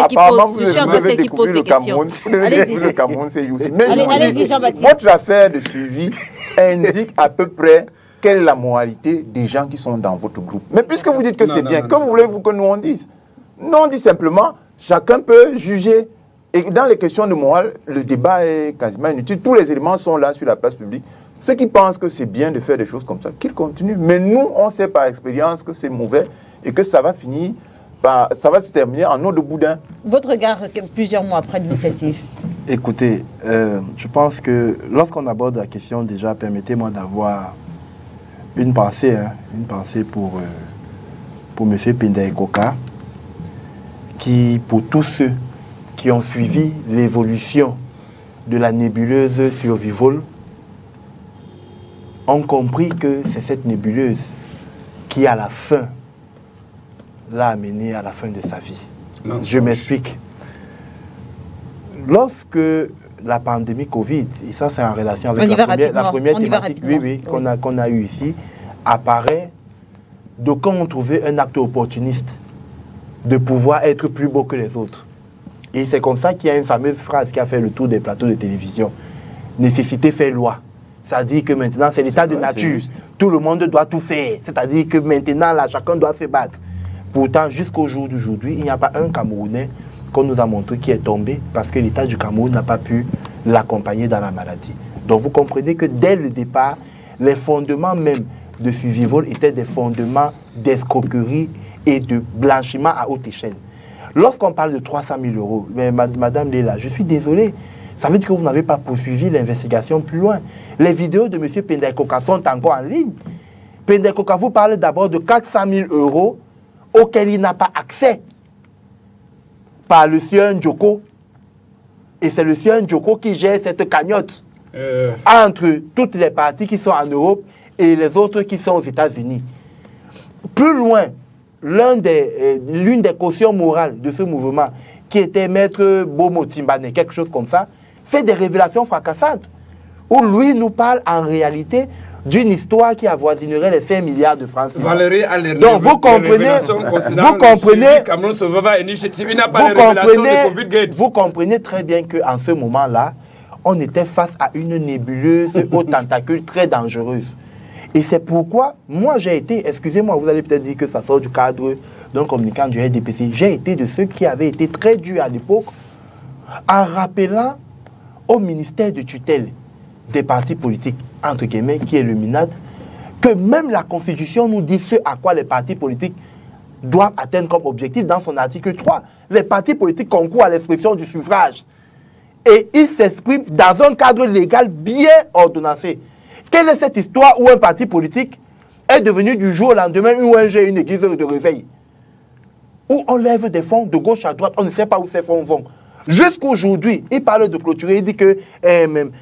celle qui pose des questions. Allez-y. Le Cameroun, c'est Youssi. Allez-y, Jean-Baptiste. Votre affaire de suivi indique à peu près quelle est la moralité des gens qui sont dans votre groupe. Mais puisque vous dites que c'est bien, que voulez-vous que nous on dise? Non, on dit simplement, chacun peut juger. Et dans les questions de morale, le débat est quasiment inutile. Tous les éléments sont là sur la place publique. Ceux qui pensent que c'est bien de faire des choses comme ça, qu'ils continuent. Mais nous, on sait par expérience que c'est mauvais et que ça va finir, ça va se terminer en eau de boudin. Votre regard, plusieurs mois après l'initiative? Écoutez, je pense que lorsqu'on aborde la question, déjà, permettez-moi d'avoir une pensée pour M. Penda Ekoka, qui, pour tous ceux qui ont suivi l'évolution de la nébuleuse Survival, ont compris que c'est cette nébuleuse qui, à la fin, l'a amené à la fin de sa vie. Non, je m'explique. Lorsque la pandémie Covid, et ça c'est en relation avec la première thématique qu'on a eue ici, apparaît, d'aucuns ont trouvé un acte opportuniste de pouvoir être plus beau que les autres. Et c'est comme ça qu'il y a une fameuse phrase qui a fait le tour des plateaux de télévision. Nécessité fait loi. C'est-à-dire que maintenant, c'est l'état de nature. Tout le monde doit tout faire. C'est-à-dire que maintenant, là, chacun doit se battre. Pourtant, jusqu'au jour d'aujourd'hui, il n'y a pas un Camerounais qu'on nous a montré qui est tombé parce que l'État du Cameroun n'a pas pu l'accompagner dans la maladie. Donc, vous comprenez que dès le départ, les fondements même de Survival étaient des fondements d'escroquerie et de blanchiment à haute échelle. Lorsqu'on parle de 300 000 euros, mais Madame Léla, je suis désolé, ça veut dire que vous n'avez pas poursuivi l'investigation plus loin. Les vidéos de M. Penda Ekoka sont encore en ligne. Penda Ekoka vous parle d'abord de 400 000 euros auxquels il n'a pas accès par le sieur Ndjoko. Et c'est le sieur Ndjoko qui gère cette cagnotte entre toutes les parties qui sont en Europe et les autres qui sont aux États-Unis. Plus loin, l'une des cautions morales de ce mouvement, qui était Maître Bomo Timbane, quelque chose comme ça, fait des révélations fracassantes, où lui nous parle en réalité d'une histoire qui avoisinerait les 5 milliards de francs. Valérie a les donc vous comprenez très bien qu'en ce moment-là, on était face à une nébuleuse aux tentacules très dangereuse. Et c'est pourquoi, moi j'ai été, excusez-moi, vous allez peut-être dire que ça sort du cadre d'un communicant du RDPC, j'ai été de ceux qui avaient été très durs à l'époque en rappelant au ministère de tutelle des partis politiques, entre guillemets, qui est le MINAD, que même la Constitution nous dit ce à quoi les partis politiques doivent atteindre comme objectif dans son article 3. Les partis politiques concourent à l'expression du suffrage. Et ils s'expriment dans un cadre légal bien ordonnancé. Quelle est cette histoire où un parti politique est devenu du jour au lendemain une ONG, une église de réveil, où on lève des fonds de gauche à droite, on ne sait pas où ces fonds vont. Jusqu'aujourd'hui, il parle de clôturer, il dit que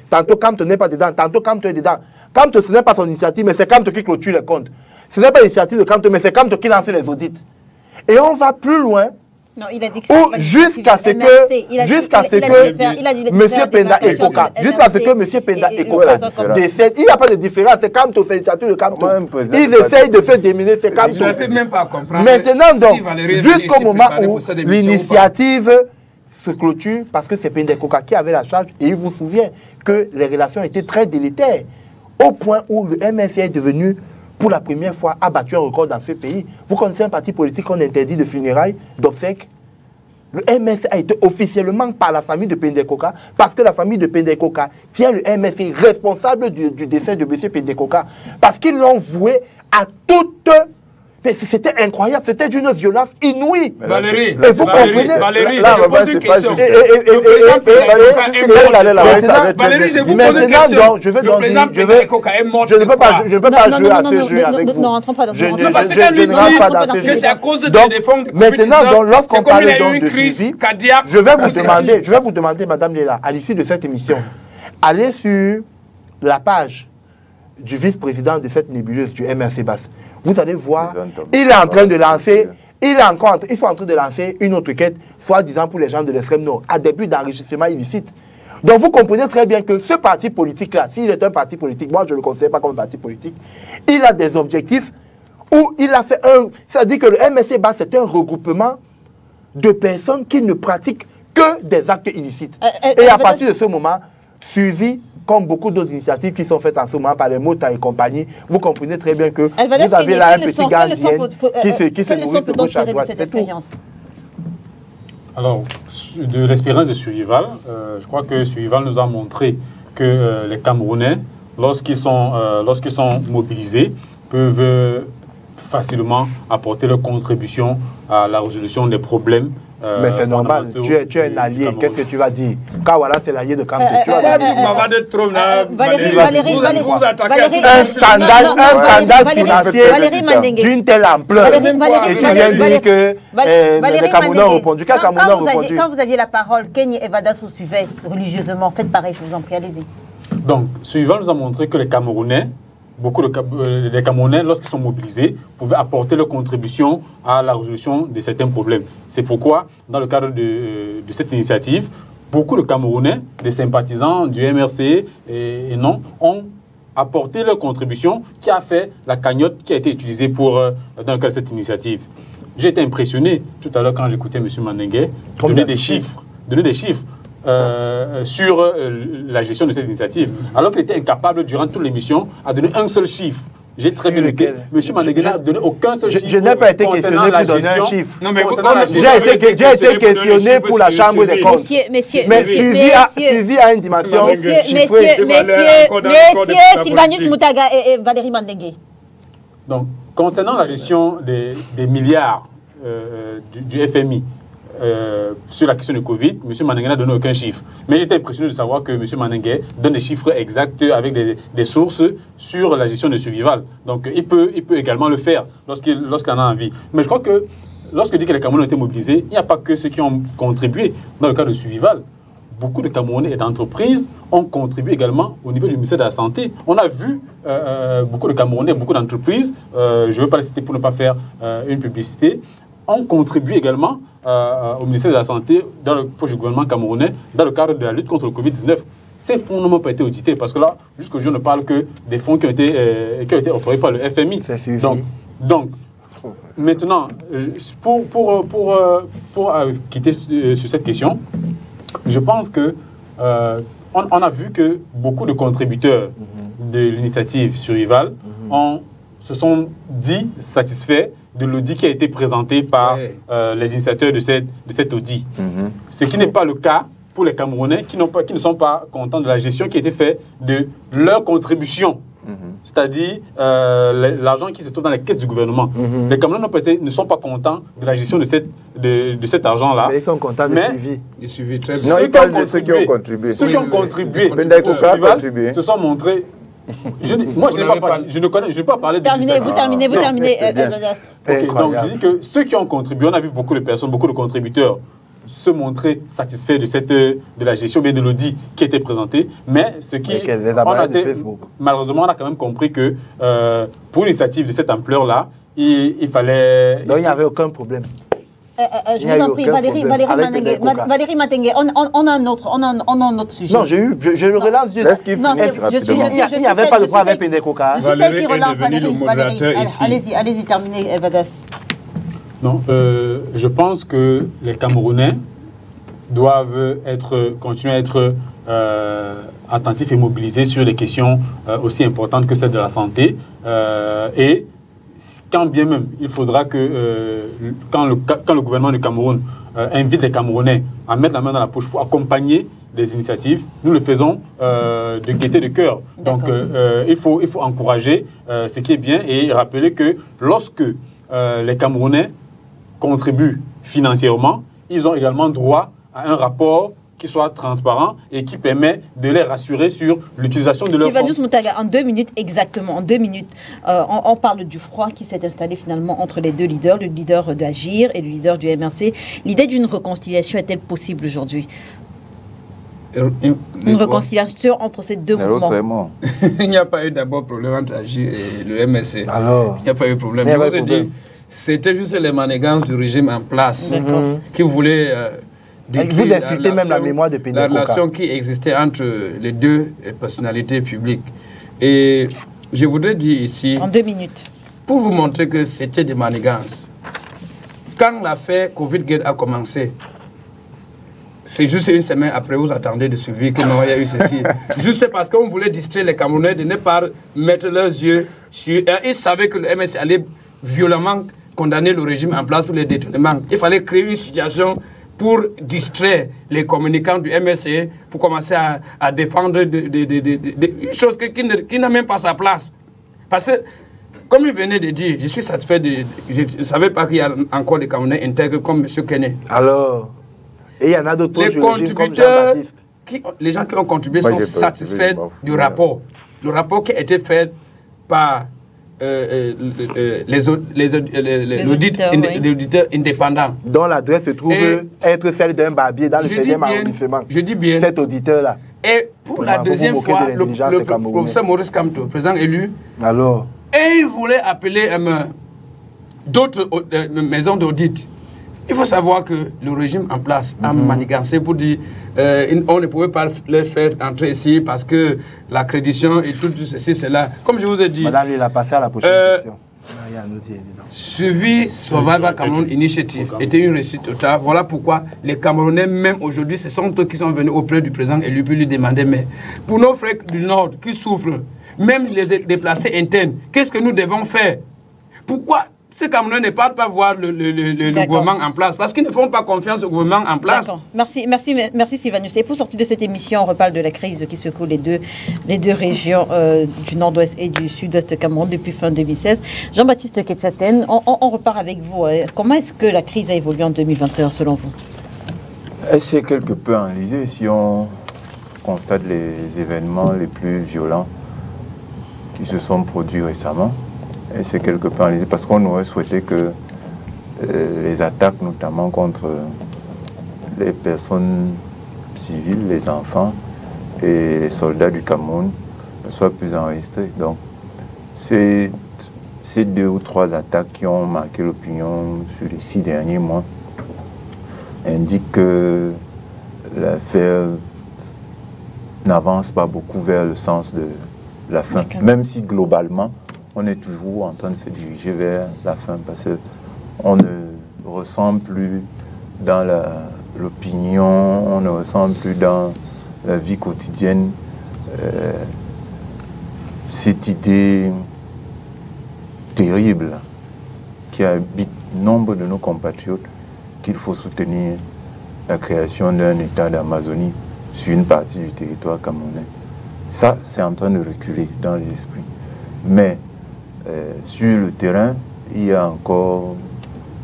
tantôt Camte n'est pas dedans, tantôt Camte est dedans. Camte, ce n'est pas son initiative, mais c'est Camte qui clôture les comptes. Ce n'est pas l'initiative de Camte, mais c'est Camte qui lance les audits. Et on va plus loin. Non, il a dit que jusqu'à ce que M. Penda Ekoka, décède, il n'y a pas de différence, c'est Camte, c'est l'initiative de Camte. Ils essayent de se déminer, c'est Camte. Maintenant donc, jusqu'au moment où l'initiative se clôture, parce que c'est Penda Ekoka qui avait la charge, et il vous souvient que les relations étaient très délétères, au point où le MFA est devenu, pour la première fois, a battu un record dans ce pays. Vous connaissez un parti politique qu'on interdit de funérailles, d'obsèques. Le MS a été officiellement par la famille de Penda Ekoka, parce que la famille de Penda Ekoka tient le MSI responsable du décès de M. Penda Ekoka, parce qu'ils l'ont voué à toute... Mais c'était incroyable, c'était d'une violence inouïe. Valérie, et vous comprenez... Valérie, je pose une question. Valérie, je vous pose une question. Je vais donc dire, je ne peux pas jouer à ce jeu avec vous. Non, rentrons pas dans ce jeu. Je ne rentre pas dans ce jeu. C'est à cause de des fonds. Maintenant, lorsqu'on parle donc de suivi, je vais vous demander, Madame Léla, à l'issue de cette émission, allez sur la page du vice-président de cette nébuleuse du MRC Basse. Vous allez voir, il est en train de lancer, ils sont en train de lancer une autre quête, soi-disant pour les gens de l'extrême nord, à des buts d'enrichissement illicite. Donc vous comprenez très bien que ce parti politique-là, s'il est un parti politique, moi je ne le considère pas comme un parti politique, il a des objectifs où il a fait un... C'est-à-dire que le MSC Bas, c'est un regroupement de personnes qui ne pratiquent que des actes illicites. Et à partir de ce moment, suivi comme beaucoup d'autres initiatives qui sont faites en ce moment par les Mota et compagnie, vous comprenez très bien que Elvadès, vous avez là un petit gardien qui se quelle leçon peut-on tirer de cette expérience? Alors, de l'expérience de Survival, je crois que Survival nous a montré que les Camerounais, lorsqu'ils sont mobilisés, peuvent facilement apporter leur contribution à la résolution des problèmes. Mais c'est normal, tu es un allié, qu'est-ce que tu vas dire? Kawala, c'est l'allié de Kamte. Un scandale financier d'une telle ampleur. Et tu viens dire que les Camerounais ont répondu. Quel Camerounais ont répondu? Quand vous aviez la parole, Kenny et Vadas vous suivaient religieusement. Faites pareil, je vous en prie, allez-y. Donc, Suivant nous a montré que les Camerounais, les Camerounais, lorsqu'ils sont mobilisés, pouvaient apporter leur contribution à la résolution de certains problèmes. C'est pourquoi, dans le cadre de cette initiative, beaucoup de Camerounais, des sympathisants du MRC et non, ont apporté leur contribution qui a fait la cagnotte qui a été utilisée dans le cadre de cette initiative. J'ai été impressionné tout à l'heure quand j'écoutais M. Manengue donner des chiffres. Sur la gestion de cette initiative, alors qu'il était incapable durant toute l'émission à donner un seul chiffre. J'ai très bien noté. M. Manengue n'a donné aucun seul chiffre. Je n'ai pas été questionné pour donner un chiffre. J'ai été questionné pour la Chambre des comptes. Mais suivi à une dimension chiffrée. Messieurs Sylvanus Moutaga et Valérie Mandengue. Donc, concernant la gestion des milliards du FMI, sur la question du Covid, M. Manengue n'a donné aucun chiffre. Mais j'étais impressionné de savoir que M. Manengue donne des chiffres exacts avec des sources sur la gestion de Survival. Donc il peut également le faire lorsqu'il en a envie. Mais je crois que lorsque je dis que les Camerounais ont été mobilisés, il n'y a pas que ceux qui ont contribué dans le cadre de Survival. Beaucoup de Camerounais et d'entreprises ont contribué également au niveau du ministère de la Santé. On a vu beaucoup de Camerounais, beaucoup d'entreprises, je ne veux pas les citer pour ne pas faire une publicité, ont contribué également au ministère de la Santé, dans le projet du gouvernement camerounais, dans le cadre de la lutte contre le Covid-19. Ces fonds n'ont pas été audités parce que là, jusqu'aujourd'hui, on ne parle que des fonds qui ont été octroyés par le FMI. Donc, maintenant, pour quitter sur cette question, je pense que on a vu que beaucoup de contributeurs de l'initiative Survival se sont dit satisfaits de l'audit qui a été présenté par les initiateurs de cet audit. Ce qui n'est pas le cas pour les Camerounais qui ne sont pas contents de la gestion qui a été faite de leur contribution. C'est-à-dire l'argent qui se trouve dans les caisses du gouvernement. Les Camerounais ne sont pas contents de la gestion de cet argent-là. Mais ils sont contents du suivi. Très bien. Non, ils parlent de ceux qui ont contribué. Ceux qui ont contribué au Survival se sont montrés. Moi, je ne vais pas parler de... Vous terminez. Donc, je dis que ceux qui ont contribué, on a vu beaucoup de personnes, beaucoup de contributeurs se montrer satisfaits de la gestion, bien de l'audit qui a été présenté. Mais malheureusement, on a quand même compris que pour une initiative de cette ampleur-là, il fallait... Donc, il n'y avait aucun problème. Je vous en prie, Valérie Mandengue, on a un autre sujet. Non, je le relance. Il n'y avait pas de problème avec Pendekoka. Je suis celle qui relance Valérie. Allez-y, terminez, Vadas. Non, je pense que les Camerounais doivent continuer à être attentifs et mobilisés sur des questions aussi importantes que celle de la santé. Et quand bien même, il faudra que, quand le gouvernement du Cameroun invite les Camerounais à mettre la main dans la poche pour accompagner les initiatives, nous le faisons de gaieté de cœur. Donc, il faut encourager ce qui est bien et rappeler que lorsque les Camerounais contribuent financièrement, ils ont également droit à un rapport qui soit transparent et qui permet de les rassurer sur l'utilisation de leurs fonds. Sylvanus Moutaga, en 2 minutes, exactement, en 2 minutes, on parle du froid qui s'est installé finalement entre les deux leaders, le leader d'Agir et le leader du MRC. L'idée d'une réconciliation est-elle possible aujourd'hui? Une réconciliation entre ces deux mouvements. Il n'y a pas eu d'abord problème entre Agir et le MRC. Alors, il n'y a pas eu de problème. Je vous ai dit, c'était juste les manigances du régime en place qui voulaient... vous insultez même la mémoire de Pendekoka. La relation qui existait entre les deux personnalités publiques. Et je voudrais dire ici... En 2 minutes. Pour vous montrer que c'était des manigances. Quand l'affaire Covid-19 a commencé, c'est juste une semaine après, vous attendez de suivi que non, il y a eu ceci. Juste parce qu'on voulait distraire les Camerounais de ne pas mettre leurs yeux sur... Ils savaient que le MSC allait violemment condamner le régime en place pour les détournements. Il fallait créer une situation pour distraire les communicants du MSC, pour commencer à défendre une chose qui n'a même pas sa place. Parce que, comme il venait de dire, je suis satisfait je ne savais pas qu'il y a encore des Camerounais intègres comme M. Kenney. Alors, et il y en a d'autres les contributeurs, les gens qui ont contribué sont satisfaits du rapport. Le rapport qui a été fait par les auditeurs indépendants. Dont l'adresse se trouve être celle d'un barbier dans le 7e arrondissement. Je dis bien. Cet auditeur-là. Et pour la deuxième fois, le professeur Maurice Kamto, président élu, alors, et il voulait appeler d'autres maisons d'audit. Il faut savoir que le régime en place a manigancé pour dire on ne pouvait pas les faire entrer ici parce que l'accréditation et tout ceci, cela. Comme je vous ai dit. Madame, il a passé à la prochaine question. Suivi Survivor Cameroun Initiative était une réussite totale. Voilà pourquoi les Camerounais, même aujourd'hui, ce sont eux qui sont venus auprès du président et lui demander, mais pour nos frères du Nord qui souffrent, même les déplacés internes, qu'est-ce que nous devons faire? Pourquoi ces Camerounais ne partent pas voir le gouvernement en place? Parce qu'ils ne font pas confiance au gouvernement en place. Merci Sylvanus. Et pour sortir de cette émission, on reparle de la crise qui secoue les deux régions du nord-ouest et du sud-est Cameroun depuis fin 2016. Jean-Baptiste Ketchaten, on repart avec vous. Comment est-ce que la crise a évolué en 2021 selon vous? Elle s'est quelque peu enlisée si on constate les événements les plus violents qui se sont produits récemment. Et c'est quelque peu enlisé parce qu'on aurait souhaité que les attaques, notamment contre les personnes civiles, les enfants et les soldats du Cameroun, soient plus enregistrées. Donc, ces 2 ou 3 attaques qui ont marqué l'opinion sur les 6 derniers mois indiquent que l'affaire n'avance pas beaucoup vers le sens de la fin, même si globalement, on est toujours en train de se diriger vers la fin parce qu'on ne ressent plus dans l'opinion, on ne ressent plus dans la vie quotidienne cette idée terrible qui habite nombre de nos compatriotes qu'il faut soutenir la création d'un État d'Amazonie sur une partie du territoire camerounais. Ça, c'est en train de reculer dans les esprits. Mais sur le terrain, il y a encore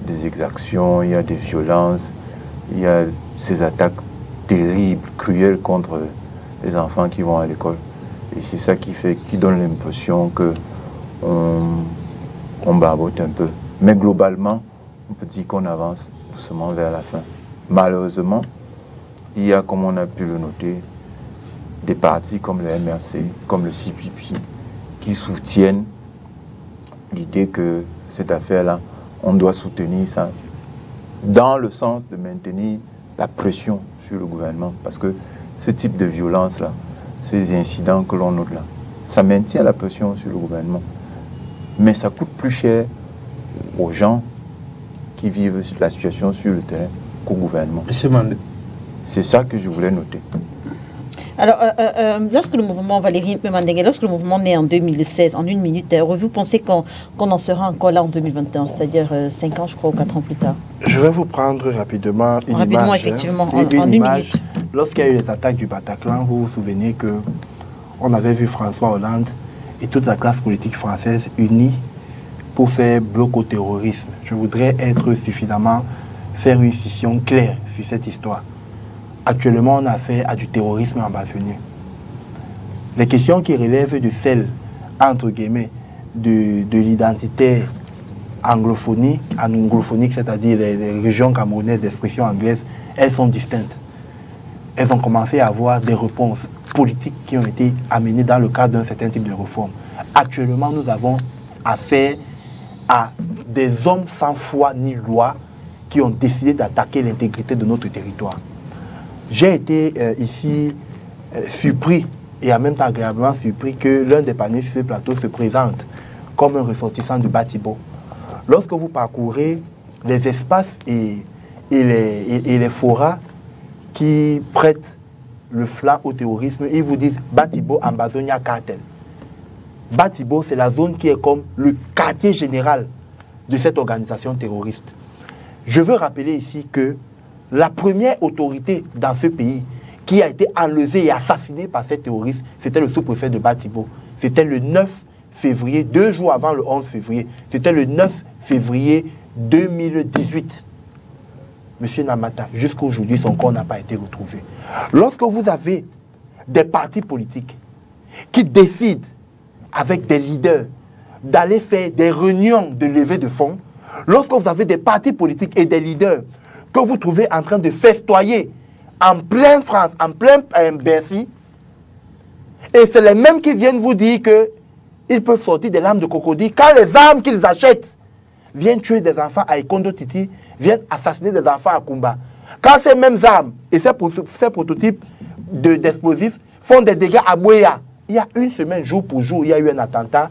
des exactions, il y a des violences, il y a ces attaques terribles, cruelles contre les enfants qui vont à l'école. Et c'est ça qui donne l'impression qu'on barbote un peu. Mais globalement, on peut dire qu'on avance doucement vers la fin. Malheureusement, il y a, comme on a pu le noter, des partis comme le MRC, comme le CPP, qui soutiennent l'idée que cette affaire-là, on doit soutenir ça dans le sens de maintenir la pression sur le gouvernement. Parce que ce type de violence-là, ces incidents que l'on note là, ça maintient la pression sur le gouvernement. Mais ça coûte plus cher aux gens qui vivent la situation sur le terrain qu'au gouvernement. C'est ça que je voulais noter. Alors, lorsque le mouvement Valérie Mandingue, lorsque le mouvement naît en 2016, en 1 minute, vous pensez qu'on en sera encore là en 2021, c'est-à-dire 5 ans, je crois, ou 4 ans plus tard? Je vais vous prendre rapidement une image. Rapidement, effectivement, en 1 minute. Lorsqu'il y a eu les attaques du Bataclan, vous vous souvenez qu'on avait vu François Hollande et toute la classe politique française unie pour faire bloc au terrorisme. Je voudrais faire une scission claire sur cette histoire. Actuellement, on a affaire à du terrorisme ambassonnier. Les questions qui relèvent de celles, entre guillemets, de l'identité anglophonique, c'est-à-dire les régions camerounaises d'expression anglaise, elles sont distinctes. Elles ont commencé à avoir des réponses politiques qui ont été amenées dans le cadre d'un certain type de réforme. Actuellement, nous avons affaire à des hommes sans foi ni loi qui ont décidé d'attaquer l'intégrité de notre territoire. J'ai été ici surpris et en même temps agréablement surpris que l'un des panélistes sur ce plateau se présente comme un ressortissant du Batibo. Lorsque vous parcourez les espaces et les forats qui prêtent le flanc au terrorisme, ils vous disent Batibo, Ambazonia, cartel. Batibo, c'est la zone qui est comme le quartier général de cette organisation terroriste. Je veux rappeler ici que la première autorité dans ce pays qui a été enlevée et assassinée par ces terroristes, c'était le sous-préfet de Batibo. C'était le 9 février, 2 jours avant le 11 février. C'était le 9 février 2018. Monsieur Namata, jusqu'à aujourd'hui, son corps n'a pas été retrouvé. Lorsque vous avez des partis politiques qui décident avec des leaders d'aller faire des réunions de levée de fonds, lorsque vous avez des partis politiques et des leaders que vous trouvez en train de festoyer en pleine France, en plein Bercy, et c'est les mêmes qui viennent vous dire qu'ils peuvent sortir des lames de crocodile quand les armes qu'ils achètent viennent tuer des enfants à Ikondo Titi, viennent assassiner des enfants à Kumba. Quand ces mêmes armes et ces prototypes d'explosifs font des dégâts à Bouéa, il y a une semaine, jour pour jour, il y a eu un attentat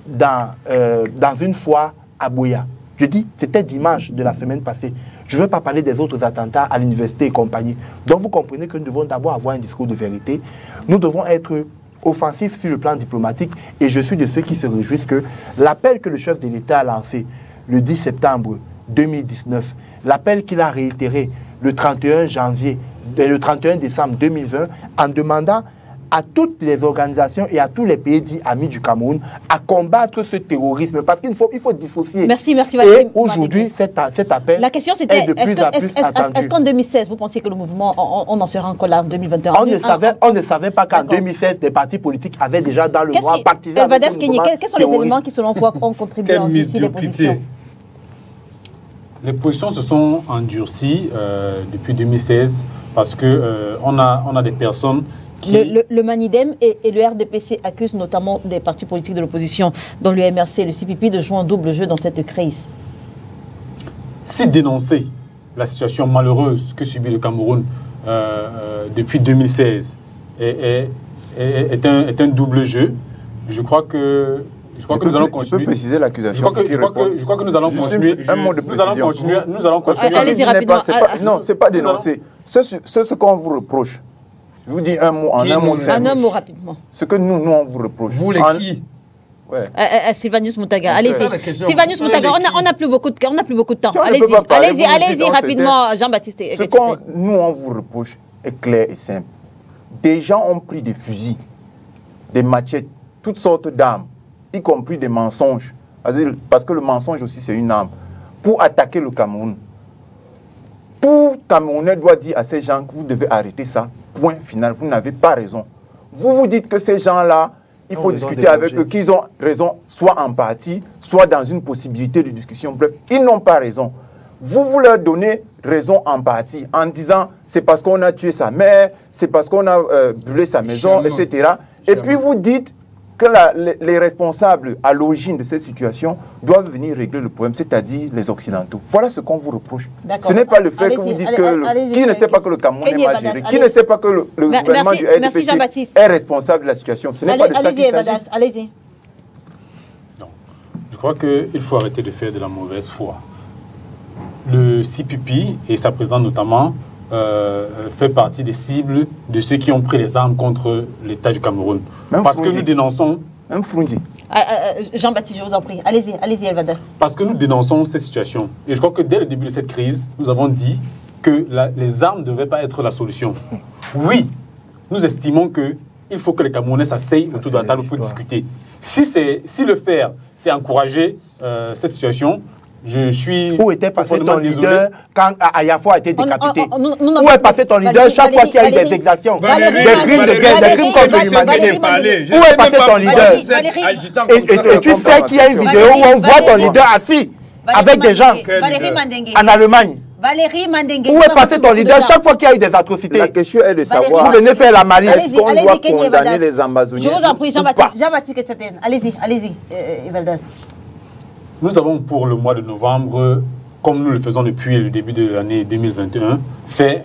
dans une foire à Bouéa. Je dis, c'était dimanche de la semaine passée. Je ne veux pas parler des autres attentats à l'université et compagnie. Donc vous comprenez que nous devons d'abord avoir un discours de vérité. Nous devons être offensifs sur le plan diplomatique. Et je suis de ceux qui se réjouissent que l'appel que le chef de l'État a lancé le 10 septembre 2019, l'appel qu'il a réitéré le 31 décembre 2020 en demandant à toutes les organisations et à tous les pays dits amis du Cameroun à combattre ce terrorisme parce qu'il faut dissocier. Merci. Et aujourd'hui, cet appel la question c'était, est de plus en plus attendu. Est-ce qu'en 2016, vous pensiez que le mouvement, on en sera encore là en 2021? On ne savait pas qu'en 2016, des partis politiques avaient déjà dans le mois pactisé. Quels sont les éléments qui, selon vous, ont contribué à endurcir les positions? Les positions se sont endurcies depuis 2016 parce qu'on a des personnes qui... Le Manidem et le RDPC accusent notamment des partis politiques de l'opposition, dont le MRC et le CPP, de jouer un double jeu dans cette crise. Si dénoncer la situation malheureuse que subit le Cameroun depuis 2016 est un double jeu, je crois que nous allons continuer. Tu peux préciser l'accusation. Je crois que nous allons continuer. Un mot de précision. Nous allons continuer. Allez-y rapidement. Non, ce n'est pas dénoncer. Ce qu'on vous reproche, je vous dis un mot en un mot. Un mot rapidement. Ce que nous on vous reproche. Vous les qui? Ouais. Sylvanus Moutaga, allez-y. Sylvanus Moutaga, on n'a plus beaucoup de temps. Si allez-y rapidement, Jean-Baptiste. Ce que nous on vous reproche est clair et simple. Des gens ont pris des fusils, des machettes, toutes sortes d'armes, y compris des mensonges. Parce que le mensonge aussi c'est une arme. Pour attaquer le Cameroun. Tout Camerounais doit dire à ces gens que vous devez arrêter ça. Point final. Vous n'avez pas raison. Vous dites que ces gens-là, il faut discuter avec eux, qu'ils ont raison, soit en partie, soit dans une possibilité de discussion. Bref, ils n'ont pas raison. Vous leur donnez raison en partie, en disant c'est parce qu'on a tué sa mère, c'est parce qu'on a brûlé sa maison, etc. Et puis vous dites que les responsables à l'origine de cette situation doivent venir régler le problème, c'est-à-dire les Occidentaux. Voilà ce qu'on vous reproche. Ce n'est pas le fait que vous dites qui ne sait pas que le Cameroun est mal géré, qui ne sait pas que le gouvernement du RDPC est responsable de la situation. Ce n'est pas de ça qu'il s'agit. Allez-y. Je crois qu'il faut arrêter de faire de la mauvaise foi. Le CPP et sa présidente notamment fait partie des cibles de ceux qui ont pris les armes contre l'État du Cameroun. Parce que nous dénonçons... Même Frundi. Jean-Baptiste, je vous en prie. Allez-y, Elvadas. Parce que nous dénonçons cette situation. Et je crois que dès le début de cette crise, nous avons dit que les armes ne devaient pas être la solution. Oui, nous estimons qu'il faut que les Camerounais s'asseyent autour de la table pour discuter. Si le faire, c'est encourager cette situation... Je suis... Où était passé ton leader quand Ayafo a été décapité? Où est passé ton leader chaque fois qu'il y a eu des exactions, des crimes de guerre, des crimes contre l'humanité? Où est passé ton leader? Et tu sais qu'il y a une vidéo où on voit ton leader assis avec des gens en Allemagne. Où est passé ton leader chaque fois qu'il y a eu des atrocités? La question est de savoir... Vous venez faire la malice. Est-ce qu'on doit condamner les Amazoniens? Je vous en prie, Jean-Baptiste Ketchaten. Allez-y, Evaldas. Nous avons pour le mois de novembre, comme nous le faisons depuis le début de l'année 2021, fait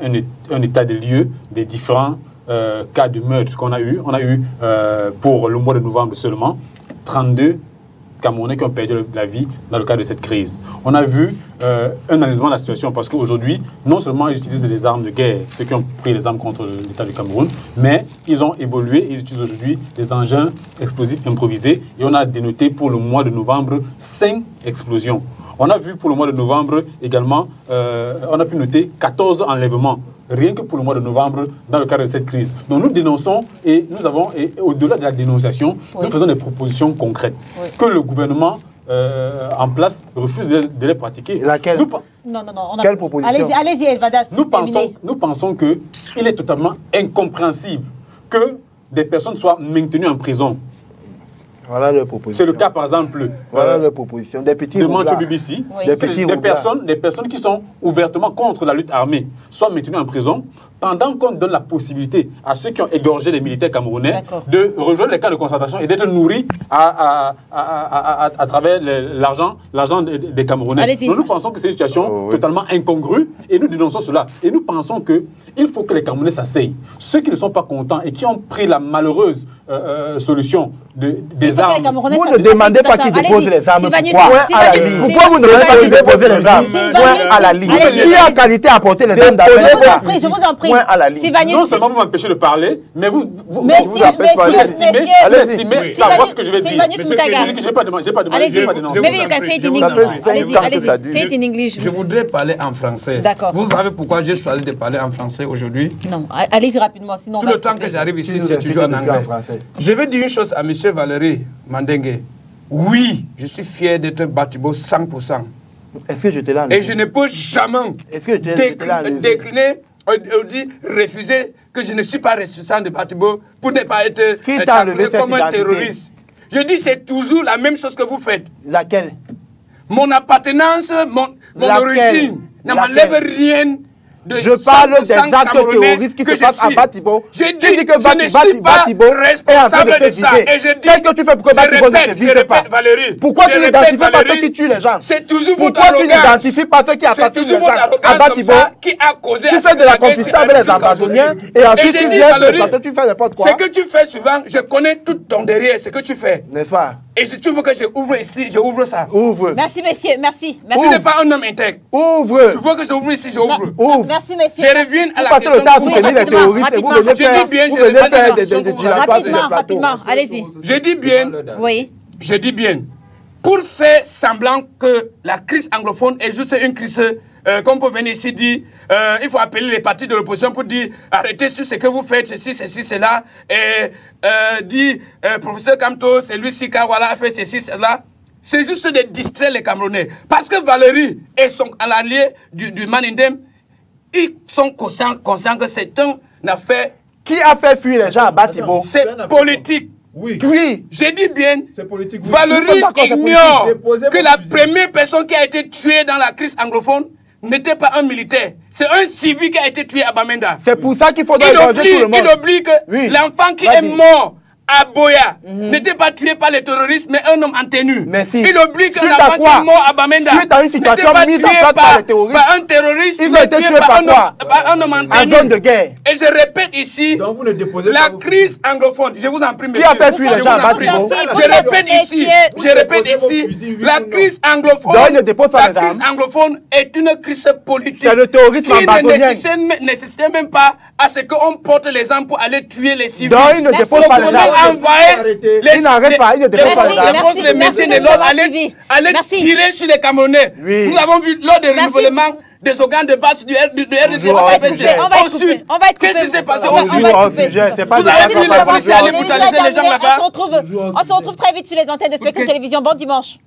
un état des lieux des différents cas de meurtre qu'on a eu. On a eu pour le mois de novembre seulement 32 Camerounais qui ont perdu la vie dans le cadre de cette crise. On a vu un analysement de la situation parce qu'aujourd'hui, non seulement ils utilisent des armes de guerre, ceux qui ont pris les armes contre l'État du Cameroun, mais ils ont évolué, ils utilisent aujourd'hui des engins explosifs improvisés et on a dénoté pour le mois de novembre 5 explosions. On a vu pour le mois de novembre également, on a pu noter 14 enlèvements, rien que pour le mois de novembre, dans le cadre de cette crise. Donc nous dénonçons et nous avons, et au-delà de la dénonciation, nous faisons des propositions concrètes que le gouvernement en place refuse de les pratiquer. Laquelle? Non. Quelle proposition? Allez-y, Elvadas. Nous pensons qu'il est totalement incompréhensible que des personnes soient maintenues en prison. Voilà la proposition. C'est le cas, par exemple, voilà la proposition. Des petits de Mancho BBC, des personnes qui sont ouvertement contre la lutte armée, soient maintenues en prison, pendant qu'on donne la possibilité à ceux qui ont égorgé les militaires camerounais de rejoindre les camps de concentration et d'être nourris à travers l'argent des Camerounais. Donc nous pensons que c'est une situation totalement incongrue et nous dénonçons cela. Et nous pensons qu'il faut que les Camerounais s'asseyent. Ceux qui ne sont pas contents et qui ont pris la malheureuse solution des armes. Vous ne demandez pas qu'ils déposent les armes. Pourquoi vous ne demandez pas qu'ils déposent les armes? Point à la ligne. Qui a qualité à porter les armes d'affaires? Je vous en prie. Non seulement vous m'empêchez de parler, mais vous estimez savoir ce que je vais dire. Je n'ai pas demandé. Maybe you can say it in English. Say it in English. Je voudrais parler en français. D'accord. Vous savez pourquoi j'ai choisi de parler en français aujourd'hui? Non, allez-y rapidement, sinon... Tout le temps que j'arrive ici, c'est toujours en anglais. Je vais dire une chose à M. Valérie Mandengue. Oui, je suis fier d'être Batibo 100%. Est-ce que je te l'ai Et je ne peux jamais décliner, refuser que je ne suis pas ressuscitant de Batibo pour ne pas être comme un terroriste. Je dis c'est toujours la même chose que vous faites. Laquelle? Mon appartenance, mon origine ne m'enlève rien. Je parle des actes terroristes qui se passent à Batibo. Je dis que je ne suis pas responsable de ça. Et je dis, qu'est-ce que tu fais pour que Batibo ne se vide pas? Valérie, pourquoi tu n'identifies pas ceux qui tuent les gens? C'est toujours votre arrogance. Pourquoi tu n'identifies pas ceux qui assassinent les gens à Batibo? Qui a causé tu fais de la complicité avec les Amazoniens et ensuite tu viens de tu fais n'importe quoi. Ce que tu fais souvent, je connais tout ton derrière, ce que tu fais. N'est-ce pas? Et si tu veux que je ouvre ici, je ouvre ça. Ouvre. Merci, messieurs. Merci. Tu n'es pas un homme intègre. Ouvre. Tu veux que je ouvre ici, je ouvre. Ouvre. Merci, messieurs. Je reviens à la question. Vous passez le temps à soutenir les terroristes et vous venez faire des dilatoires. Rapidement, allez-y. Je dis bien. Oui. Je dis bien. Pour faire semblant que la crise anglophone est juste une crise, comme on peut venir ici dire, il faut appeler les partis de l'opposition pour dire arrêtez sur ce que vous faites, ceci, cela, et dire professeur Kamto, c'est lui qui a fait ceci, cela. C'est juste de distraire les Camerounais. Parce que Valérie et son allié du Manindem, ils sont conscients que c'est une affaire. Qui a fait fuir les gens à Batibo? C'est politique. Oui. J'ai dit bien, politique. Valérie ignore que la première personne qui a été tuée dans la crise anglophone n'était pas un militaire. C'est un civil qui a été tué à Bamenda. C'est pour ça qu'il faut égorger tout le monde. Il oublie que l'enfant qui est mort à Boya n'était pas tué par les terroristes, mais un homme en tenue. Il oublie que l'enfant qui est mort à Bamenda n'était pas tué par un terroriste, ils ont été tués par un homme en tenue. En zone de guerre. Et je répète ici, la crise anglophone, je vous en prie, monsieur. Qui a fait fuir les gens à Batibo? Je répète ici, la crise anglophone est une crise politique. C'est le terrorisme ambazonien. Qui ne nécessitait même pas à ce qu'on porte les armes pour aller tuer les civils. Donc il ne dépose pas les armes. Il n'arrête pas, il ne dépose pas les armes. Les métiers de l'ordre allaient tirer sur les Camerounais. Nous avons vu lors du renouvellement des organes de base du RDP. On va être coupé. Qu'est-ce qui s'est passé au Sud? Vous avez vu le policier aller brutaliser les gens là-bas? On se retrouve très vite sur les antennes de Spectrum Télévision. Bon dimanche.